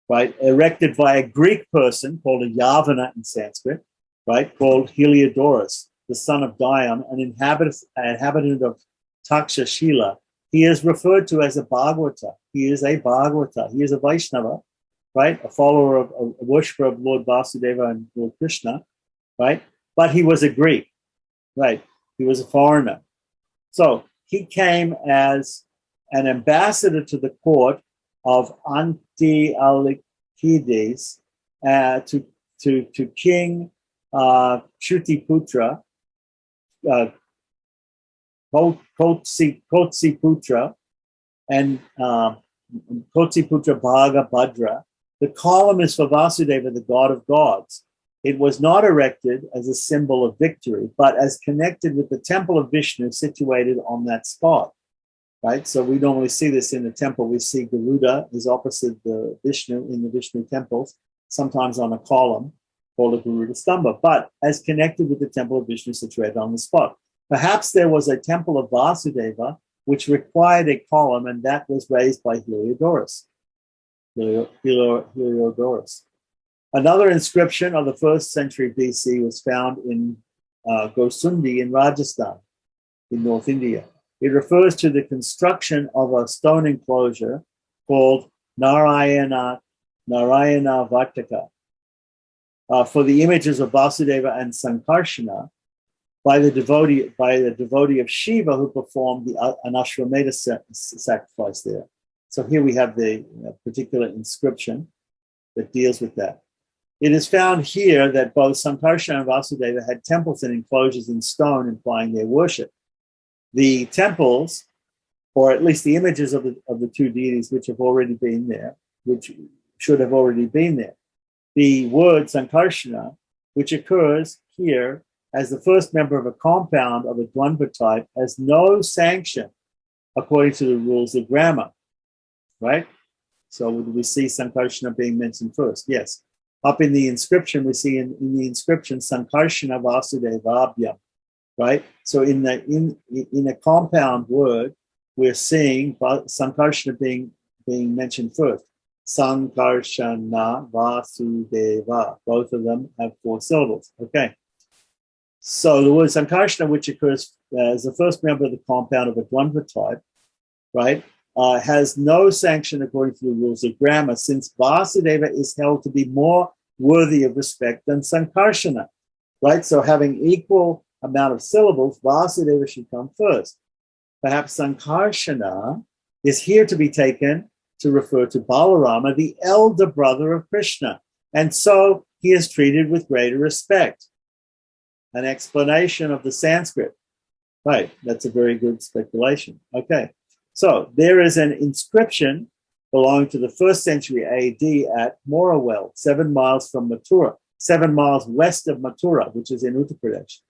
right, erected by a Greek person called a Yavana in Sanskrit, right, called Heliodorus, the son of Dion, an inhabitant of Takshashila. He is referred to as a Bhagavata. He is a Bhagavata. He is a Vaishnava, right, a follower of, a worshiper of Lord Vasudeva and Lord Krishna, right, but he was a Greek, right, he was a foreigner. So he came as an ambassador to the court of Antialikides to King Shutiputra, Kotsiputra and Kotsiputra Bhagabhadra. The column is for Vasudeva, the god of gods. It was not erected as a symbol of victory, but as connected with the temple of Vishnu situated on that spot. Right? So we normally see this in the temple. We see Garuda is opposite the Vishnu in the Vishnu temples, sometimes on a column called a Garuda Stamba, but as connected with the temple of Vishnu situated on the spot. Perhaps there was a temple of Vasudeva which required a column, and that was raised by Heliodorus. Another inscription of the 1st century BC was found in Gosundi in Rajasthan, in North India. It refers to the construction of a stone enclosure called Narayana Vartaka for the images of Vasudeva and Sankarshana by the devotee of Shiva who performed an Ashwamedha sacrifice there. So here we have the particular inscription that deals with that. It is found here that both Sankarshana and Vasudeva had temples and enclosures in stone implying their worship. The temples, or at least the images of the two deities which have already been there, which should have already been there. The word Sankarshana, which occurs here as the first member of a compound of a Dvandva type, has no sanction according to the rules of grammar, right? So we see Sankarshana being mentioned first, yes. Up in the inscription, we see in the inscription Sankarshana Vasudevabhyam, right? So in a compound word, we're seeing Sankarshana being mentioned first. Sankarshana Vasudeva. Both of them have 4 syllables. Okay. So the word Sankarshana, which occurs as the first member of the compound of a Dvandva type, right, has no sanction according to the rules of grammar, since Vasudeva is held to be more worthy of respect than Sankarshana, right? So having equal amount of syllables, Vasudeva should come first. Perhaps Sankarshana is here to be taken to refer to Balarama, the elder brother of Krishna. And so he is treated with greater respect. An explanation of the Sanskrit. Right, that's a very good speculation. Okay, so there is an inscription belonging to the 1st century AD at Morawell, 7 miles from Mathura, 7 miles west of Mathura, which is in Uttar Pradesh,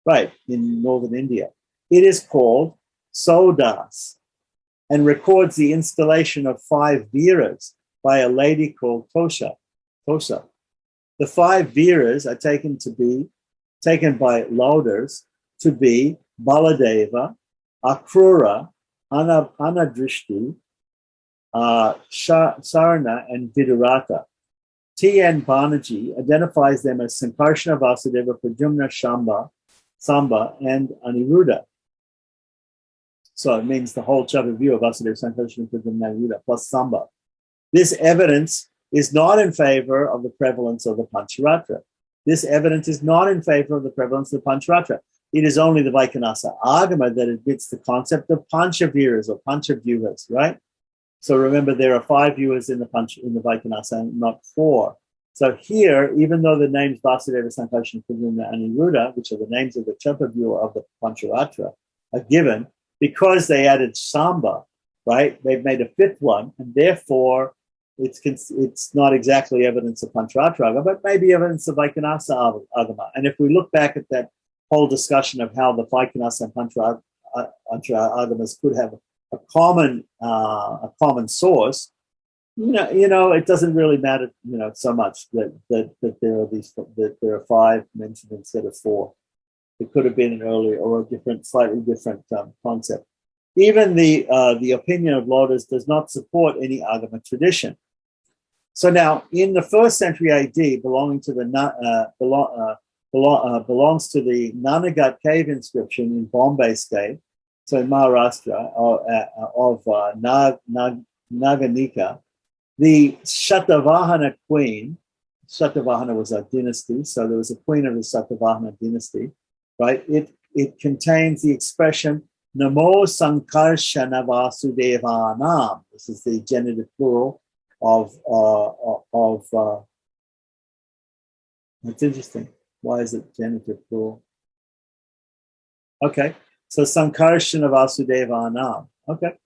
right, in northern India. It is called Sodas and records the installation of 5 viras by a lady called Tosa. The 5 viras are taken by Lauders to be Baladeva, Akrura, Anadrishti, Sarna, and Vidurata. T.N. Banerjee identifies them as Sankarshana, Vasudeva, Pradyumna, Samba, and Aniruddha. So it means the whole Chaturvyu of Vasudeva, Sankarshana, Pradyumna, Aniruddha, plus Samba. This evidence is not in favor of the prevalence of the Pancharatra. This evidence is not in favor of the prevalence of the Pancharatra. It is only the Vaikhanasa Agama that admits the concept of Panchaviras or Panchavyuhas, right? So remember, there are 5 vyuhas in the Vaikhanasa and not 4. So here, even though the names Vasudeva, Sankarshana, Pradyumna, and Aniruddha, which are the names of the Chaturvyuha of the Pancharatra, are given, because they added Samba, right? They've made a 5th one, and therefore it's not exactly evidence of Pancharatra Agama, but maybe evidence of Vaikhanasa Agama. And if we look back at that whole discussion of how the Vaikhanasa and Pancharatra Agamas could have a common source, it doesn't really matter, so much that there are 5 mentioned instead of 4. It could have been an earlier or a slightly different concept. Even the opinion of Lotus does not support any Agama tradition. So now, in the 1st century AD, belongs to the Nanagat cave inscription in Bombay state, so in Maharashtra, of Naganika, the Shatavahana queen. Shatavahana was a dynasty, so there was a queen of the Shatavahana dynasty, right? It contains the expression Namo Sankarshana Vasudevanam. This is the genitive plural of that's interesting. Why is it genitive plural? Okay, So Sankarshana Vasudevanam. Okay.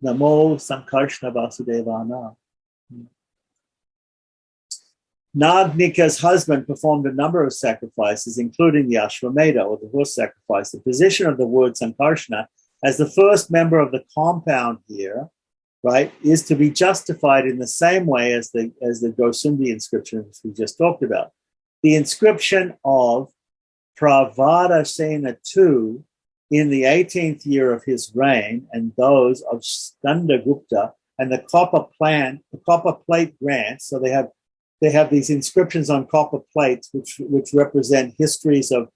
Namo Sankarshana Vasudevanam. Nagnika's husband performed a number of sacrifices, including the Ashwamedha, or the horse sacrifice. The position of the word Sankarshana as the first member of the compound here, right, is to be justified in the same way as the Gosundi inscription, which we just talked about. The inscription of Pravadasena II in the 18th year of his reign, and those of Skandagupta, and the copper plate grants. So they have these inscriptions on copper plates, which represent histories of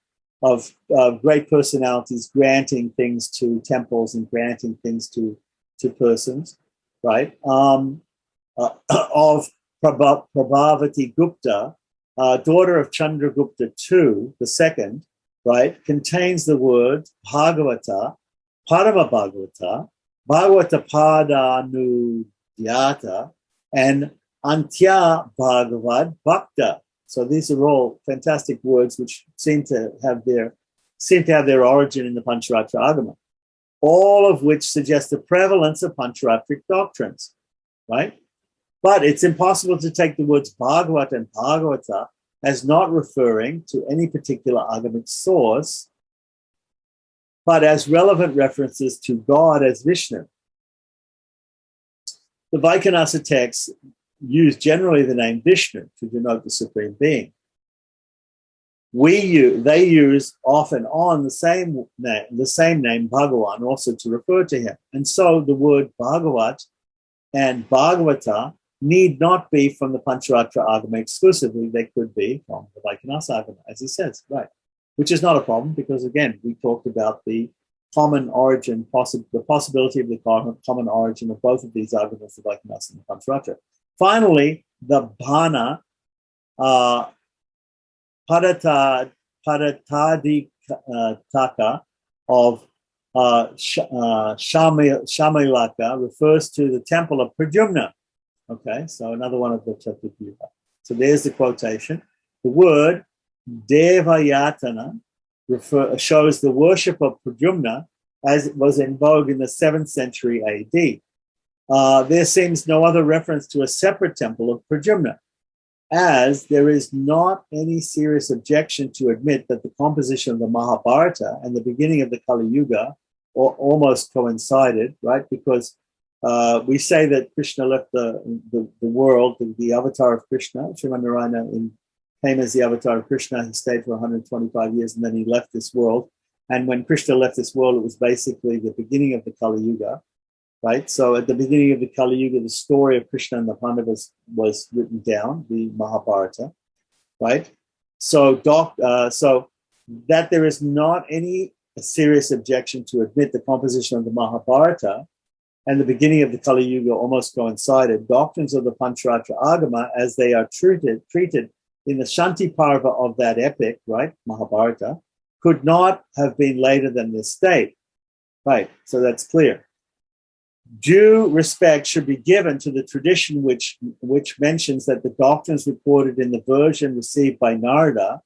great personalities granting things to temples and granting things to persons, right? Of Prabhavati Gupta, daughter of Chandragupta II, the second, right, contains the word Bhagavata, Parama Bhagavata, Bhagavata Padanudhyata, and Antya Bhagavad Bhakta. So these are all fantastic words which seem to have their origin in the Pancharatra Agama, all of which suggest the prevalence of Pancharatric doctrines, right? But it's impossible to take the words Bhagavat and Bhagavata as not referring to any particular agamic source, but as relevant references to God as Vishnu. The Vaikhanasa texts use generally the name Vishnu to denote the Supreme Being. They use off and on the same name Bhagavan also to refer to him. And so the word Bhagavat and Bhagavata need not be from the Pancharatra Agama exclusively. They could be from the Vaikhanasa Agama, as he says, right? Which is not a problem because, again, we talked about the common origin, the possibility of the common origin of both of these Agamas, the Vaikhanasa and the Pancharatra. Finally, the Bhana, Padatadika of Shamalaka refers to the temple of Pradyumna. Okay, so another one of the Chaturvyuha. So there's the quotation. The word Devayatana shows the worship of Pradyumna as it was in vogue in the 7th century AD. There seems no other reference to a separate temple of Pradyumna, as there is not any serious objection to admit that the composition of the Mahabharata and the beginning of the Kali Yuga almost coincided, right? Because we say that Krishna left the world, the avatar of Krishna, Srimad Narayana came as the avatar of Krishna. He stayed for 125 years and then he left this world. And when Krishna left this world, it was basically the beginning of the Kali Yuga, right? So at the beginning of the Kali Yuga, the story of Krishna and the Pandavas was written down, the Mahabharata, right? So that there is not any serious objection to admit the composition of the Mahabharata and the beginning of the Kali Yuga almost coincided. Doctrines of the Pancharatra Agama, as they are treated in the Shanti Parva of that epic, right, Mahabharata, could not have been later than this date, right? So that's clear. Due respect should be given to the tradition which mentions that the doctrines recorded in the version received by Narada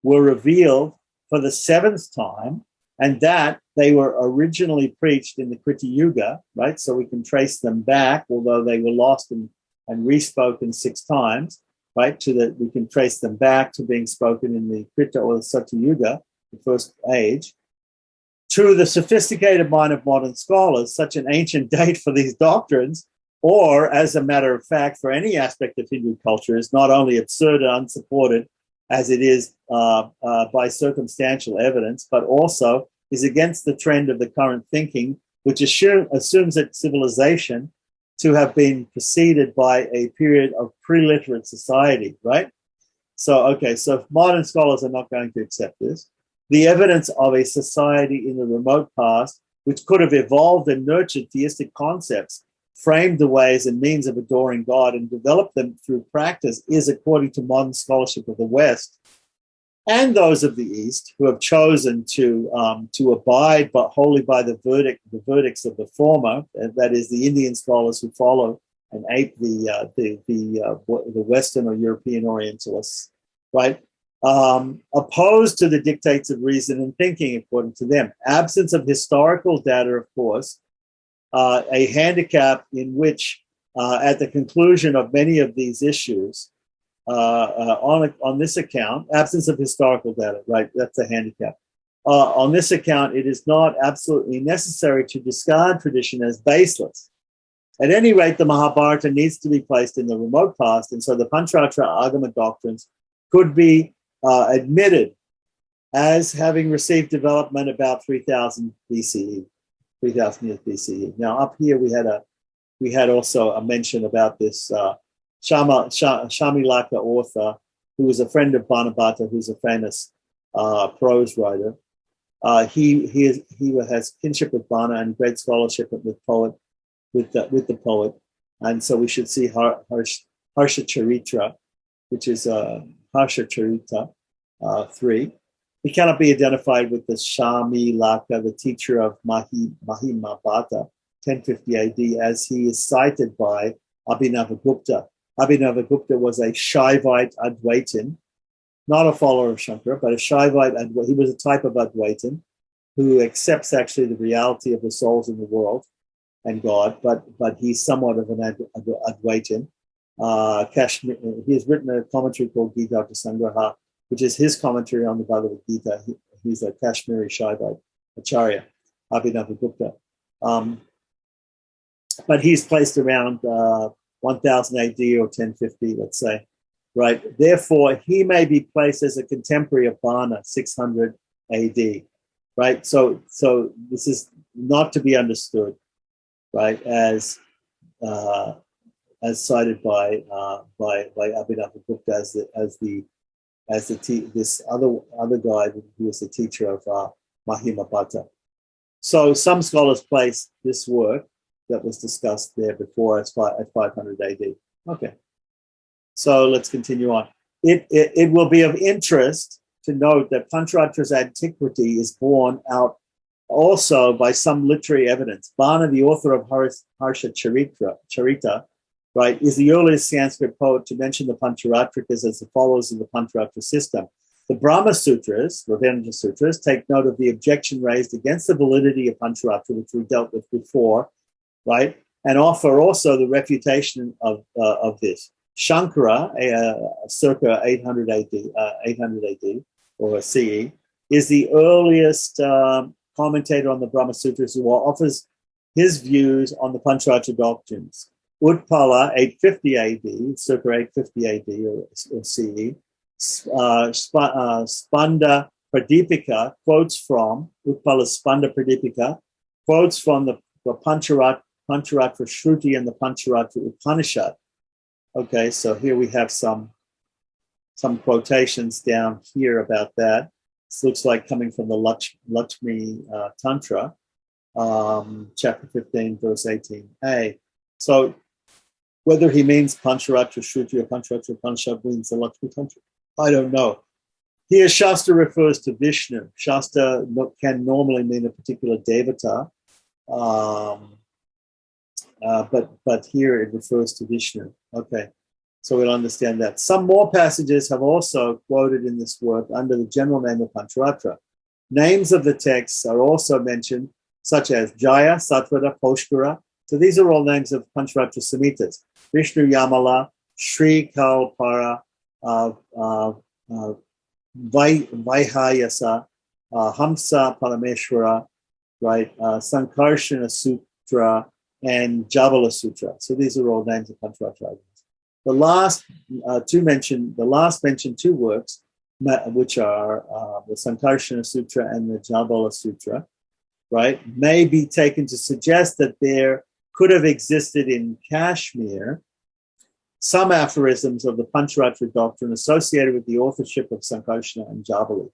were revealed for the 7th time, and that they were originally preached in the Krita Yuga, right? So we can trace them back, although they were lost and respoken 6 times, right? We can trace them back to being spoken in the Krita or the Satya Yuga, the first age. To the sophisticated mind of modern scholars, such an ancient date for these doctrines, or as a matter of fact, for any aspect of Hindu culture, is not only absurd and unsupported as it is by circumstantial evidence, but also is against the trend of the current thinking, which assumes that civilization to have been preceded by a period of pre-literate society, right? So modern scholars are not going to accept this. The evidence of a society in the remote past, which could have evolved and nurtured theistic concepts, framed the ways and means of adoring God, and developed them through practice, is, according to modern scholarship of the West and those of the East, who have chosen to abide but wholly by the verdicts of the former, that is, the Indian scholars who follow and ape the Western or European Orientalists, right? opposed to the dictates of reason and thinking, according to them. Absence of historical data, of course, a handicap in which, at the conclusion of many of these issues, on this account, absence of historical data, right? That's a handicap. On this account, it is not absolutely necessary to discard tradition as baseless. At any rate, the Mahabharata needs to be placed in the remote past, and so the Pancharatra Agama doctrines could be admitted as having received development about 3000 BCE, 3000 years BCE. Now, up here we had also a mention about this Shamilaka author, who was a friend of Bhagavad-Gita, who's a famous prose writer. He has kinship with Bana and great scholarship with the poet, and so we should see Harsha Charitra, which is Harsha Charita 3. He cannot be identified with the Shamilaka, the teacher of Mahabharata, 1050 AD, as he is cited by Abhinavagupta. Abhinavagupta was a Shaivite Advaitin, not a follower of Shankara, but a Shaivite Advaitin. He was a type of Advaitin who accepts actually the reality of the souls in the world and God, but he's somewhat of an Advaitin. He has written a commentary called Gita Sangraha, which is his commentary on the Bhagavad-Gita. He's a Kashmiri Shaivite Acharya, Abhinavagupta. But he's placed around 1000 AD or 1050, let's say, right? Therefore, he may be placed as a contemporary of Bana, 600 AD, right? So this is not to be understood, right, as cited by Abhinavagupta this other guy who was the teacher of Mahabharata. So some scholars place this work that was discussed there before at 500 AD. Okay, so let's continue on. It will be of interest to note that Pancharatra's antiquity is borne out also by some literary evidence. Bana, the author of Harsha Charita, right, is the earliest Sanskrit poet to mention the Pancharatrikas as the followers of the Pancharatra system. The Brahma Sutras, Ravirendra Sutras, take note of the objection raised against the validity of Pancharatra, which we dealt with before, right, and offer also the refutation of this. Shankara, circa 800 AD or CE, is the earliest commentator on the Brahma Sutras who offers his views on the Pancharatra doctrines. Utpala, 850 AD, circa 850 AD or CE, Spanda Pradipika quotes from, Utpala's Spanda Pradipika quotes from the Pancharatra Shruti and the Pancharatra Upanishad. Okay, so here we have some quotations down here about that. This looks like coming from the Lakshmi Tantra, chapter 15, verse 18a. So whether he means Pancharatra Shruti or Pancharatra Upanishad means the Lakshmi Tantra, I don't know. Here, Shasta refers to Vishnu. Shasta can normally mean a particular devata, but here it refers to Vishnu. Okay, so we'll understand that. Some more passages have also quoted in this work under the general name of Pancharatra. Names of the texts are also mentioned, such as Jaya, Satvada, Poshkara. So these are all names of Pancharatra Samhitas. Vishnu Yamala, Sri Kalpara, Vaihayasa, Hamsa Parameshwara, right? Sankarshana Sutra, and Jabala Sutra. So these are all names of Pancharatra. The last mentioned two works, which are the Sankarshana Sutra and the Jabala Sutra, right, may be taken to suggest that there could have existed in Kashmir some aphorisms of the Pancharatra doctrine associated with the authorship of Sankarshana and Jabali.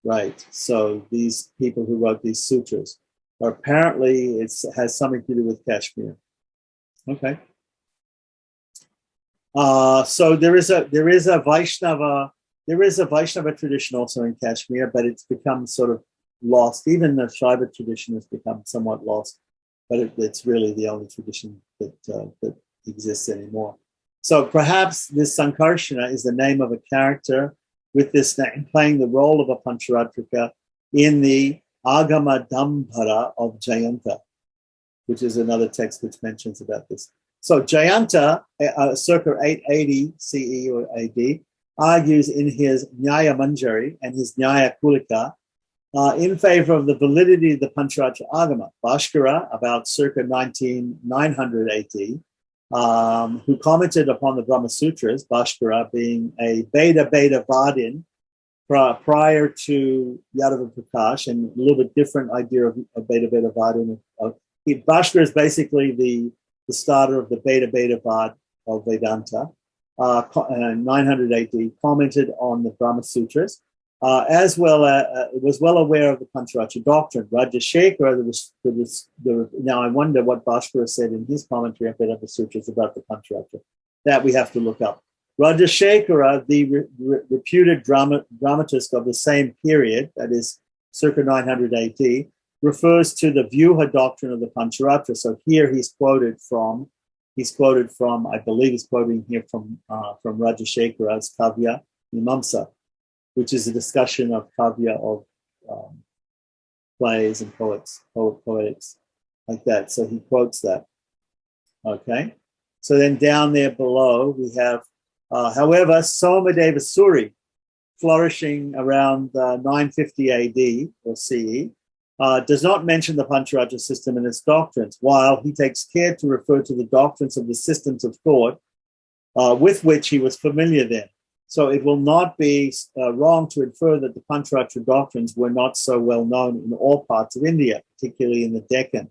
Right, so these people who wrote these sutras, apparently it has something to do with Kashmir. Okay. So there is a Vaishnava tradition also in Kashmir, but it's become sort of lost. Even the Shaiva tradition has become somewhat lost, but it's really the only tradition that exists anymore. So perhaps this Sankarshana is the name of a character with this name, playing the role of a Pancharatrika in the Agama Dambhara of Jayanta, which is another text which mentions about this. So Jayanta, circa 880 CE or AD, argues in his Nyaya Manjari and his Nyaya Kulika in favor of the validity of the Pancharatra Agama. Bhaskara, about circa 900 AD, who commented upon the Brahma Sutras, Bhaskara being a Beta Vadin prior to Yadava Prakash, and a little bit different idea of Beta Vadin. Bhaskara is basically the starter of the Beta Vad of Vedanta. 900 AD, commented on the Brahma Sutras, as well was well aware of the Pancharatra doctrine. Rajashekara, now I wonder what Bhaskara said in his commentary on the Sutras about the Pancharatra. That we have to look up. Rajashekara, the reputed dramatist of the same period, that is circa 900 AD, refers to the Vyuha doctrine of the Pancharatra. So here he's quoted from, I believe he's quoting here from Rajashekara's Kavya Mimamsa, which is a discussion of Kavya, of plays and poetics, like that. So he quotes that. Okay. So then down there below, we have, however, Somadeva Suri, flourishing around 950 AD or CE, does not mention the Pancharatra system in its doctrines, while he takes care to refer to the doctrines of the systems of thought with which he was familiar then. So it will not be wrong to infer that the Pancharatra doctrines were not so well known in all parts of India, particularly in the Deccan.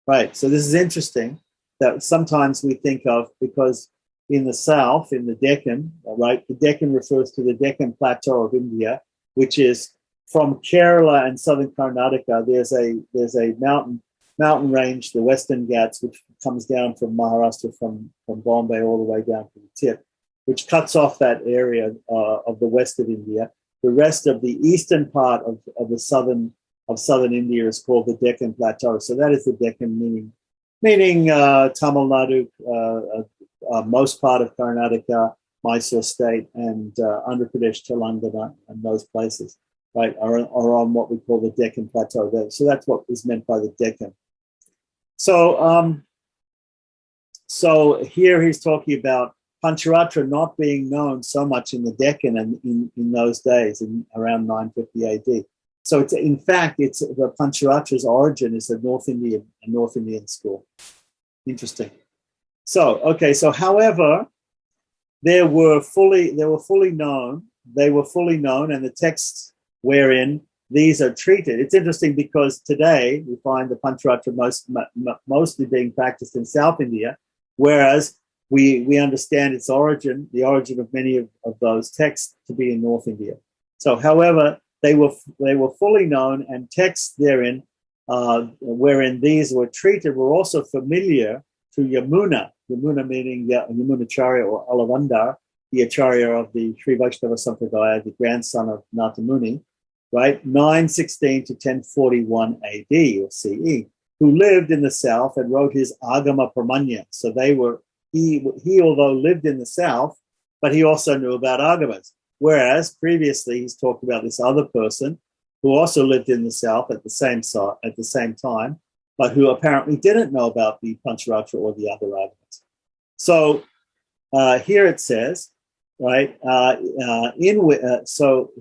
Right, so this is interesting that sometimes we think of, because in the south, in the Deccan, right, the Deccan refers to the Deccan Plateau of India, which is from Kerala and southern Karnataka. There's a mountain range, the Western Ghats, which comes down from Maharashtra, from Bombay all the way down to the tip, which cuts off that area of the west of India. The rest of the eastern part of the southern India is called the Deccan Plateau. So that is the Deccan, meaning Tamil Nadu, most part of Karnataka, Mysore state, and Andhra Pradesh, Telangana, and those places, right, are on what we call the Deccan Plateau. So that's what is meant by the Deccan. So here he's talking about Pancharatra not being known so much in the Deccan and in those days, in around 950 AD. So it's, in fact, it's the Pancharatra's origin is a North Indian school. Interesting. So however, they were fully known, and the texts wherein these are treated. It's interesting because today we find the Pancharatra mostly being practiced in South India, whereas we understand its origin, the origin of many of those texts, to be in North India. So, however, they were fully known, and texts therein, wherein these were treated, were also familiar to Yamuna meaning Yamunacharya or Alavandar, the Acharya of the Sri Vaishnava Sampradaya, the grandson of Natamuni, right, 916 to 1041 AD or CE, who lived in the south and wrote his Agama Pramanya. So he although lived in the south, but he also knew about Agamas. Whereas previously he's talked about this other person who also lived in the south at the same time, but who apparently didn't know about the Pancharatra or the other Agamas. So here it says, right, so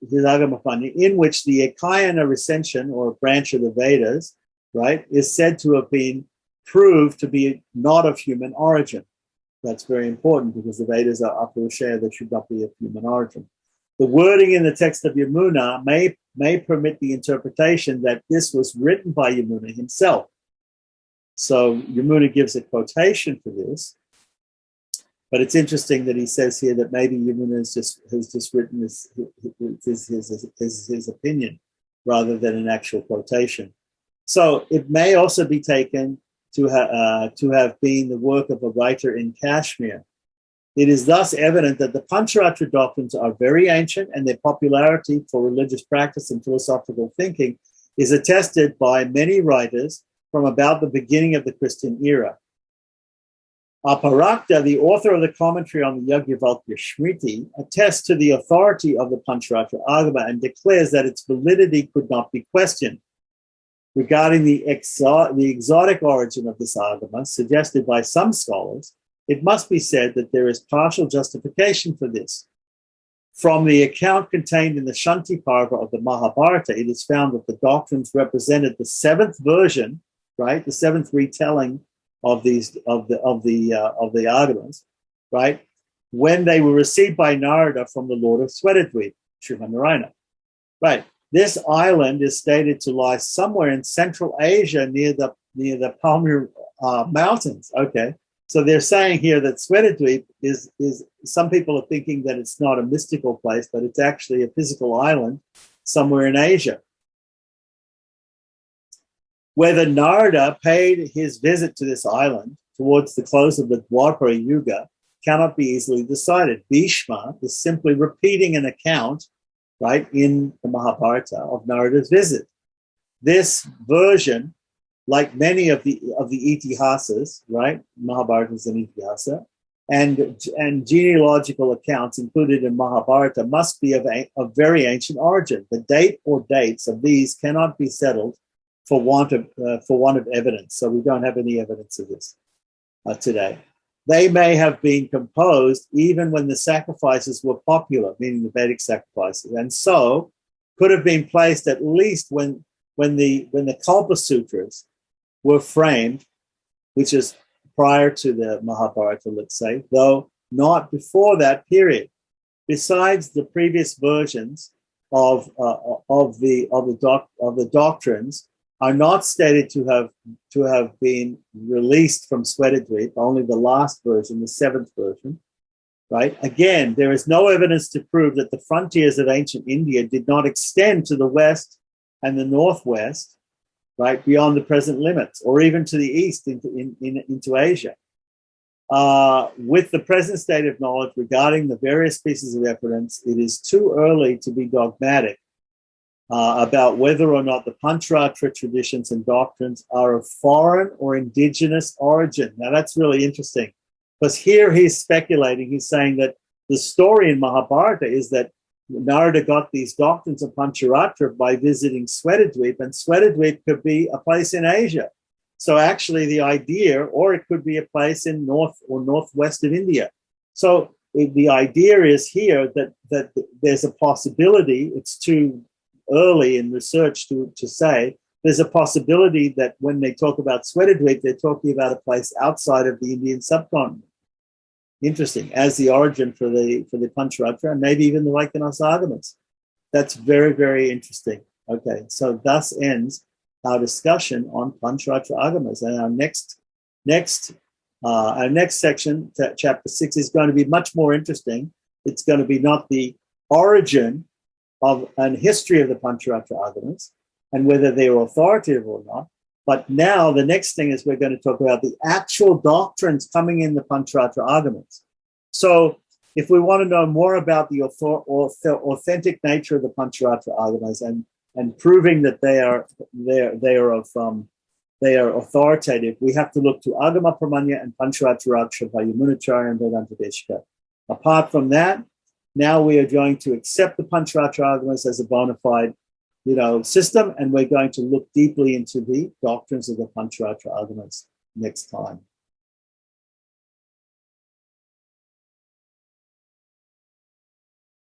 his Agama Pramanya, in which the Ekayana recension or branch of the Vedas, right, is said to have been proved to be not of human origin. That's very important because the Vedas are Apurusheya, they should not be of human origin. The wording in the text of Yamuna may permit the interpretation that this was written by Yamuna himself. So Yamuna gives a quotation for this, but it's interesting that he says here that maybe Yamuna has just written his opinion rather than an actual quotation. So it may also be taken to have been the work of a writer in Kashmir. It is thus evident that the Pancharatra doctrines are very ancient, and their popularity for religious practice and philosophical thinking is attested by many writers from about the beginning of the Christian era. Aparakta, the author of the commentary on the Yajnavalkya Smriti, attests to the authority of the Pancharatra Agama and declares that its validity could not be questioned. Regarding the exotic origin of this Agama, suggested by some scholars, it must be said that there is partial justification for this. From the account contained in the Shanti Parva of the Mahabharata, it is found that the doctrines represented the seventh version, right, the seventh retelling of the Agamas, right, when they were received by Narada from the Lord of Swetatdweep, Srimanarayana. Right. This island is stated to lie somewhere in Central Asia near the Palmyra Mountains. Okay. So they're saying here that Swetatdweep is some people are thinking that it's not a mystical place, but it's actually a physical island somewhere in Asia. Whether Narada paid his visit to this island towards the close of the Dwapara Yuga cannot be easily decided. Bhishma is simply repeating an account, right, in the Mahabharata of Narada's visit. This version, like many of the itihasas, right, Mahabharata is an itihasa, and genealogical accounts included in Mahabharata must be of very ancient origin. The date or dates of these cannot be settled for want of evidence. So we don't have any evidence of this today. They may have been composed even when the sacrifices were popular, meaning the Vedic sacrifices, and so could have been placed at least when the Kalpa Sutras were framed, which is prior to the Mahabharata, let's say, though not before that period. Besides the previous versions of the doctrines are not stated to have been released from Swetatdweep, only the last version, the seventh version, right? Again, there is no evidence to prove that the frontiers of ancient India did not extend to the west and the northwest, right, beyond the present limits, or even to the east into Asia. With the present state of knowledge regarding the various pieces of evidence, it is too early to be dogmatic about whether or not the Pancharatra traditions and doctrines are of foreign or indigenous origin. Now, that's really interesting, because here he's speculating. He's saying that the story in Mahabharata is that Narada got these doctrines of Pancharatra by visiting Swetatdweep, and Swetatdweep could be a place in Asia. So actually the idea, or it could be a place in north or northwest of India. So the idea is here that there's a possibility, it's too early in research to say, there's a possibility that when they talk about Swetatdweep, they're talking about a place outside of the Indian subcontinent. Interesting, as the origin for the Pancharatra, and maybe even the Vaishnavism Agamas. That's very, very interesting. Okay, so thus ends our discussion on Pancharatra Agamas. And our next section, chapter 6, is going to be much more interesting. It's going to be not the origin of and history of the Pancharatra Agamas and whether they are authoritative or not. But now the next thing is we're going to talk about the actual doctrines coming in the Pancharatra Agamas. So if we want to know more about the authentic nature of the Pancharatra Agamas and proving that they are authoritative, we have to look to Agama Pramanya and Pancharatra Raksha by Yamunacharya and Vedanta Deshika. Apart from that, now we are going to accept the Pancharatra Agamas as a bona fide, system, and we're going to look deeply into the doctrines of the Pancharatra Agamas next time.